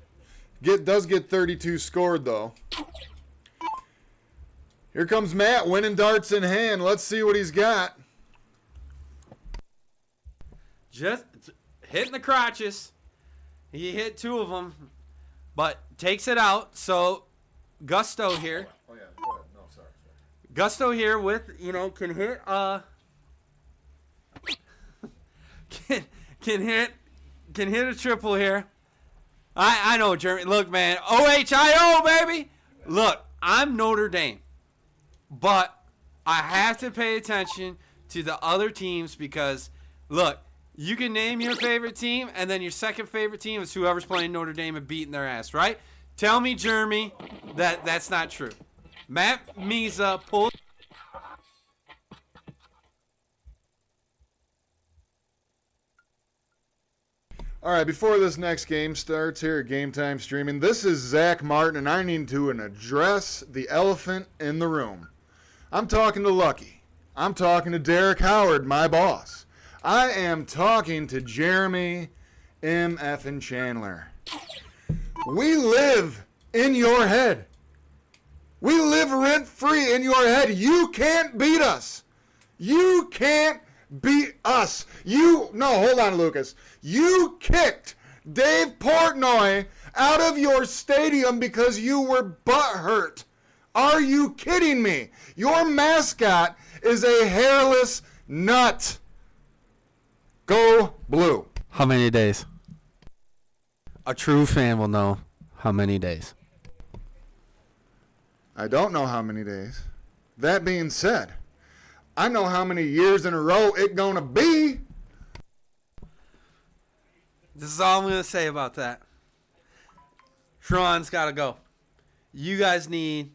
Does get 32 scored, though. Here comes Matt, winning darts in hand. Let's see what he's got. Just hitting the crotches. He hit 2 of them, but takes it out. So Gusto here. Oh, yeah. Go ahead. No, sorry. Gusto here with, you know, can hit can hit a triple here. I know, Jeremy. Look, man. OHIO, baby. Look, I'm Notre Dame. But I have to pay attention to the other teams because, look, you can name your favorite team, and then your second favorite team is whoever's playing Notre Dame and beating their ass, right? Tell me, Jeremy, that that's not true. Matt Misa pulled. All right, before this next game starts here at Game Time Streaming, this is Zach Martin, and I need to address the elephant in the room. I'm talking to Lucky. I'm talking to Derek Howard, my boss. I am talking to Jeremy M. F. Chandler. We live in your head. We live rent-free in your head. You can't beat us. You can't beat us. Hold on, Lucas. You kicked Dave Portnoy out of your stadium because you were butthurt. Are you kidding me? Your mascot is a hairless nut. Go Blue. How many days? A true fan will know how many days. I don't know how many days. That being said, I know how many years in a row it gonna be. This is all I'm going to say about that. Sharon's got to go. You guys need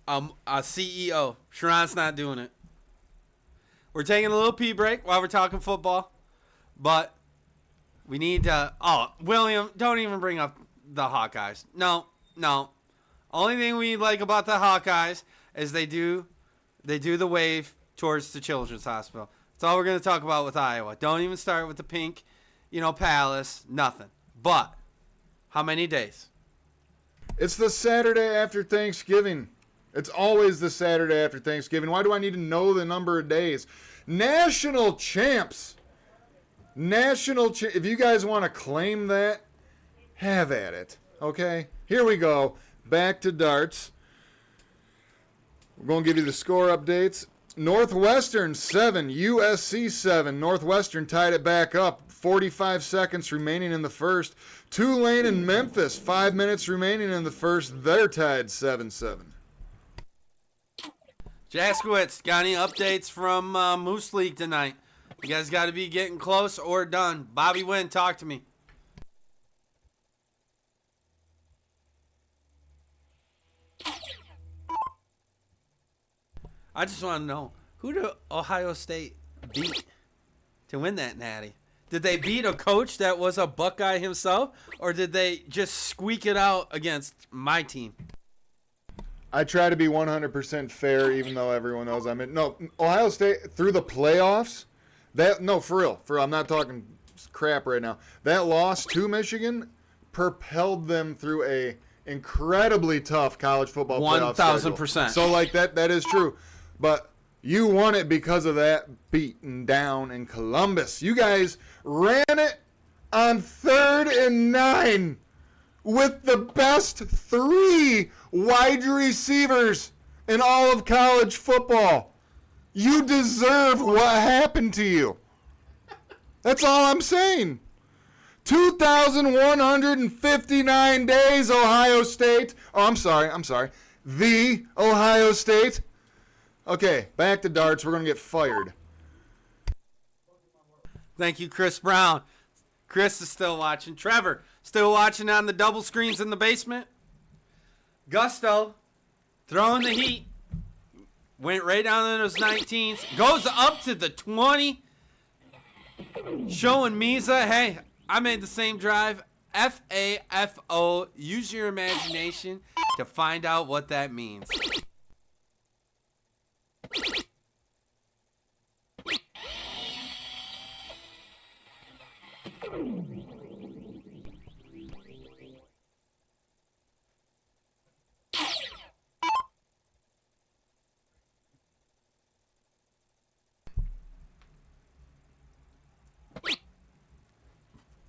a CEO. Sharon's not doing it. We're taking a little pee break while we're talking football. But we need to... Oh, William, don't even bring up the Hawkeyes. No. Only thing we like about the Hawkeyes is they do the wave towards the Children's Hospital. That's all we're going to talk about with Iowa. Don't even start with the pink, palace. Nothing. But how many days? It's the Saturday after Thanksgiving. It's always the Saturday after Thanksgiving. Why do I need to know the number of days? National champs. If you guys want to claim that, have at it. Okay? Here we go. Back to darts. We're going to give you the score updates. Northwestern 7, USC 7. Northwestern tied it back up. 45 seconds remaining in the first. Tulane and Memphis, 5 minutes remaining in the first. They're tied 7-7. Jaskowitz, got any updates from Moose League tonight? You guys got to be getting close or done. Bobby Wynn, talk to me. I just want to know, who did Ohio State beat to win that natty? Did they beat a coach that was a Buckeye himself, or did they just squeak it out against my team? I try to be 100% fair, even though everyone knows I'm in. No, Ohio State, through the playoffs, for real, I'm not talking crap right now. That loss to Michigan propelled them through a incredibly tough college football playoff schedule. 1,000%. So, that is true. But you won it because of that beating down in Columbus. You guys ran it on 3rd and 9 with the best 3 wide receivers in all of college football. You deserve what happened to you. That's all I'm saying. 2,159 days, Ohio State. Oh, I'm sorry. The Ohio State. Okay, back to darts. We're going to get fired. Thank you, Chris Brown. Chris is still watching. Trevor, still watching on the double screens in the basement. Gusto, throwing the heat. Went right down to those 19s. Goes up to the 20. Showing Misa, hey, I made the same drive. FAFO. Use your imagination to find out what that means.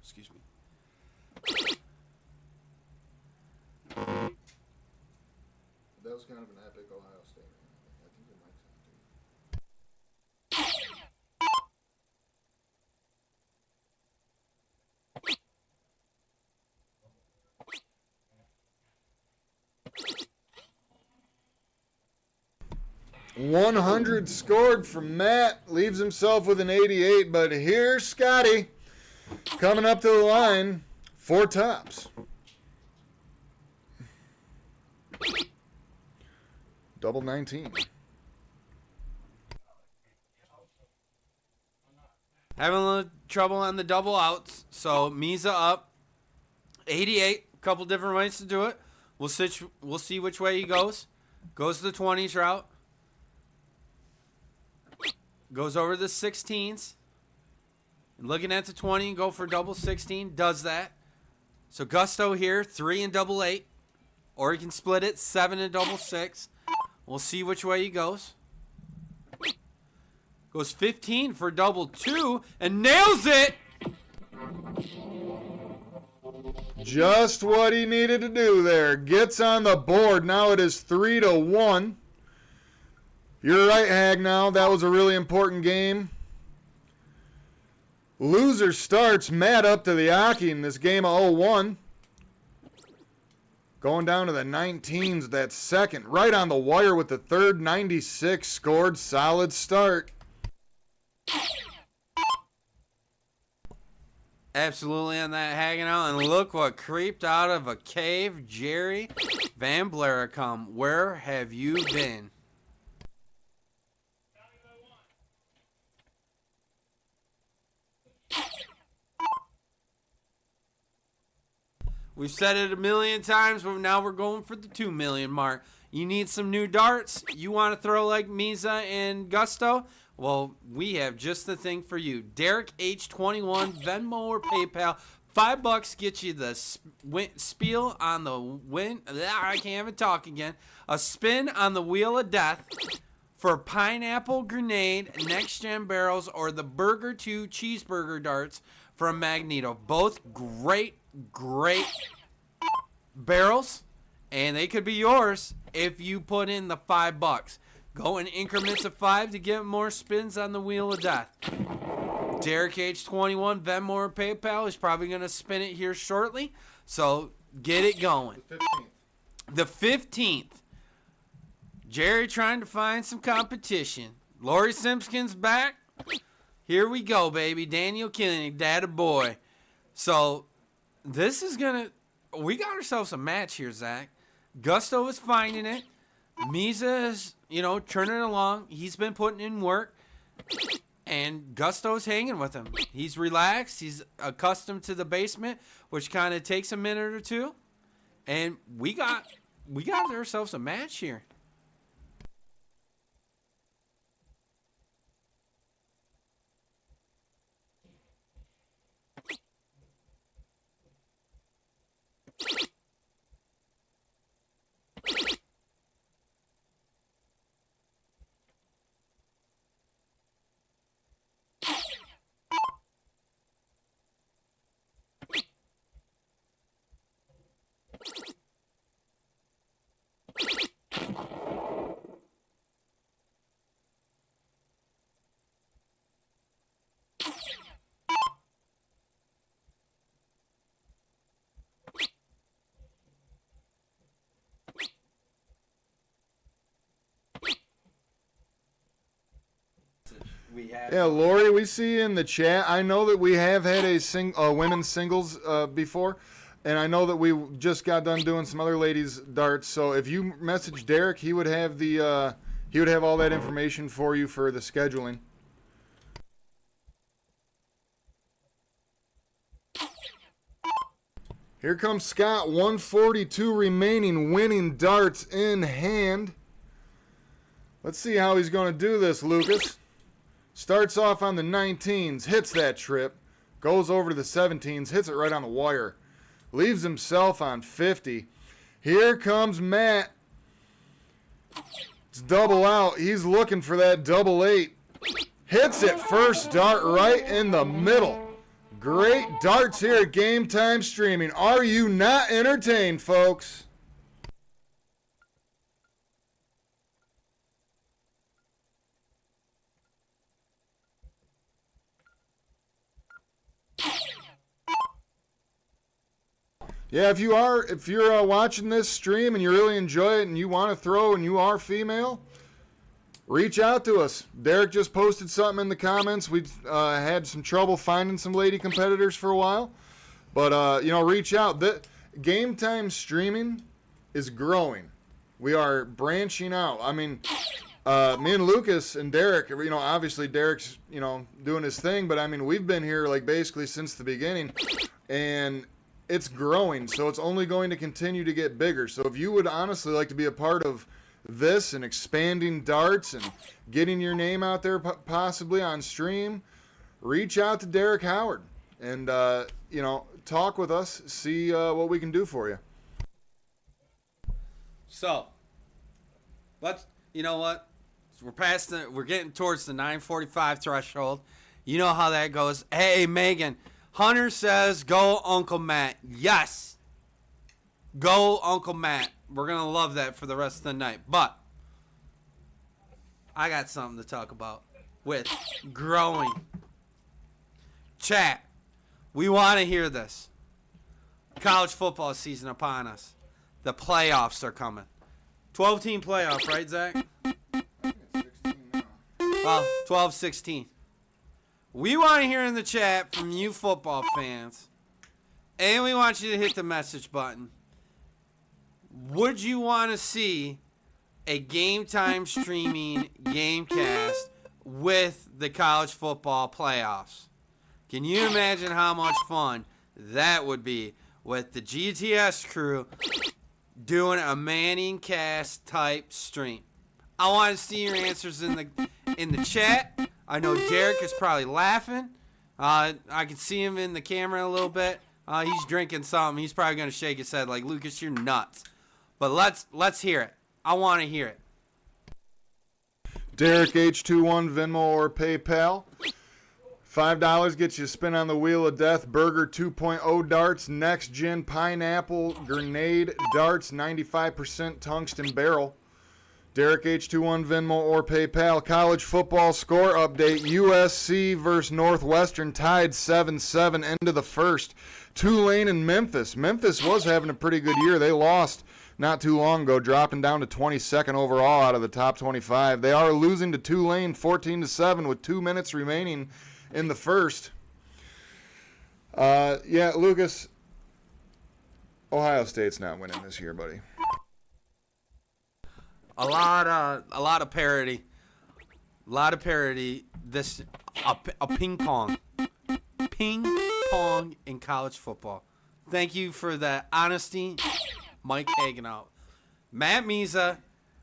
Excuse me. That was kind of an epic Ohio State. I think it might sound 100 scored from Matt, leaves himself with an 88, but here's Scotty coming up to the line, 4 tops. Double 19. Having a little trouble on the double outs, so Misa up 88. A couple different ways to do it. We'll see which way he goes. Goes to the 20s route. Goes over the 16s. And looking at the 20 and go for double 16. Does that. So Gusto here, 3 and double 8. Or he can split it, 7 and double 6. We'll see which way he goes. Goes 15 for double 2 and nails it. Just what he needed to do there. Gets on the board. Now it is 3-1. You're right, Hag, now. That was a really important game. Loser starts. Matt up to the Aki in this game of 0-1. Going down to the 19s, that second. Right on the wire with the third. 96 scored. Solid start. Absolutely on that hanging out. And look what creeped out of a cave. Jerry Van Blaricum. Where have you been? We've said it a million times, but now we're going for the 2 million mark. You need some new darts? You want to throw like Misa and Gusto? Well, we have just the thing for you. Derek H21, Venmo or PayPal. $5 gets you the spiel on the win. I can't even talk again. A spin on the wheel of death for pineapple grenade, next gen barrels, or the Burger 2 cheeseburger darts from Magneto. Both great barrels, and they could be yours if you put in the $5. Go in increments of 5 to get more spins on the wheel of death. Derek, age 21, Venmo or PayPal, is probably going to spin it here shortly. So get it going. The 15th. Jerry trying to find some competition. Lori Simpkins back. Here we go, baby. Daniel Kennedy, dad of boy. So this is going to... We got ourselves a match here, Zach. Gusto is finding it. Misa is, turning along. He's been putting in work. And Gusto's hanging with him. He's relaxed. He's accustomed to the basement, which kind of takes a minute or two. And we got ourselves a match here. Yeah, Lori, we see you in the chat. I know that we have had a women's singles before, and I know that we just got done doing some other ladies darts. So if you message Derek, he would have all that information for you for the scheduling. Here comes Scott, 142 remaining, winning darts in hand. Let's see how he's going to do this, Lucas. Starts off on the 19s, hits that trip, goes over to the 17s, hits it right on the wire, leaves himself on 50. Here comes Matt. It's double out. He's looking for that double 8. Hits it first dart right in the middle. Great darts here at Game Time Streaming. Are you not entertained, folks? Yeah, if you're watching this stream and you really enjoy it and you want to throw and you are female, reach out to us. Derek just posted something in the comments. We had some trouble finding some lady competitors for a while, but reach out. The Game Time Streaming is growing. We are branching out. I mean, me and Lucas and Derek, obviously Derek's doing his thing, but I mean we've been here like basically since the beginning, and it's growing, so it's only going to continue to get bigger. So if you would honestly like to be a part of this and expanding darts and getting your name out there possibly on stream, reach out to Derek Howard and talk with us, see what we can do for you. So what? We're getting towards the 9:45 threshold. You know how that goes. Hey, Megan, Hunter says, go Uncle Matt. Yes. Go Uncle Matt. We're going to love that for the rest of the night. But I got something to talk about with growing. Chat, we want to hear this. College football season upon us. The playoffs are coming. 12-team playoff, right, Zach? I think it's 16 now. Well, 12-16. We want to hear in the chat from you football fans, and we want you to hit the message button. Would you want to see a Game Time Streaming Gamecast with the college football playoffs? Can you imagine how much fun that would be with the GTS crew doing a Manning cast type stream? I want to see your answers in the chat. I know Derek is probably laughing. I can see him in the camera a little bit. He's drinking something. He's probably going to shake his head like, Lucas, you're nuts. But let's hear it. I want to hear it. Derek H21 Venmo or PayPal. $5 gets you a spin on the Wheel of Death Burger 2.0 darts, Next Gen Pineapple Grenade darts, 95% tungsten barrel. Derek H21 Venmo or PayPal. College football score update. USC versus Northwestern tied 7-7 into the first. Tulane and Memphis. Memphis was having a pretty good year. They lost not too long ago, dropping down to 22nd overall out of the top 25. They are losing to Tulane 14-7 with 2 minutes remaining in the first. Yeah, Lucas, Ohio State's not winning this year, buddy. A lot of parity. A lot of parity. This a ping pong in college football. Thank you for that honesty, Mike Hagenow. Matt Miza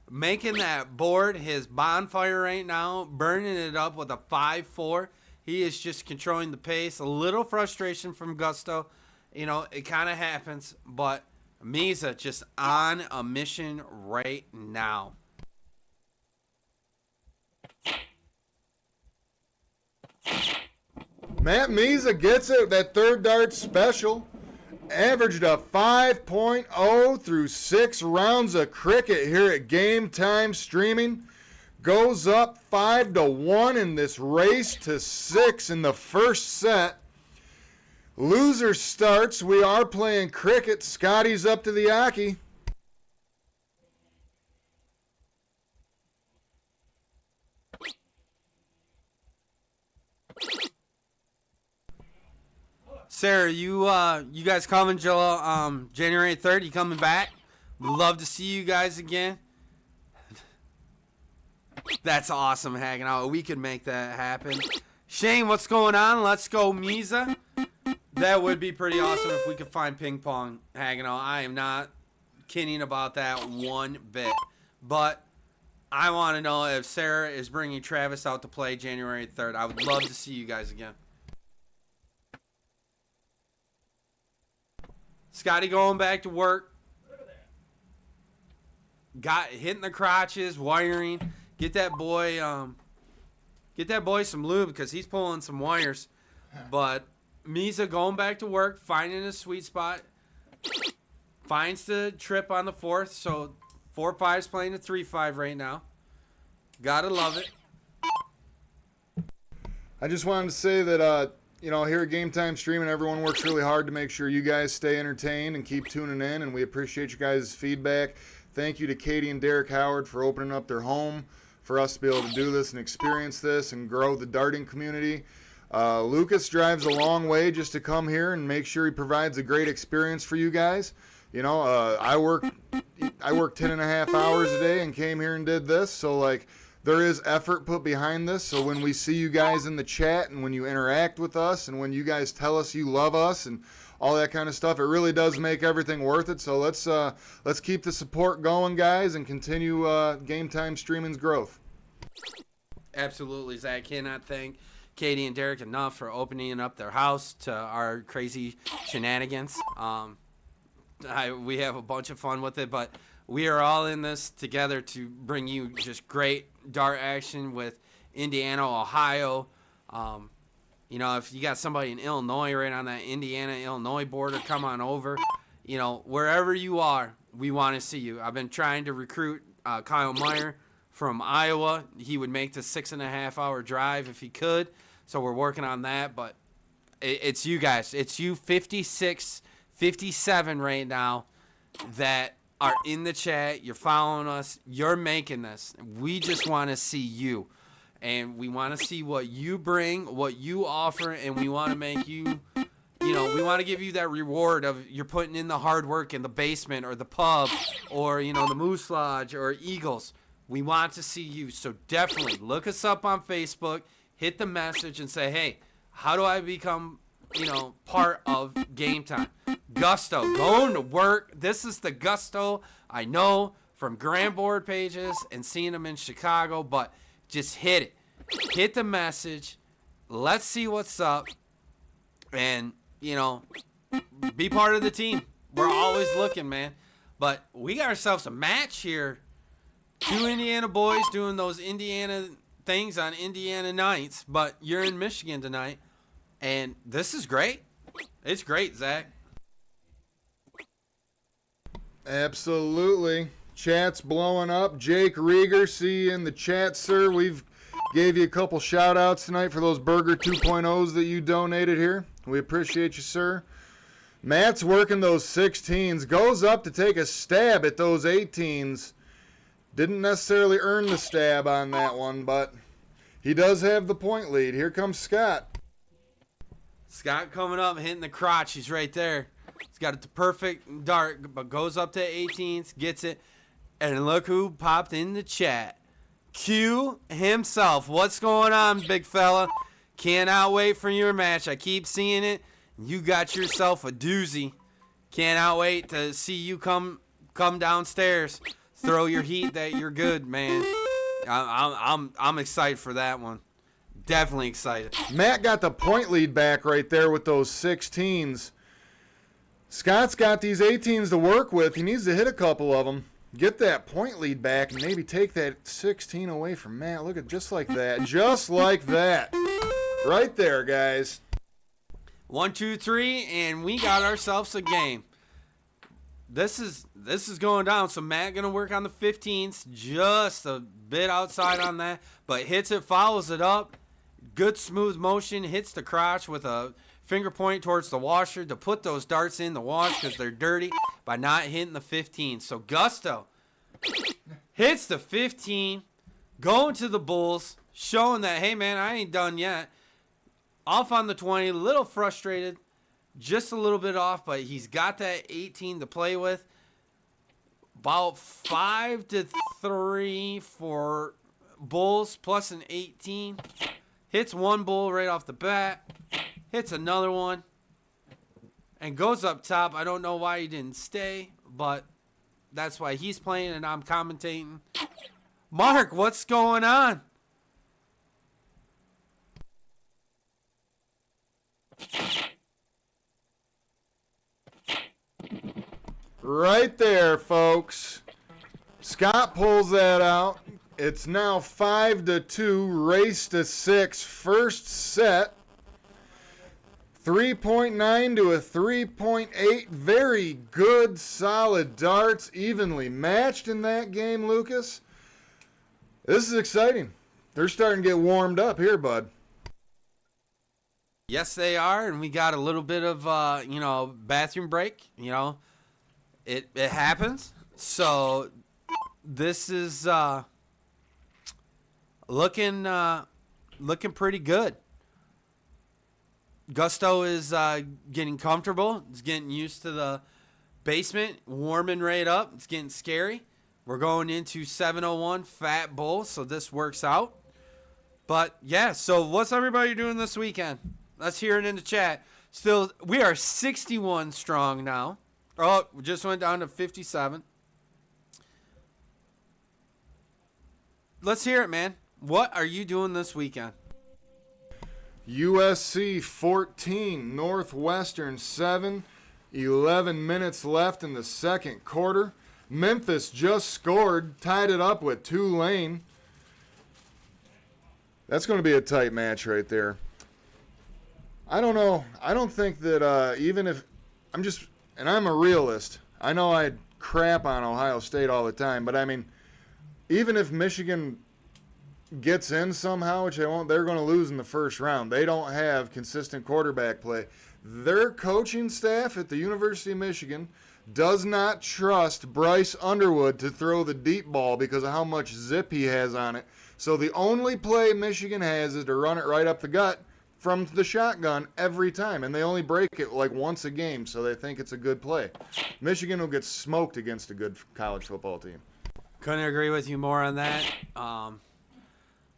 making that board his bonfire right now, burning it up with a 5-4. He is just controlling the pace. A little frustration from Gusto. You know, it kind of happens, but Miza just on a mission right now. Matt Miza gets it. That third dart special. Averaged a 5.0 through 6 rounds of cricket here at Game Time Streaming. Goes up 5-1 in this race to 6 in the first set. Loser starts. We are playing cricket. Scotty's up to the Aki. Sarah, you guys coming January 3rd? You coming back? We'd love to see you guys again. That's awesome, hanging out. We could make that happen. Shane, what's going on? Let's go, Miza. That would be pretty awesome if we could find ping pong hanging out. I am not kidding about that one bit. But I want to know if Sarah is bringing Travis out to play January 3rd. I would love to see you guys again. Scotty going back to work. Got hitting the crotches, wiring. Get that boy some lube because he's pulling some wires. But Miza going back to work, finding a sweet spot. Finds the trip on the 4th. So 4-5's playing a 3-5 right now. Gotta love it. I just wanted to say that, here at Game Time Streaming, everyone works really hard to make sure you guys stay entertained and keep tuning in, and we appreciate you guys' feedback. Thank you to Katie and Derek Howard for opening up their home for us to be able to do this and experience this and grow the darting community. Lucas drives a long way just to come here and make sure he provides a great experience for you guys. I work 10.5 hours a day and came here and did this, so there is effort put behind this. So when we see you guys in the chat and when you interact with us and when you guys tell us you love us and all that kind of stuff, it really does make everything worth it. So let's keep the support going, guys, and continue Game Time Streaming's growth. Absolutely, Zach. Cannot thank Katie and Derek enough for opening up their house to our crazy shenanigans. We have a bunch of fun with it, but we are all in this together to bring you just great dart action with Indiana, Ohio. If you got somebody in Illinois right on that Indiana-Illinois border, come on over. Wherever you are, we want to see you. I've been trying to recruit Kyle Meyer from Iowa. He would make the 6.5-hour drive if he could. So we're working on that. But it's you guys. It's you 56, 57 right now that are in the chat. You're following us. You're making this. We just want to see you. And we want to see what you bring, what you offer, and we want to make you, we want to give you that reward of you're putting in the hard work in the basement or the pub or, the Moose Lodge or Eagles. We want to see you. So definitely look us up on Facebook, hit the message and say, hey, how do I become, part of Game Time? Gusto, going to work. This is the Gusto I know from Grand Board pages and seeing them in Chicago, but just hit it. Hit the message. Let's see what's up. And, be part of the team. We're always looking, man. But we got ourselves a match here. 2 Indiana boys doing those Indiana things on Indiana nights. But you're in Michigan tonight. And this is great. It's great, Zach. Absolutely. Chat's blowing up. Jake Rieger, see you in the chat, sir. We've gave you a couple shout-outs tonight for those Burger 2.0s that you donated here. We appreciate you, sir. Matt's working those 16s. Goes up to take a stab at those 18s. Didn't necessarily earn the stab on that one, but he does have the point lead. Here comes Scott. Scott coming up, hitting the crotch. He's right there. He's got the perfect dart, but goes up to 18s, gets it. And look who popped in the chat. Q himself. What's going on, big fella? Cannot wait for your match. I keep seeing it. You got yourself a doozy. Cannot wait to see you come downstairs. Throw your heat that you're good, man. I'm excited for that one. Definitely excited. Matt got the point lead back right there with those 16s. Scott's got these 18s to work with. He needs to hit a couple of them. Get that point lead back and maybe take that 16 away from Matt. Look at just like that. Just like that. Right there, guys. 1, 2, 3, and we got ourselves a game. This is going down. So Matt gonna work on the 15s, just a bit outside on that, but hits it, follows it up. Good smooth motion, hits the crotch with a finger point towards the washer to put those darts in the wash because they're dirty by not hitting the 15. So Gusto hits the 15, going to the Bulls, showing that, hey, man, I ain't done yet. Off on the 20, a little frustrated, just a little bit off, but he's got that 18 to play with. About 5-3 for Bulls plus an 18. Hits one Bull right off the bat. Hits another one. And goes up top. I don't know why he didn't stay, but that's why he's playing and I'm commentating. Mark, what's going on? Right there, folks. Scott pulls that out. It's now 5-2, race to 6, first set. 3.9 to a 3.8. Very good, solid darts, evenly matched in that game, Lucas. This is exciting. They're starting to get warmed up here, bud. Yes, they are, and we got a little bit of, bathroom break. It happens. So this is looking pretty good. Gusto is getting comfortable. It's getting used to the basement, warming right up. It's getting scary. We're going into 701 Fat Bull, so this works out. But, yeah, so what's everybody doing this weekend? Let's hear it in the chat. Still, we are 61 strong now. Oh, we just went down to 57. Let's hear it, man. What are you doing this weekend? USC 14, Northwestern 7. 11 minutes left in the second quarter. Memphis just scored, tied it up with Tulane. That's going to be a tight match right there. I don't know. I don't think that even if I'm a realist. I know I crap on Ohio State all the time, but I mean, even if Michigan gets in somehow, which they won't, they're going to lose in the first round. They don't have consistent quarterback play. Their coaching staff at the University of Michigan does not trust Bryce Underwood to throw the deep ball because of how much zip he has on it. So the only play Michigan has is to run it right up the gut from the shotgun every time, and they only break it like once a game, so they think it's a good play. Michigan will get smoked against a good college football team. Couldn't agree with you more on that. I'm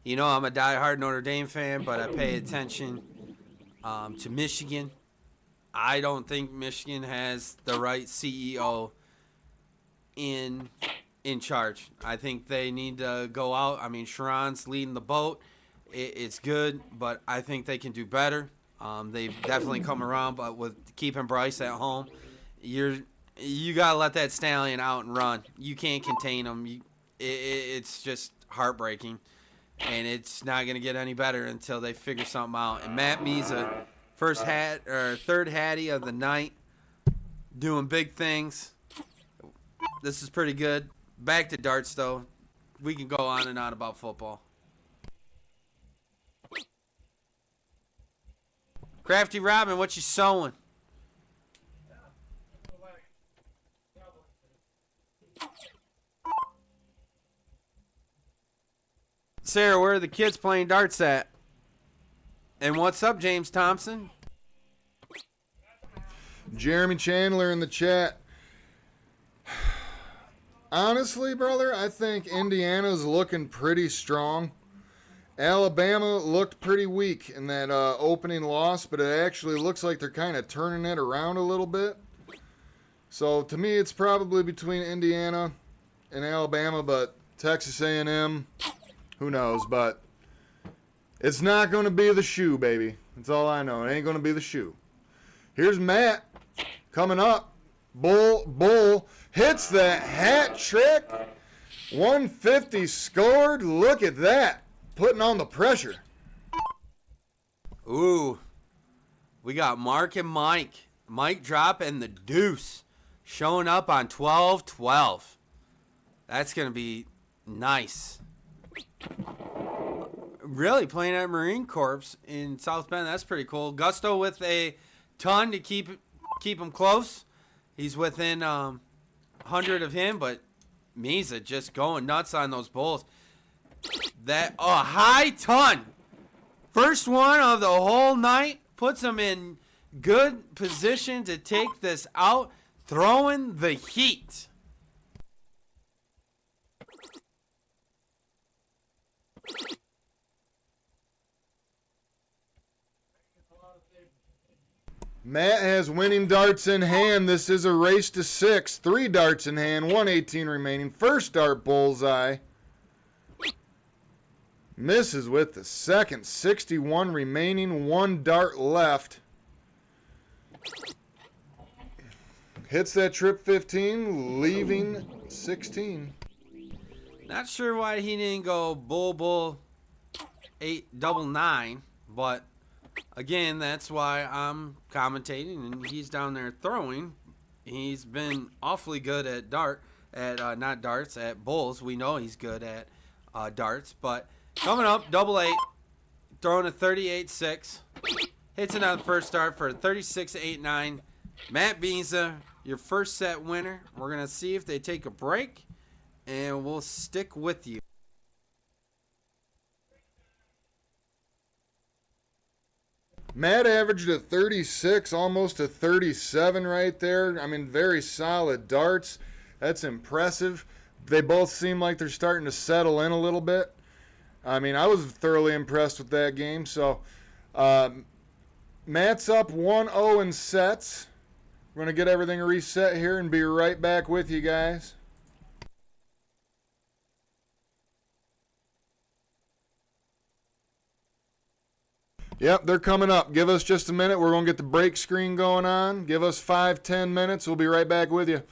a diehard Notre Dame fan, but I pay attention to Michigan. I don't think Michigan has the right CEO in charge. I think they need to go out. I mean, Sharon's leading the boat. It's good, but I think they can do better. They've definitely come around, but with keeping Bryce at home, you gotta let that stallion out and run. You can't contain him. It's just heartbreaking, and it's not gonna get any better until they figure something out. And Matt Meza, third Hattie of the night, doing big things. This is pretty good. Back to darts, though. We can go on and on about football. Crafty Robin, what you sewing? Sarah, where are the kids playing darts at? And what's up, James Thompson? Jeremy Chandler in the chat. Honestly, brother, I think Indiana's looking pretty strong. Alabama looked pretty weak in that opening loss, but it actually looks like they're kind of turning it around a little bit. So to me, it's probably between Indiana and Alabama, but Texas A&M, who knows? But it's not going to be the shoe, baby. That's all I know. It ain't going to be the shoe. Here's Matt coming up. Bull hits that hat trick. 150 scored. Look at that. Putting on the pressure. Ooh. We got Mark and Mike. Mike drop and the deuce showing up on 12-12. That's going to be nice. Really playing at Marine Corps in South Bend. That's pretty cool. Gusto with a ton to keep him close. He's within 100 of him, but Misa just going nuts on those bulls. That high ton. First one of the whole night. Puts him in good position to take this out. Throwing the heat. Matt has winning darts in hand. This is a race to 6. 3 darts in hand, 118 remaining. First dart bullseye. Misses with the second. 61 remaining, 1 dart left. Hits that trip 15, leaving 16. Not sure why he didn't go bull 899, but again, that's why I'm commentating and he's down there throwing. He's been awfully good at not darts, at bulls. We know he's good at darts, but coming up, 8-8, throwing a 38-6. Hits it on the first start for a 36-8-9. Matt Biza, your first set winner. We're going to see if they take a break, and we'll stick with you. Matt averaged a 36, almost a 37 right there. I mean, very solid darts. That's impressive. They both seem like they're starting to settle in a little bit. I mean, I was thoroughly impressed with that game. So, Matt's up 1-0 in sets. We're going to get everything reset here and be right back with you guys. Yep, they're coming up. Give us just a minute. We're going to get the break screen going on. Give us 5-10 minutes. We'll be right back with you.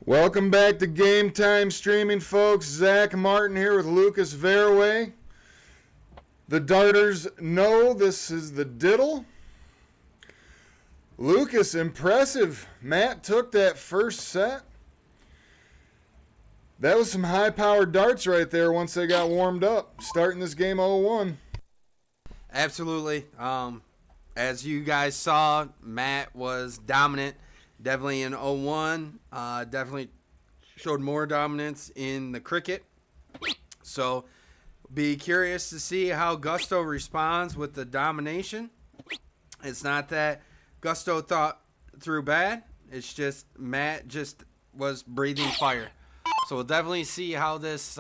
Welcome back to Game Time Streaming, folks. Zach Martin here with Lucas Verway. The darters know this is the diddle. Lucas, impressive. Matt took that first set. That was some high-powered darts right there once they got warmed up, starting this game 0-1. Absolutely. As you guys saw, Matt was dominant. Definitely in 0-1. Definitely showed more dominance in the cricket. So be curious to see how Gusto responds with the domination. It's not that Gusto threw bad. It's just Matt just was breathing fire. So we'll definitely see how this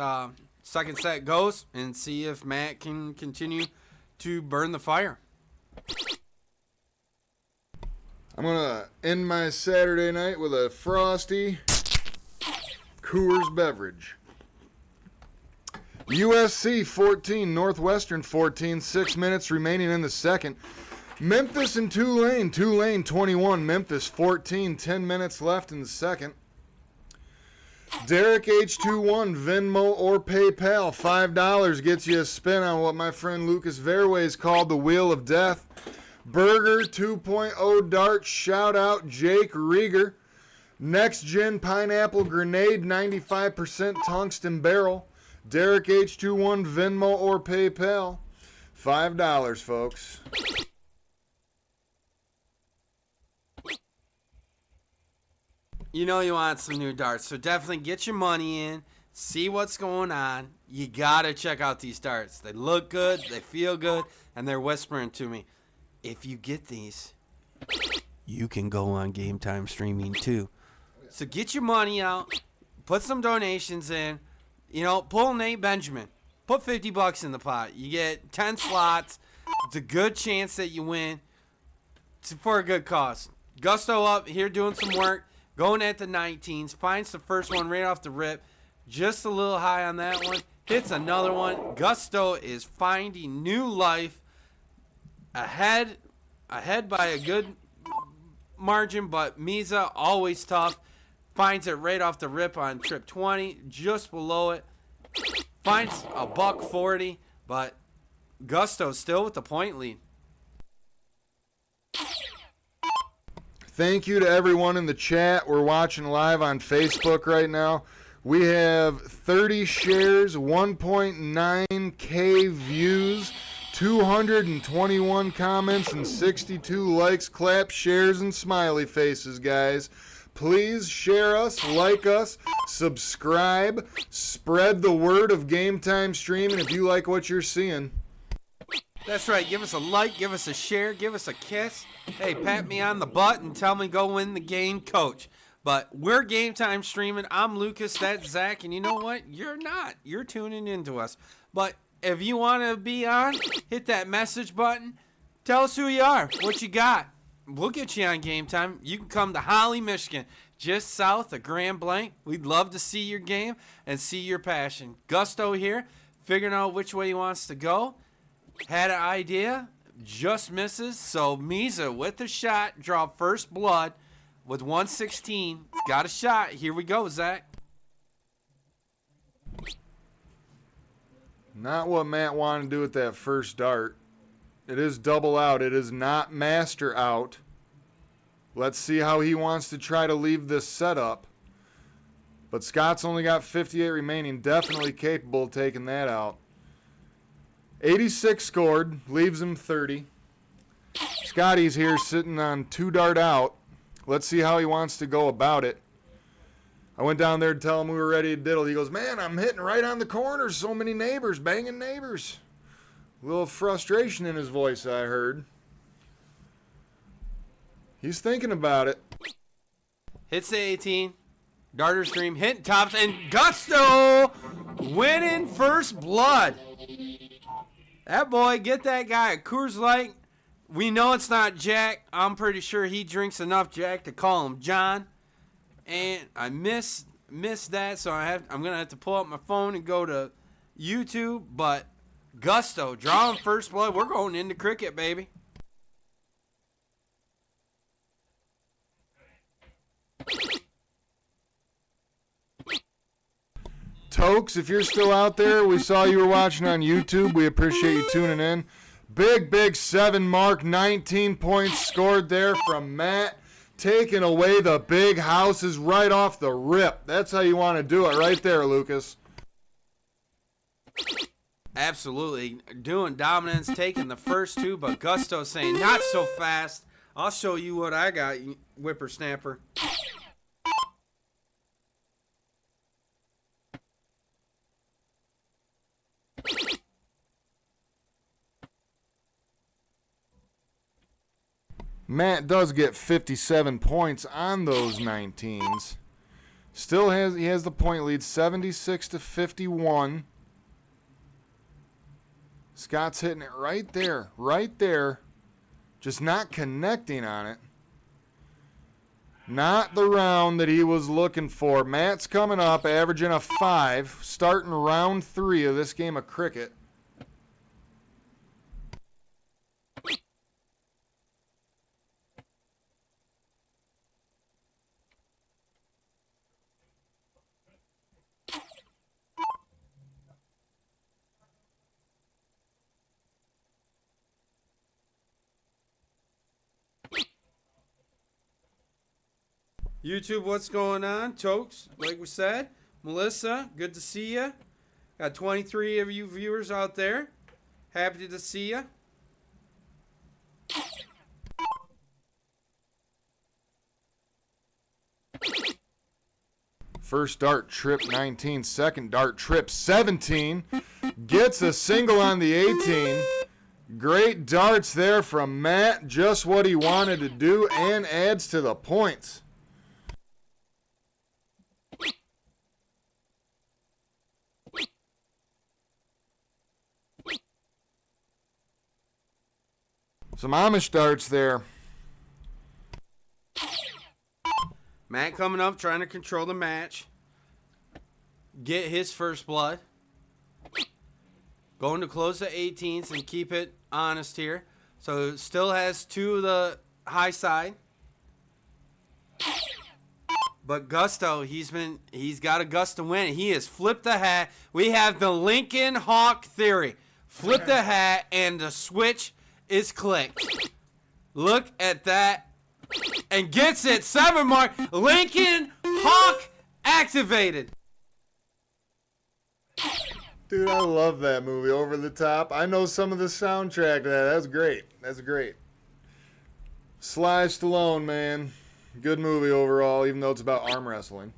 second set goes and see if Matt can continue to burn the fire. I'm going to end my Saturday night with a frosty Coors beverage. USC 14, Northwestern 14, 6 minutes remaining in the second. Memphis and Tulane, Tulane 21, Memphis 14, 10 minutes left in the second. Derek H21, Venmo or PayPal, $5 gets you a spin on what my friend Lucas Verways called the Wheel of Death. Burger 2.0 dart, shout out Jake Rieger. Next Gen Pineapple Grenade, 95% tungsten barrel. Derek H21, Venmo or PayPal, $5, folks. You know you want some new darts, so definitely get your money in, see what's going on. You gotta check out these darts. They look good, they feel good, and they're whispering to me, if you get these, you can go on Game Time Streaming too. So get your money out, put some donations in, pull Nate Benjamin, put $50 in the pot. You get 10 slots. It's a good chance that you win. It's for a good cause. Gusto up here doing some work. Going at the 19s, finds the first one right off the rip. Just a little high on that one. Hits another one. Gusto is finding new life. Ahead by a good margin, but Misa, always tough. Finds it right off the rip on trip 20, just below it. Finds a $140, but Gusto still with the point lead. Thank you to everyone in the chat. We're watching live on Facebook right now. We have 30 shares, 1.9K views, 221 comments, and 62 likes, claps, shares, and smiley faces, guys. Please share us, like us, subscribe, spread the word of Game Time Streaming if you like what you're seeing. That's right. Give us a like, give us a share, give us a kiss. Hey, pat me on the butt and tell me go win the game, coach. But we're Game Time Streaming. I'm Lucas, that's Zach, and you know what? You're not. You're tuning into us. But if you want to be on, hit that message button. Tell us who you are, what you got. We'll get you on Game Time. You can come to Holly, Michigan, just south of Grand Blanc. We'd love to see your game and see your passion. Gusto here, figuring out which way he wants to go. Had an idea, just misses. So Misa with the shot, draw first blood with 116. Got a shot. Here we go, Zach. Not what Matt wanted to do with that first dart. It is double out. It is not master out. Let's see how he wants to try to leave this setup. But Scott's only got 58 remaining. Definitely capable of taking that out. 86 scored, leaves him 30. Scotty's here sitting on 2 dart out. Let's see how he wants to go about it. I went down there to tell him we were ready to diddle. He goes, man, I'm hitting right on the corners. So many neighbors, banging neighbors. A little frustration in his voice, I heard. He's thinking about it. Hits the 18. Darter's Dream hitting tops. And Gusto winning first blood. That boy, get that guy a Coors Light. We know it's not Jack. I'm pretty sure he drinks enough Jack to call him John. And I missed that, so I'm going to have to pull up my phone and go to YouTube. But Gusto, drawing first blood. We're going into cricket, baby. Tokes, if you're still out there, we saw you were watching on YouTube. We appreciate you tuning in. Big 7 mark, 19 points scored there from Matt. Taking away the big houses right off the rip. That's how you want to do it right there, Lucas. Absolutely. Doing dominance, taking the first two, but Gusto saying, not so fast. I'll show you what I got, you whippersnapper. Matt does get 57 points on those 19s. Still has the point lead, 76 to 51. Scott's hitting it right there. Just not connecting on it. Not the round that he was looking for. Matt's coming up, averaging a 5, starting round 3 of this game of cricket. YouTube, what's going on? Tokes, like we said. Melissa, good to see you. Got 23 of you viewers out there. Happy to see you. First dart trip 19, second dart trip 17. Gets a single on the 18. Great darts there from Matt. Just what he wanted to do and adds to the points. Some Amish darts there. Matt coming up, trying to control the match. Get his first blood. Going to close the 18s and keep it honest here. So still has 2 of the high side. But Gusto, he's got a gust to win. He has flipped the hat. We have the Lincoln Hawk theory. Flip the hat and the switch is clicked. Look at that. And gets it. 7 mark. Lincoln Hawk activated. Dude, I love that movie, Over the Top. I know some of the soundtrack to that. That's great. That's great. Sly Stallone, man. Good movie overall, even though it's about arm wrestling.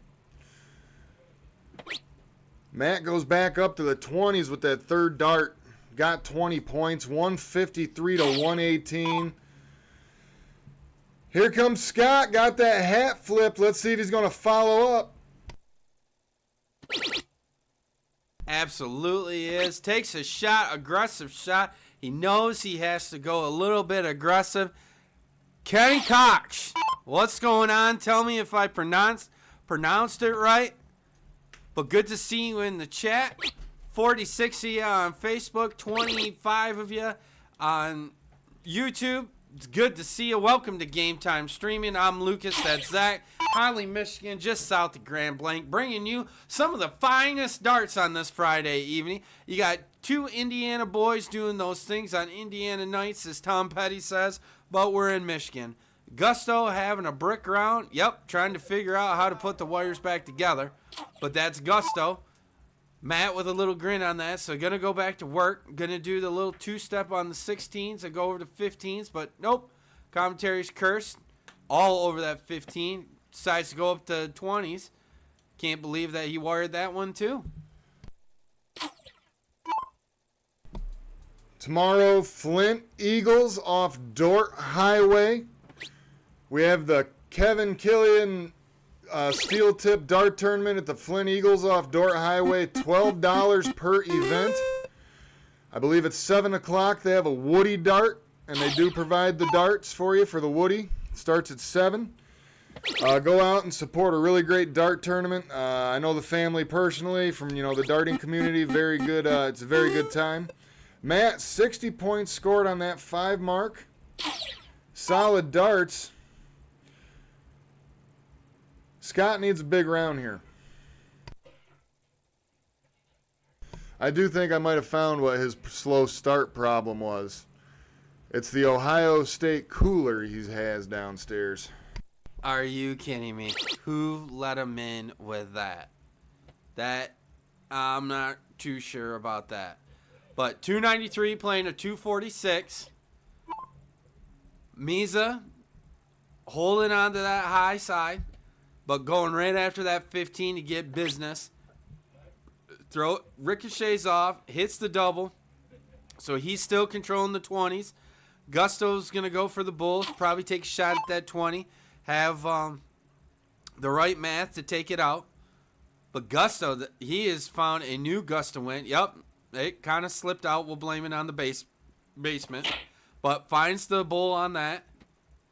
Matt goes back up to the 20s with that third dart. Got 20 points, 153 to 118. Here comes Scott. Got that hat flipped. Let's see if he's going to follow up. Absolutely is. Takes a shot, aggressive shot. He knows he has to go a little bit aggressive. Kenny Cox, what's going on? Tell me if I pronounced it right. But good to see you in the chat. 46 of you on Facebook, 25 of you on YouTube. It's good to see you. Welcome to Game Time Streaming. I'm Lucas. That's Zach. Holly, Michigan, just south of Grand Blanc, bringing you some of the finest darts on this Friday evening. You got 2 Indiana boys doing those things on Indiana nights, as Tom Petty says, but we're in Michigan. Gusto having a brick round. Yep, trying to figure out how to put the wires back together, but that's Gusto. Matt with a little grin on that, so going to go back to work. Going to do the little 2-step on the 16s and go over to 15s, but nope. Commentary's cursed all over that 15. Decides to go up to 20s. Can't believe that he wired that one too. Tomorrow, Flint Eagles off Dort Highway. We have the Kevin Killian steel tip dart tournament at the Flint Eagles off Dort Highway. $12 per event. I believe it's 7 o'clock. They have a Woody dart, and they do provide the darts for you for the Woody. It starts at 7. Go out and support a really great dart tournament. I know the family personally from the darting community. Very good. It's a very good time. Matt, 60 points scored on that 5 mark. Solid darts. Scott needs a big round here. I do think I might have found what his slow start problem was. It's the Ohio State cooler he has downstairs. Are you kidding me? Who let him in with that? That, I'm not too sure about that. But 293 playing a 246. Misa holding on to that high side, but going right after that 15 to get business. Ricochets off, hits the double. So he's still controlling the 20s. Gusto's going to go for the Bulls, probably take a shot at that 20. Have the right math to take it out. But Gusto, he has found a new Gusto win. Yep, it kind of slipped out. We'll blame it on the basement. But finds the bull on that.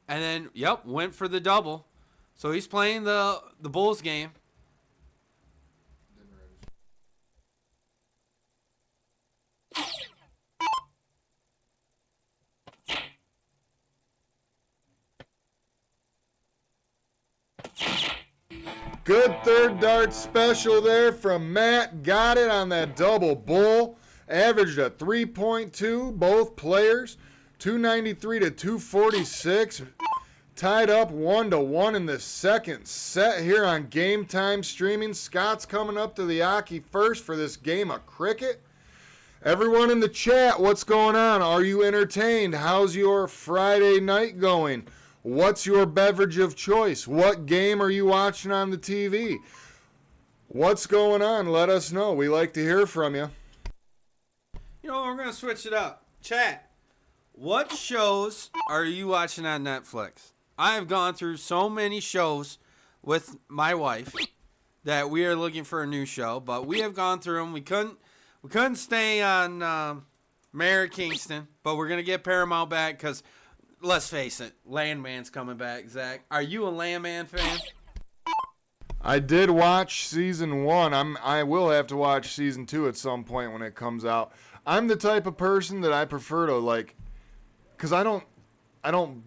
And then, yep, went for the double. So he's playing the Bulls game. Good third dart special there from Matt. Got it on that double bull. Averaged a 3.2, both players. 293 to 246. Tied up 1-1 in the second set here on Game Time Streaming. Scott's coming up to the Aki first for this game of cricket. Everyone in the chat, what's going on? Are you entertained? How's your Friday night going? What's your beverage of choice? What game are you watching on the TV? What's going on? Let us know. We like to hear from you. You know, we're going to switch it up. Chat, what shows are you watching on Netflix? I have gone through so many shows with my wife that we are looking for a new show, but we have gone through them. We couldn't stay on Mayor of Kingston, but we're going to get Paramount back because, let's face it, Landman's coming back, Zach. Are you a Landman fan? I did watch season 1. I will have to watch season 2 at some point when it comes out. I'm the type of person that I prefer to, because I don't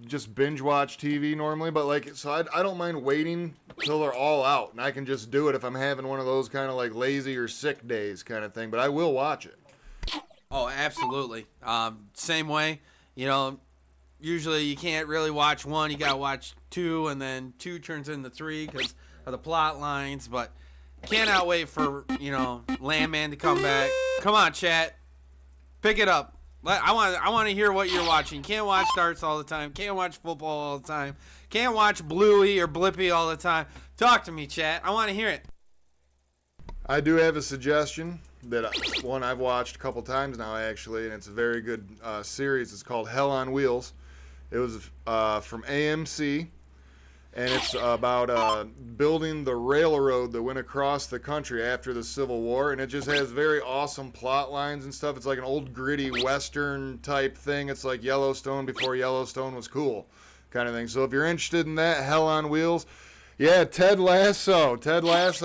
just binge watch TV normally, but I don't mind waiting till they're all out, and I can just do it if I'm having one of those kind of lazy or sick days kind of thing. But I will watch it. Oh, absolutely. Same way. Usually you can't really watch one. You got to watch 2, and then 2 turns into 3 because of the plot lines. But cannot wait for, Landman to come back. Come on, chat. Pick it up. I want to hear what you're watching. Can't watch darts all the time. Can't watch football all the time. Can't watch Bluey or Blippy all the time. Talk to me, chat. I want to hear it. I do have a suggestion that one I've watched a couple times now, actually, and it's a very good series. It's called Hell on Wheels. It was from AMC, and it's about building the railroad that went across the country after the Civil War, and it just has very awesome plot lines and stuff. It's like an old gritty Western type thing. It's like Yellowstone before Yellowstone was cool kind of thing. So if you're interested in that, Hell on Wheels. Yeah, Ted Lasso.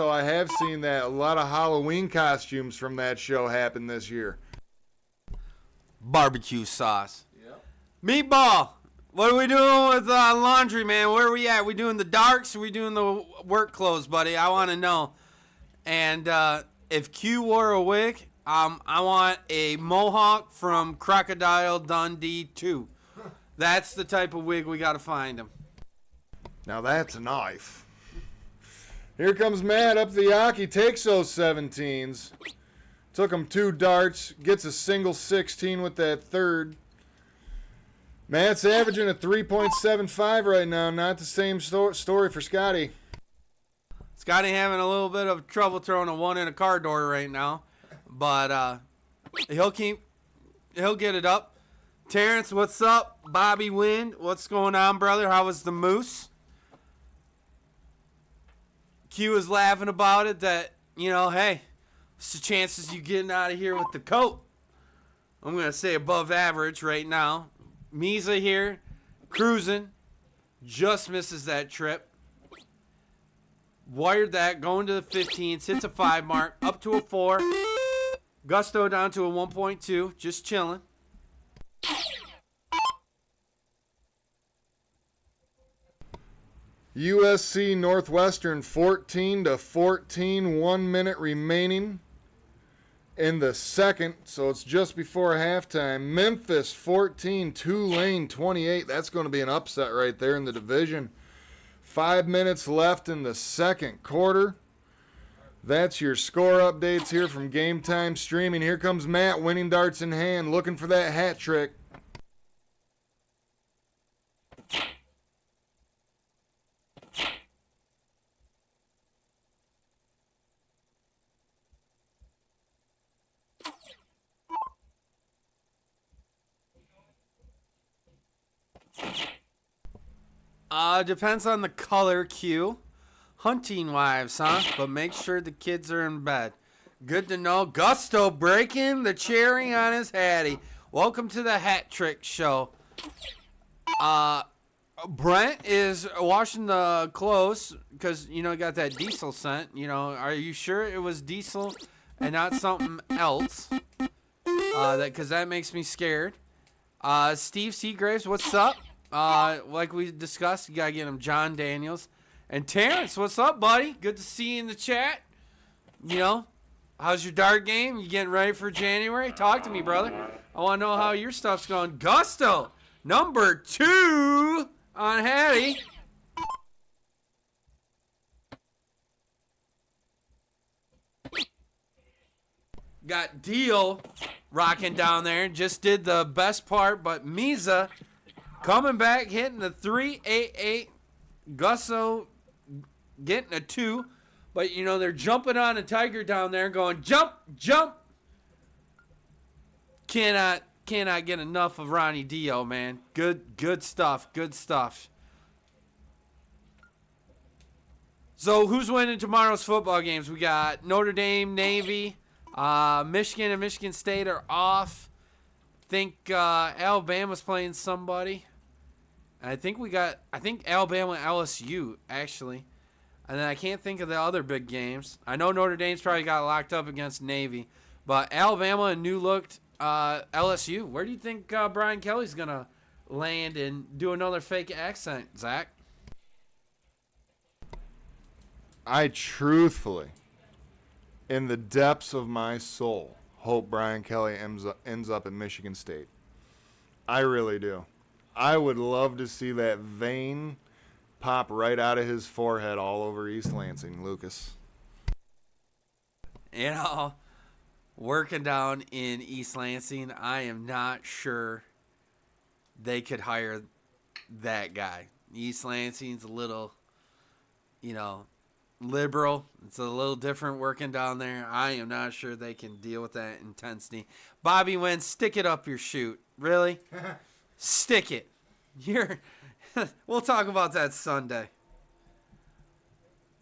I have seen that. A lot of Halloween costumes from that show happened this year. Barbecue sauce. Yep. Meatball. What are we doing with laundry, man? Where are we at? We doing the darks? Or we doing the work clothes, buddy? I want to know. And if Q wore a wig, I want a mohawk from Crocodile Dundee 2. That's the type of wig we got to find him. Now that's a knife. Here comes Matt up the Aki, takes those 17s. Took him 2 darts, gets a single 16 with that third. Matt's averaging a 3.75 right now. Not the same story for Scotty. Scotty having a little bit of trouble throwing a 1 in a car door right now. But he'll get it up. Terrence, what's up? Bobby Wynn, what's going on, brother? How was the moose? Q was laughing about it that, hey, it's the chances you getting out of here with the coat. I'm going to say above average right now. Misa here, cruising, just misses that trip. Wired that, going to the 15s, hits a 5 mark, up to a 4. Gusto down to a 1.2, just chilling. USC Northwestern 14-14, 1 minute remaining in the second, so it's just before halftime. Memphis 14, Tulane 28. That's going to be an upset right there in the division. 5 minutes left in the second quarter. That's your score updates here from Game Time Streaming. Here comes Matt, winning darts in hand, looking for that hat trick. Depends on the color cue. Hunting wives, huh? But make sure the kids are in bed. Good to know. Gusto breaking the cherry on his hattie. Welcome to the Hat Trick Show. Brent is washing the clothes because, got that diesel scent. Are you sure it was diesel and not something else? Because that makes me scared. Steve Seagraves, what's up? Like we discussed, you got to get him John Daniels. And Terrence, what's up, buddy? Good to see you in the chat. How's your dart game? You getting ready for January? Talk to me, brother. I want to know how your stuff's going. Gusto, number 2 on Hattie. Got Deal rocking down there. Just did the best part, but Miza coming back, hitting the 388. Gusto getting a 2. But, they're jumping on a Tiger down there going, jump, jump. Cannot get enough of Ronnie Dio, man. Good stuff. Good stuff. So, who's winning tomorrow's football games? We got Notre Dame, Navy. Michigan and Michigan State are off. Think Alabama's playing somebody. And I think Alabama and LSU, actually. And then I can't think of the other big games. I know Notre Dame's probably got locked up against Navy. But Alabama and new-looked LSU. Where do you think Brian Kelly's going to land and do another fake accent, Zach? I truthfully, in the depths of my soul, hope Brian Kelly ends up at Michigan State. I really do. I would love to see that vein pop right out of his forehead all over East Lansing, Lucas. Working down in East Lansing, I am not sure they could hire that guy. East Lansing's a little, liberal. It's a little different working down there. I am not sure they can deal with that intensity. Bobby Wynn, stick it up your chute. Really? Stick it. We'll talk about that Sunday.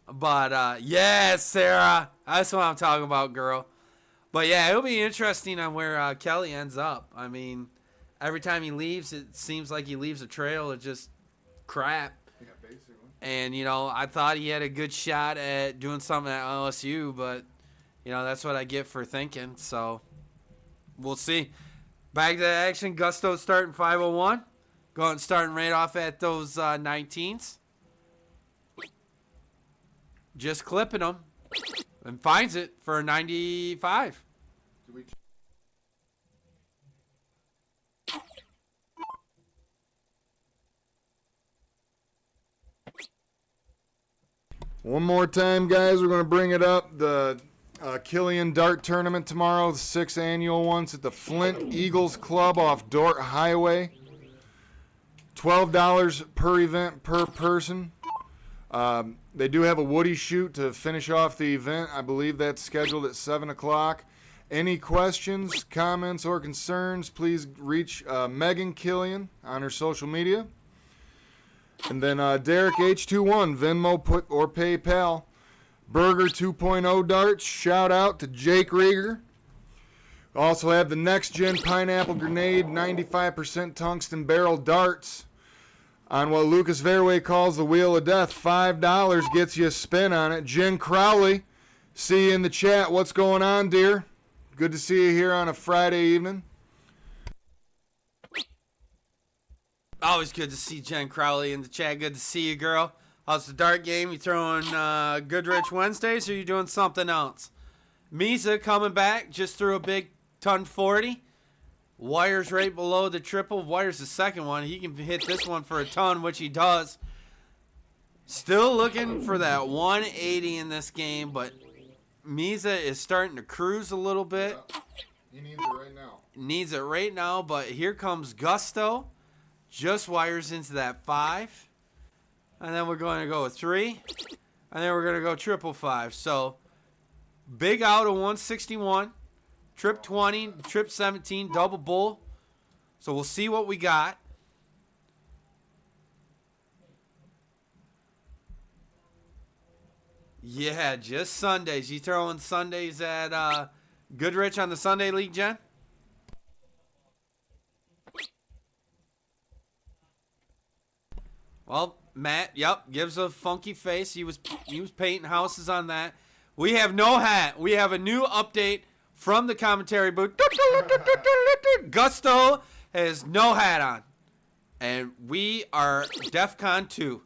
But, yes, Sarah. That's what I'm talking about, girl. But, yeah, it'll be interesting on where Kelly ends up. I mean, every time he leaves, it seems like he leaves a trail of just crap. And, I thought he had a good shot at doing something at LSU, but, that's what I get for thinking. So, we'll see. Back to the action. Gusto starting 501. Starting right off at those 19s. Just clipping them. And finds it for a 95. One more time, guys. We're going to bring it up. The Killian Dart Tournament tomorrow, the 6th annual one. It's at the Flint Eagles Club off Dort Highway. $12 per event per person. They do have a Woody shoot to finish off the event. I believe that's scheduled at 7 o'clock. Any questions, comments, or concerns, please reach Megan Killian on her social media. And then Derek H21, Venmo or PayPal. Burger 2.0 darts, shout out to Jake Rieger. Also have the Next Gen Pineapple Grenade 95% tungsten barrel darts on what Lucas Verway calls the Wheel of Death. $5 gets you a spin on it. Jen Crowley, see you in the chat. What's going on, dear? Good to see you here on a Friday evening. Always good to see Jen Crowley in the chat. Good to see you, girl. How's the dart game? You throwing Goodrich Wednesdays or you doing something else? Misa coming back, just threw a big ton 40. Wires right below the triple. Wires the second one. He can hit this one for a ton, which he does. Still looking for that 180 in this game, but Misa is starting to cruise a little bit. He needs it right now. Needs it right now, but here comes Gusto. Just wires into that 5. And then we're going to go with 3. And then we're going to go triple 5. So, big out of 161. Trip 20, trip 17, double bull. So we'll see what we got. Yeah, just Sundays. You throwing Sundays at Goodrich on the Sunday League, Jen? Well, Matt, yep, gives a funky face. He was painting houses on that. We have no hat. We have a new update from the commentary booth. Gusto has no hat on. And we are DEFCON 2.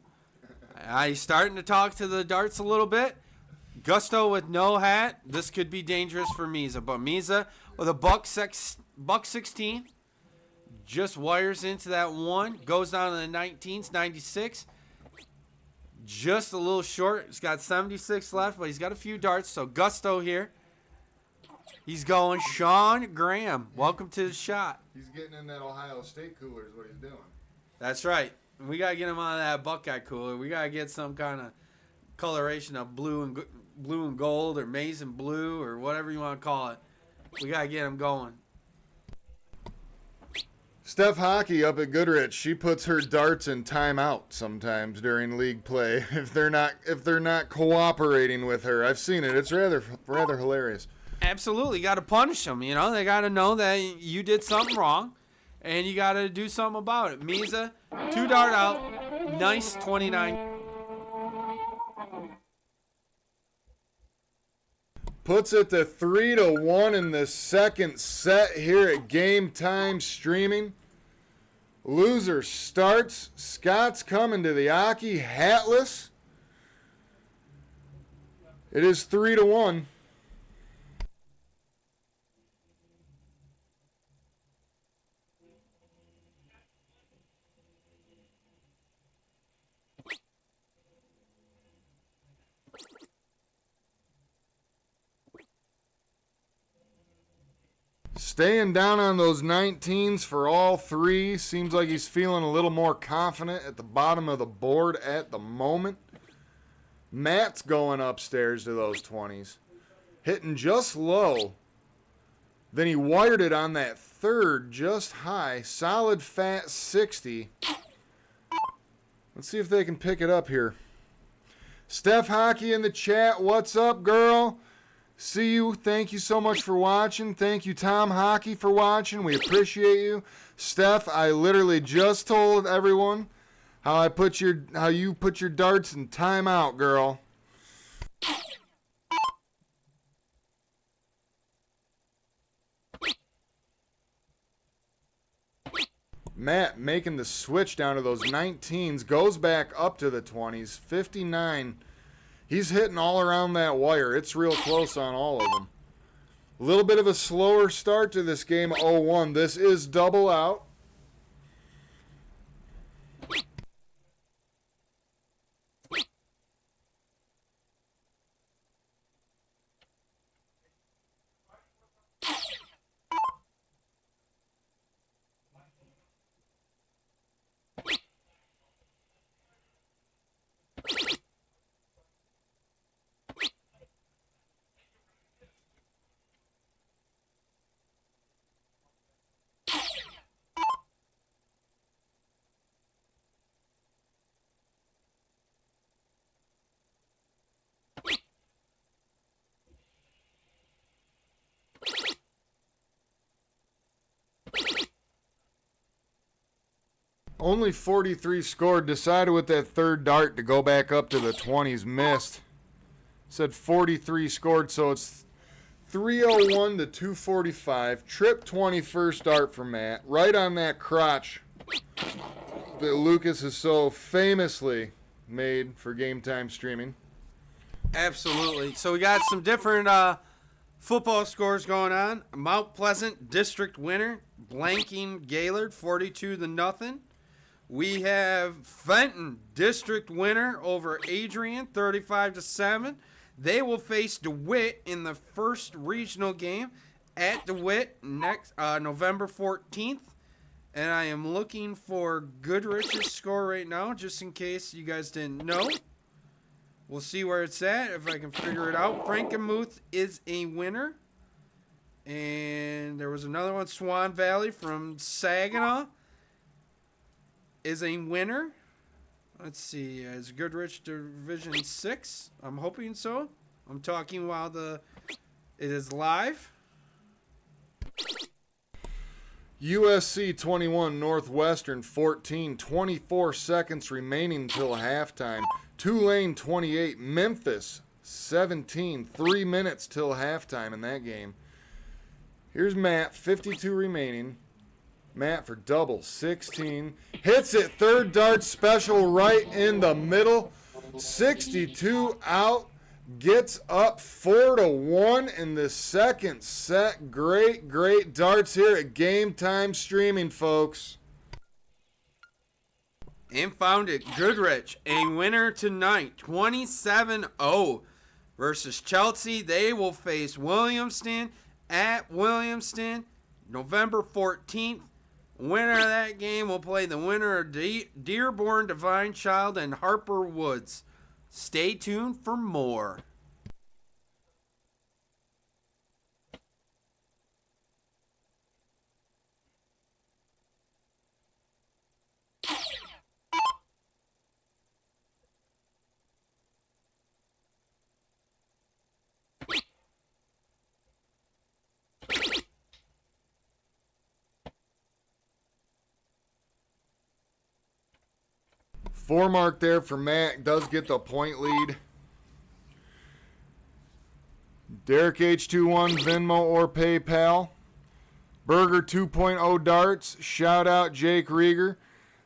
He's starting to talk to the darts a little bit. Gusto with no hat. This could be dangerous for Misa. But Misa with a buck 16. Just wires into that 1. Goes down to the 19s, 96. Just a little short. He's got 76 left, but he's got a few darts. So Gusto here. He's going Sean Graham. Welcome to the shot. He's getting in that Ohio State cooler is what he's doing. That's right. We got to get him out of that Buckeye cooler. We got to get some kind of coloration of blue and gold or maize and blue or whatever you want to call it. We got to get him going. Steph Hockey up at Goodrich, she puts her darts in timeout sometimes during league play if they're not cooperating with her. I've seen it. It's rather hilarious. Absolutely. Got to punish them. You know, they got to know that you did something wrong, and you got to do something about it. Misa, 2 dart out. Nice 29. Puts it to 3-1 in the second set here at Game Time Streaming. Loser starts. Scott's coming to the Aki hatless. It is 3-1. Staying down on those 19s for all 3. Seems like he's feeling a little more confident at the bottom of the board at the moment. Matt's going upstairs to those 20s. Hitting just low. Then he wired it on that 3rd just high. Solid fat 60. Let's see if they can pick it up here. Steph Hockey in the chat. What's up, girl? See you. Thank you so much for watching. Thank you, Tom Hockey, for watching. We appreciate you. Steph, I literally just told everyone how you put your darts in timeout, girl. Matt making the switch down to those 19s. Goes back up to the 20s. 59. He's hitting all around that wire. It's real close on all of them. A little bit of a slower start to this game, 0-1. This is double out. Only 43 scored. Decided with that 3rd dart to go back up to the 20s. Missed. Said 43 scored, so it's 301 to 245. Trip 20 first dart for Matt. Right on that crotch that Lucas has so famously made for Game Time Streaming. Absolutely. So we got some different Football scores going on. Mount Pleasant district winner, blanking Gaylord 42-0. We have Fenton district winner over Adrian 35-7. They will face DeWitt in the first regional game at DeWitt next November 14th. And I am looking for Goodrich's score right now, just in case you guys didn't know. We'll see where it's at, if I can figure it out. Frankenmuth is a winner. And there was another one, Swan Valley from Saginaw is a winner. Let's see, is Goodrich Division 6? I'm hoping so. I'm talking while it is live. USC 21, Northwestern 14, 24 seconds remaining until halftime. Tulane 28, Memphis 17, 3 minutes till halftime in that game. Here's Matt, 52 remaining. Matt for double, 16. Hits it, third dart special right in the middle. 62 out. Gets up 4-1 in the second set. Great darts here at Game Time Streaming, folks. And found it. Goodrich, a winner tonight. 27-0 versus Chelsea. They will face Williamston at Williamston November 14th. Winner of that game will play the winner of Dearborn Divine Child and Harper Woods. Stay tuned for more. Four mark there for Matt. Does get the point lead. Derek H21, Venmo or PayPal. Burger 2.0 darts. Shout out Jake Rieger.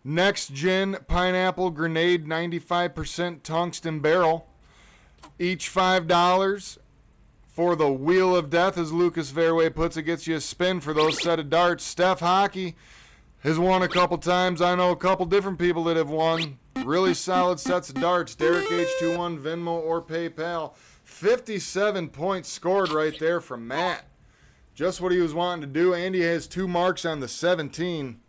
Next Gen Pineapple Grenade 95% tungsten barrel. Each $5 for the Wheel of Death, as Lucas Fairway puts it. Gets you a spin for those set of darts. Steph Hockey has won a couple times. I know a couple different people that have won really solid sets of darts. Derek H21, Venmo or PayPal. 57 points scored right there from Matt. Just what he was wanting to do. Andy has 2 marks on the 17.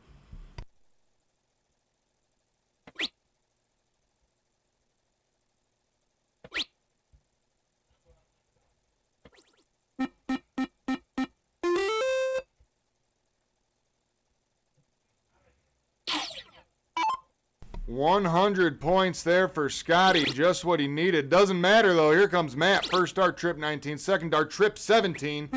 $100 points there for Scotty, just what he needed. Doesn't matter though. Here comes Matt. First dart, trip 19. Second dart, trip 17.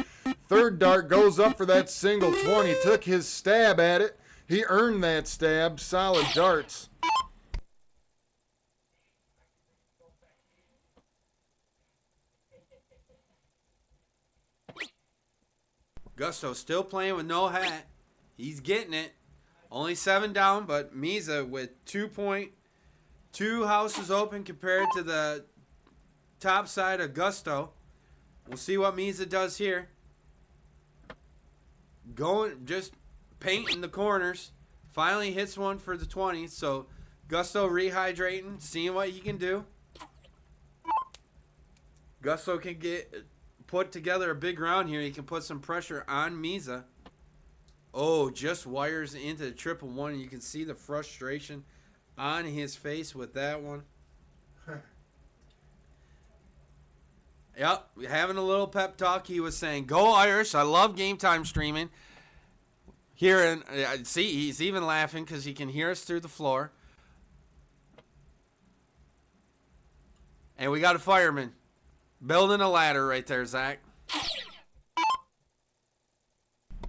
Third dart goes up for that single 20. Took his stab at it. He earned that stab. Solid darts. Gusto still playing with no hat. He's getting it. Only 7 down, but Misa with 2.2 houses open compared to the top side of Gusto. We'll see what Misa does here. Going, just painting the corners. Finally hits one for the 20. So Gusto rehydrating, seeing what he can do. Gusto can put together a big round here. He can put some pressure on Misa. Oh, just wires into the 111. You can see the frustration on his face with that one. Yep, having a little pep talk. He was saying, "Go Irish! I love Game Time streaming." Here and see, he's even laughing because he can hear us through the floor. And we got a fireman building a ladder right there, Zach.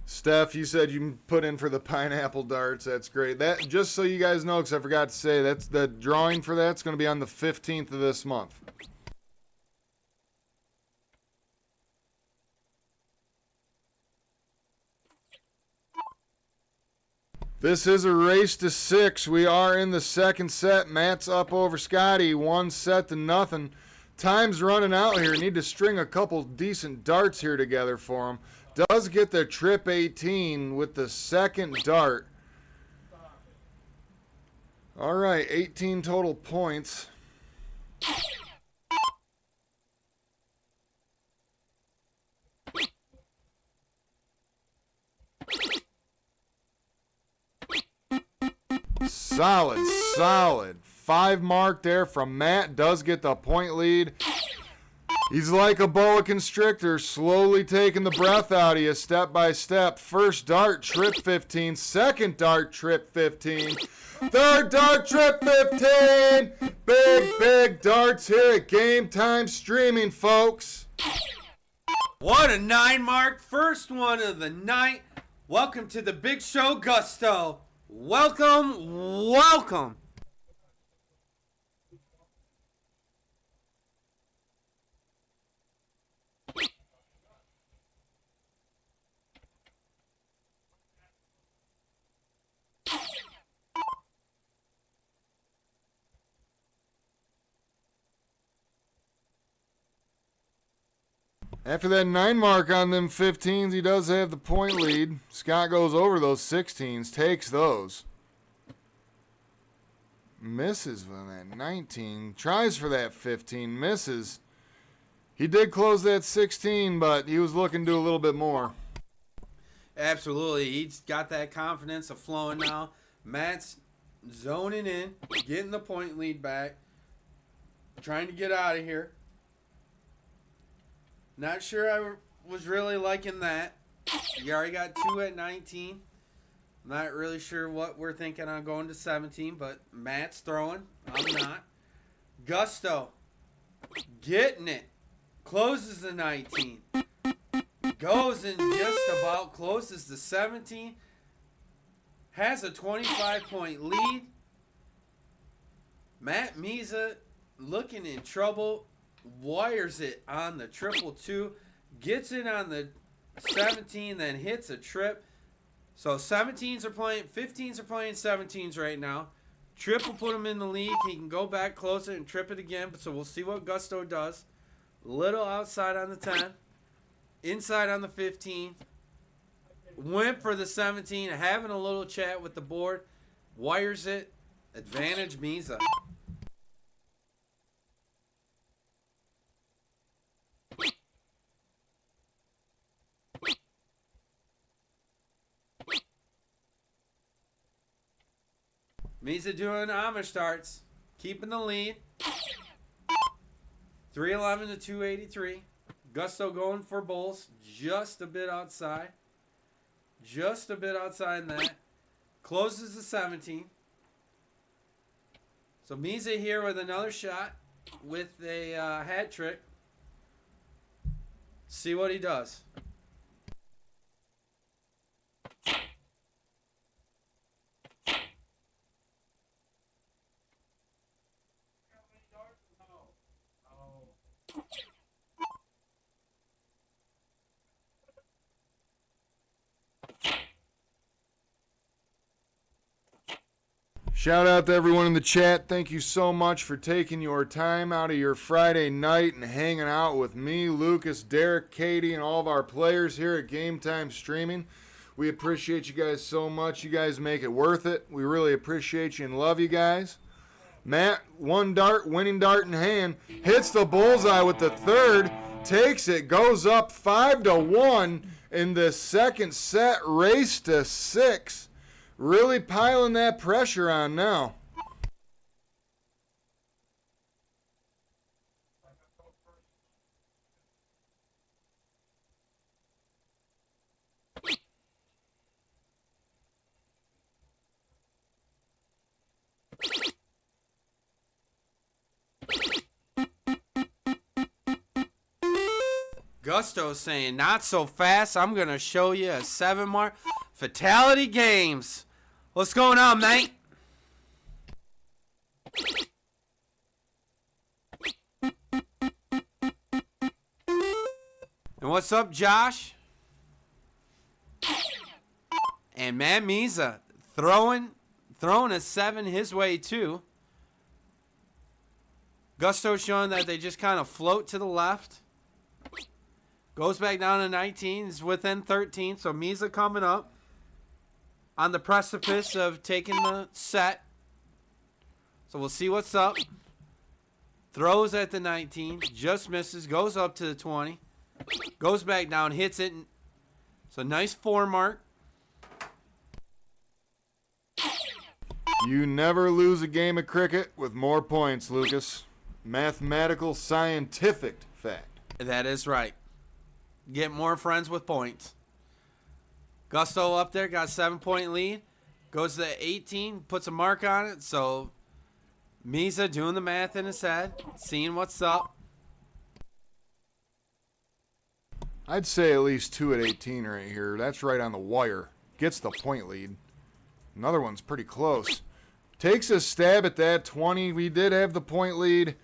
Steph, you said you put in for the pineapple darts. That's great. That, just so you guys know, because I forgot to say, that's the drawing for that's going to be on the 15th of this month. This is a race to 6. We are in the second set. Matt's up over Scotty, 1-0. Time's running out here. Need to string a couple decent darts here together for him. Does get the trip 18 with the second dart. All right, 18 total points. Solid, solid. 5 mark there from Matt. Does get the point lead. He's like a boa constrictor, slowly taking the breath out of you step by step. First dart, trip 15. Second dart, trip 15. Third dart, trip 15. Big, big darts here at Game Time Streaming, folks. What a 9 mark. First one of the night. Welcome to the big show, Gusto. Welcome, welcome. After that 9 mark on them 15s, he does have the point lead. Scott goes over those 16s, takes those. Misses on that 19. Tries for that 15, misses. He did close that 16, but he was looking to do a little bit more. Absolutely. He's got that confidence of flowing now. Matt's zoning in, getting the point lead back, trying to get out of here. Not sure I was really liking that. You already got 2 at 19. Not really sure what we're thinking on going to 17, but Matt's throwing. I'm not. Gusto getting it. Closes the 19. Goes and just about closes the 17. Has a 25-point lead. Matt Miza looking in trouble. Wires it on the 222. Gets it on the 17, then hits a trip. So 17s are playing, 15s are playing 17s right now. Trip will put him in the lead. He can go back, close it, and trip it again. So we'll see what Gusto does. Little outside on the 10. Inside on the 15. Went for the 17. Having a little chat with the board. Wires it. Advantage Miza. Miza doing Amish starts. Keeping the lead. 311 to 283. Gusto going for bowls. Just a bit outside. Just a bit outside in that. Closes the 17. So Miza here with another shot with a hat trick. See what he does. Shout out to everyone in the chat. Thank you so much for taking your time out of your Friday night and hanging out with me, Lucas, Derek, Katie, and all of our players here at Game Time Streaming. We appreciate you guys so much. You guys make it worth it. We really appreciate you and love you guys. Matt, one dart, winning dart in hand, hits the bullseye with the third, takes it, goes up 5-1 in the second set, race to 6. Really piling that pressure on now. Gusto saying, not so fast. I'm going to show you a 7 mark. Fatality Games. What's going on, mate? And what's up, Josh? And Matt Miza throwing a 7 his way, too. Gusto showing that they just kind of float to the left. Goes back down to 19. Is within 13. So Misa coming up on the precipice of taking the set. So we'll see what's up. Throws at the 19. Just misses. Goes up to the 20. Goes back down. Hits it. So nice 4 mark. You never lose a game of cricket with more points, Lucas. Mathematical, scientific fact. That is right. Get more friends with points. Gusto up there, got a 7-point lead. Goes to 18, puts a mark on it. So Misa doing the math in his head, seeing what's up. I'd say at least 2 at 18 right here. That's right on the wire. Gets the point lead. Another one's pretty close. Takes a stab at that 20. We did have the point lead.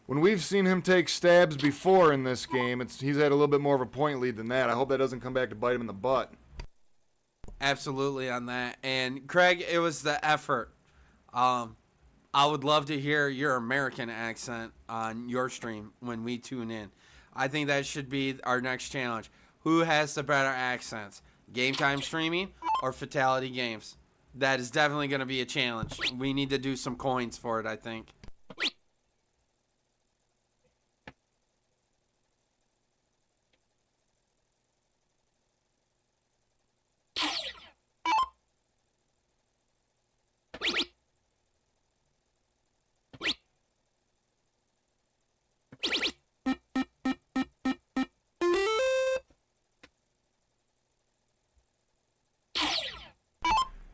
When we've seen him take stabs before in this game, he's had a little bit more of a point lead than that. I hope that doesn't come back to bite him in the butt. Absolutely on that. And Craig, it was the effort. I would love to hear your American accent on your stream when we tune in. I think that should be our next challenge. Who has the better accents? Game Time Streaming or Fatality Games? That is definitely going to be a challenge. We need to do some coins for it, I think.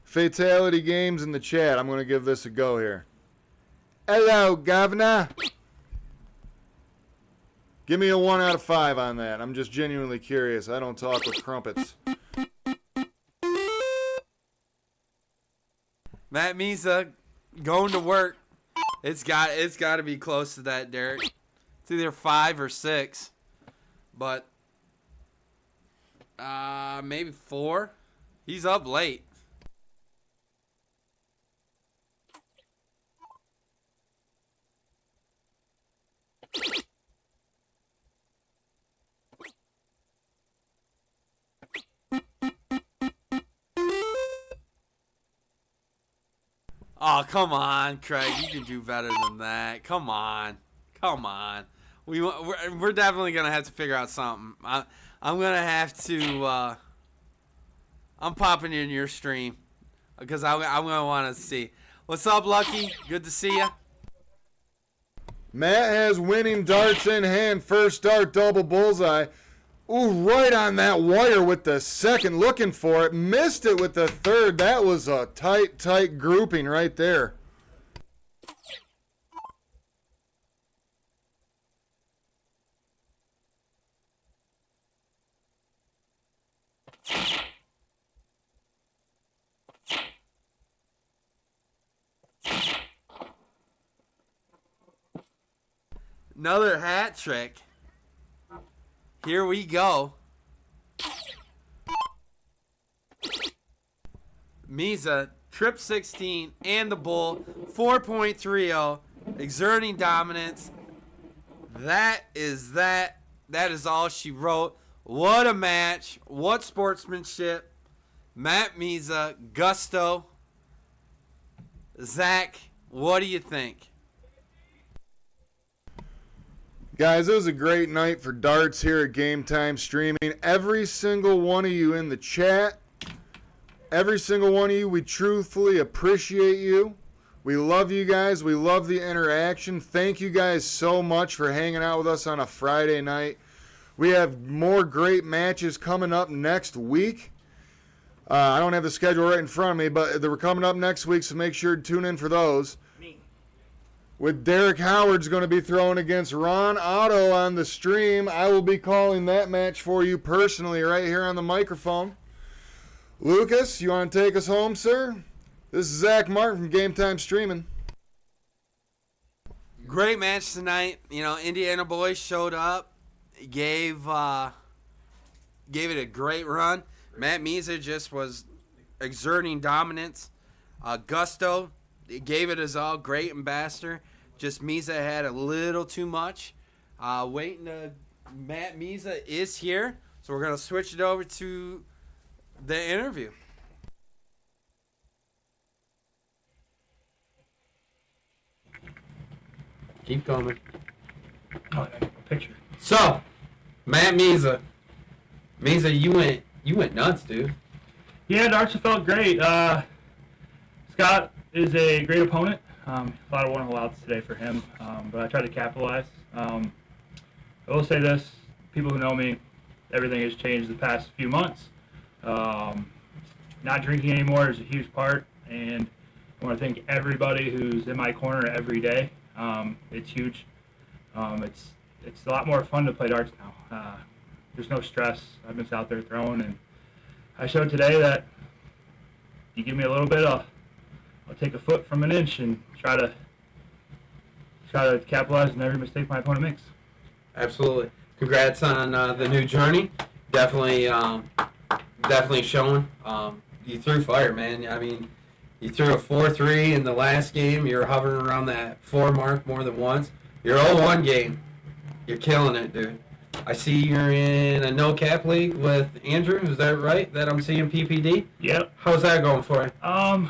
Fatality Games in the chat. I'm going to give this a go here. Hello, Governor. Give me a 1 out of 5 on that. I'm just genuinely curious. I don't talk with crumpets. Matt Misa going to work. It's got to be close to that, Derek. It's either 5 or 6, but maybe 4. He's up late. Oh, come on, Craig. You can do better than that. Come on. We're definitely going to have to figure out something. I'm going to have to I'm popping in your stream because I'm going to want to see. What's up, Lucky? Good to see you. Matt has winning darts in hand. First dart, double bullseye. Ooh, right on that wire with the second, looking for it. Missed it with the third. That was a tight grouping right there. Another hat trick. Here we go. Misa, trip 16 and the bull, 4.30, exerting dominance. That is that. That is all she wrote. What a match. What sportsmanship. Matt Misa, Gusto. Zach, what do you think? Guys, it was a great night for darts here at Game Time Streaming. Every single one of you in the chat, every single one of you, we truthfully appreciate you. We love you guys. We love the interaction. Thank you guys so much for hanging out with us on a Friday night. We have more great matches coming up next week. I don't have the schedule right in front of me, but they're coming up next week, so make sure to tune in for those. With Derek Howard's going to be throwing against Ron Otto on the stream. I will be calling that match for you personally right here on the microphone. Lucas, you want to take us home, sir? This is Zach Martin from Game Time Streaming. Great match tonight. You know, Indiana boys showed up, gave it a great run. Matt Misa just was exerting dominance. Gusto gave it his all. Great ambassador. Just Misa had a little too much. Matt Misa is here, so we're going to switch it over to the interview. Keep coming. Oh, I got a picture. So, Matt Misa. Misa, you went nuts, dude. Yeah, Darts felt great. Scott is a great opponent. Thought I won a whole outs today for him, but I tried to capitalize. I will say this: people who know me, everything has changed the past few months. Not drinking anymore is a huge part, and I want to thank everybody who's in my corner every day. It's huge. It's a lot more fun to play darts now. There's no stress. I've been out there throwing, and I showed today that you give me a little bit, I'll take a foot from an inch and try to capitalize on every mistake my opponent makes. Absolutely. Congrats on the new journey. Definitely showing. You threw fire, man. I mean, you threw a 4-3 in the last game. You're hovering around that 4 mark more than once. Your 0-1 game, you're killing it, dude. I see you're in a no-cap league with Andrew. Is that right? That I'm seeing PPD? Yep. How's that going for you?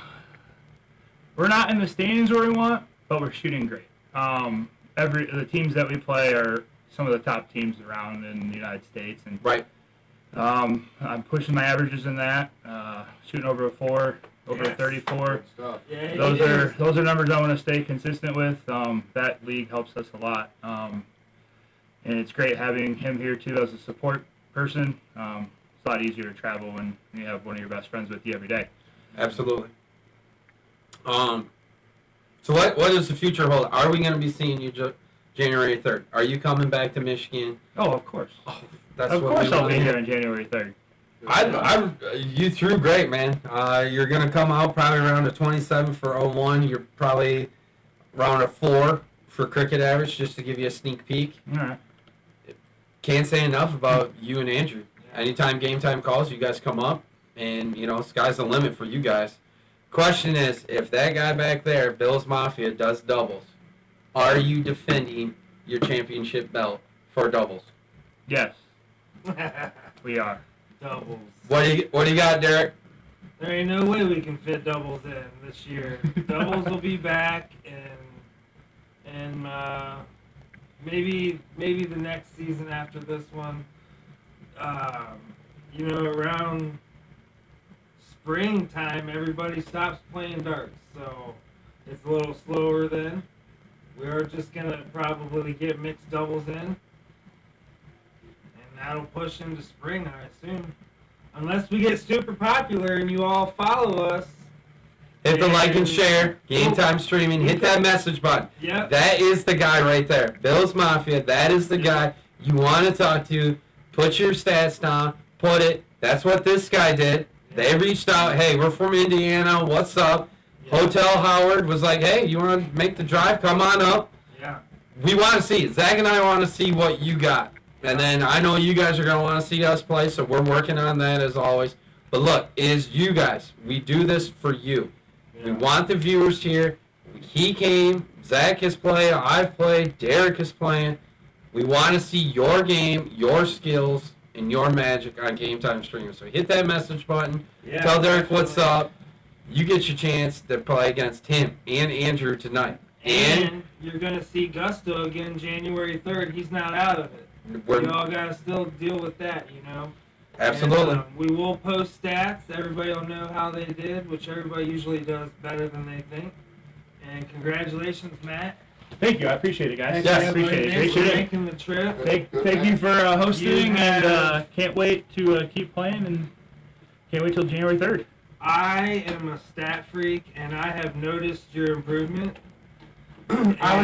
We're not in the standings where we want, but we're shooting great. The teams that we play are some of the top teams around in the United States, and Right. I'm pushing my averages in that, shooting over a 4, over a 34. Yeah, Those are numbers I want to stay consistent with. That league helps us a lot, and it's great having him here too as a support person. It's a lot easier to travel when you have one of your best friends with you every day. Absolutely. So what does the future hold? Are we going to be seeing you January 3rd? Are you coming back to Michigan? Oh, of course. That's Of what course we I'll wanna be hear. here on January 3rd. You threw great, man. You're going to come out probably around a 27 for 0-1. You're probably around a 4 for cricket average, just to give you a sneak peek. All right. Can't say enough about you and Andrew. Anytime game time calls, you guys come up, and, sky's the limit for you guys. Question is, if that guy back there, Bill's Mafia, does doubles, are you defending your championship belt for doubles? Yes, we are. doubles. What do you got, Derek? There ain't no way we can fit doubles in this year. Doubles will be back, and maybe the next season after this one. Around springtime, everybody stops playing darts, so it's a little slower then. We are just gonna probably get mixed doubles in, and that'll push into spring, I assume. Unless we get super popular and you all follow us. Hit the like and share. Game time streaming. Hit that message button. Yep. That is the guy right there. Bill's Mafia. That is the guy you want to talk to. Put your stats down. Put it. That's what this guy did. They reached out. Hey, we're from Indiana. What's up? Yeah. Hotel Howard was like, hey, you want to make the drive? Come on up. Yeah. We want to see it. Zach and I want to see what you got. And then I know you guys are going to want to see us play, so we're working on that as always. But look, it is you guys. We do this for you. We want the viewers here. He came. Zach is playing. I've played. Derek is playing. We want to see your game, your skills, and your magic on Game Time Streamer. So hit that message button. Yeah, Tell Derek what's absolutely. up. You get your chance to play against him and Andrew tonight. And you're going to see Gusto again January 3rd. He's not out of it. We're- You all got to still deal with that, Absolutely. And, we will post stats. Everybody will know how they did, which everybody usually does better than they think. And congratulations, Matt. Thank you. I appreciate it, guys. Yes. I appreciate it. Thanks Great for shooting. making the trip. Thank you for hosting, You have- and can't wait to keep playing, and can't wait till January 3rd. I am a stat freak, and I have noticed your improvement. I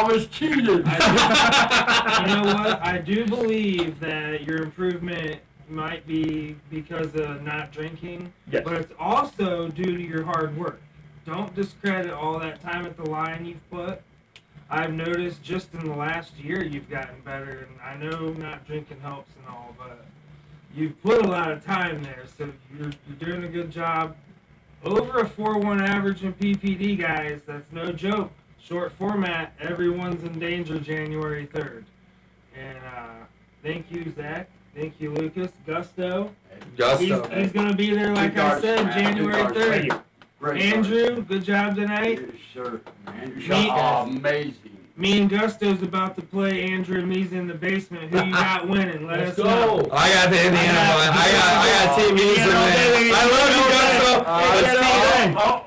was cheated. You know what? I do believe that your improvement might be because of not drinking, Yes. but it's also due to your hard work. Don't discredit all that time at the line you've put. I've noticed just in the last year you've gotten better, and I know not drinking helps and all, but you've put a lot of time there, so you're doing a good job. Over a 4-1 average in PPD, guys, that's no joke. Short format, everyone's in danger January 3rd. And thank you, Zach. Thank you, Lucas. Gusto. He's going to be there, like I said, January 3rd. Andrew, good job tonight. Yes, sir. Andrew Me- shot amazing. Me and Gusto's about to play Andrew and me's in the basement. Who you got winning? Let us Let's know. go. I got the Indiana one. I got Team Easton, man. I love you, Gusto. Let's see.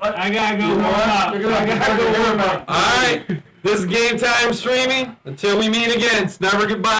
I gotta go warm up. I gotta go warm up. All right. This is Game Time Streaming. Until we meet again, it's never goodbye.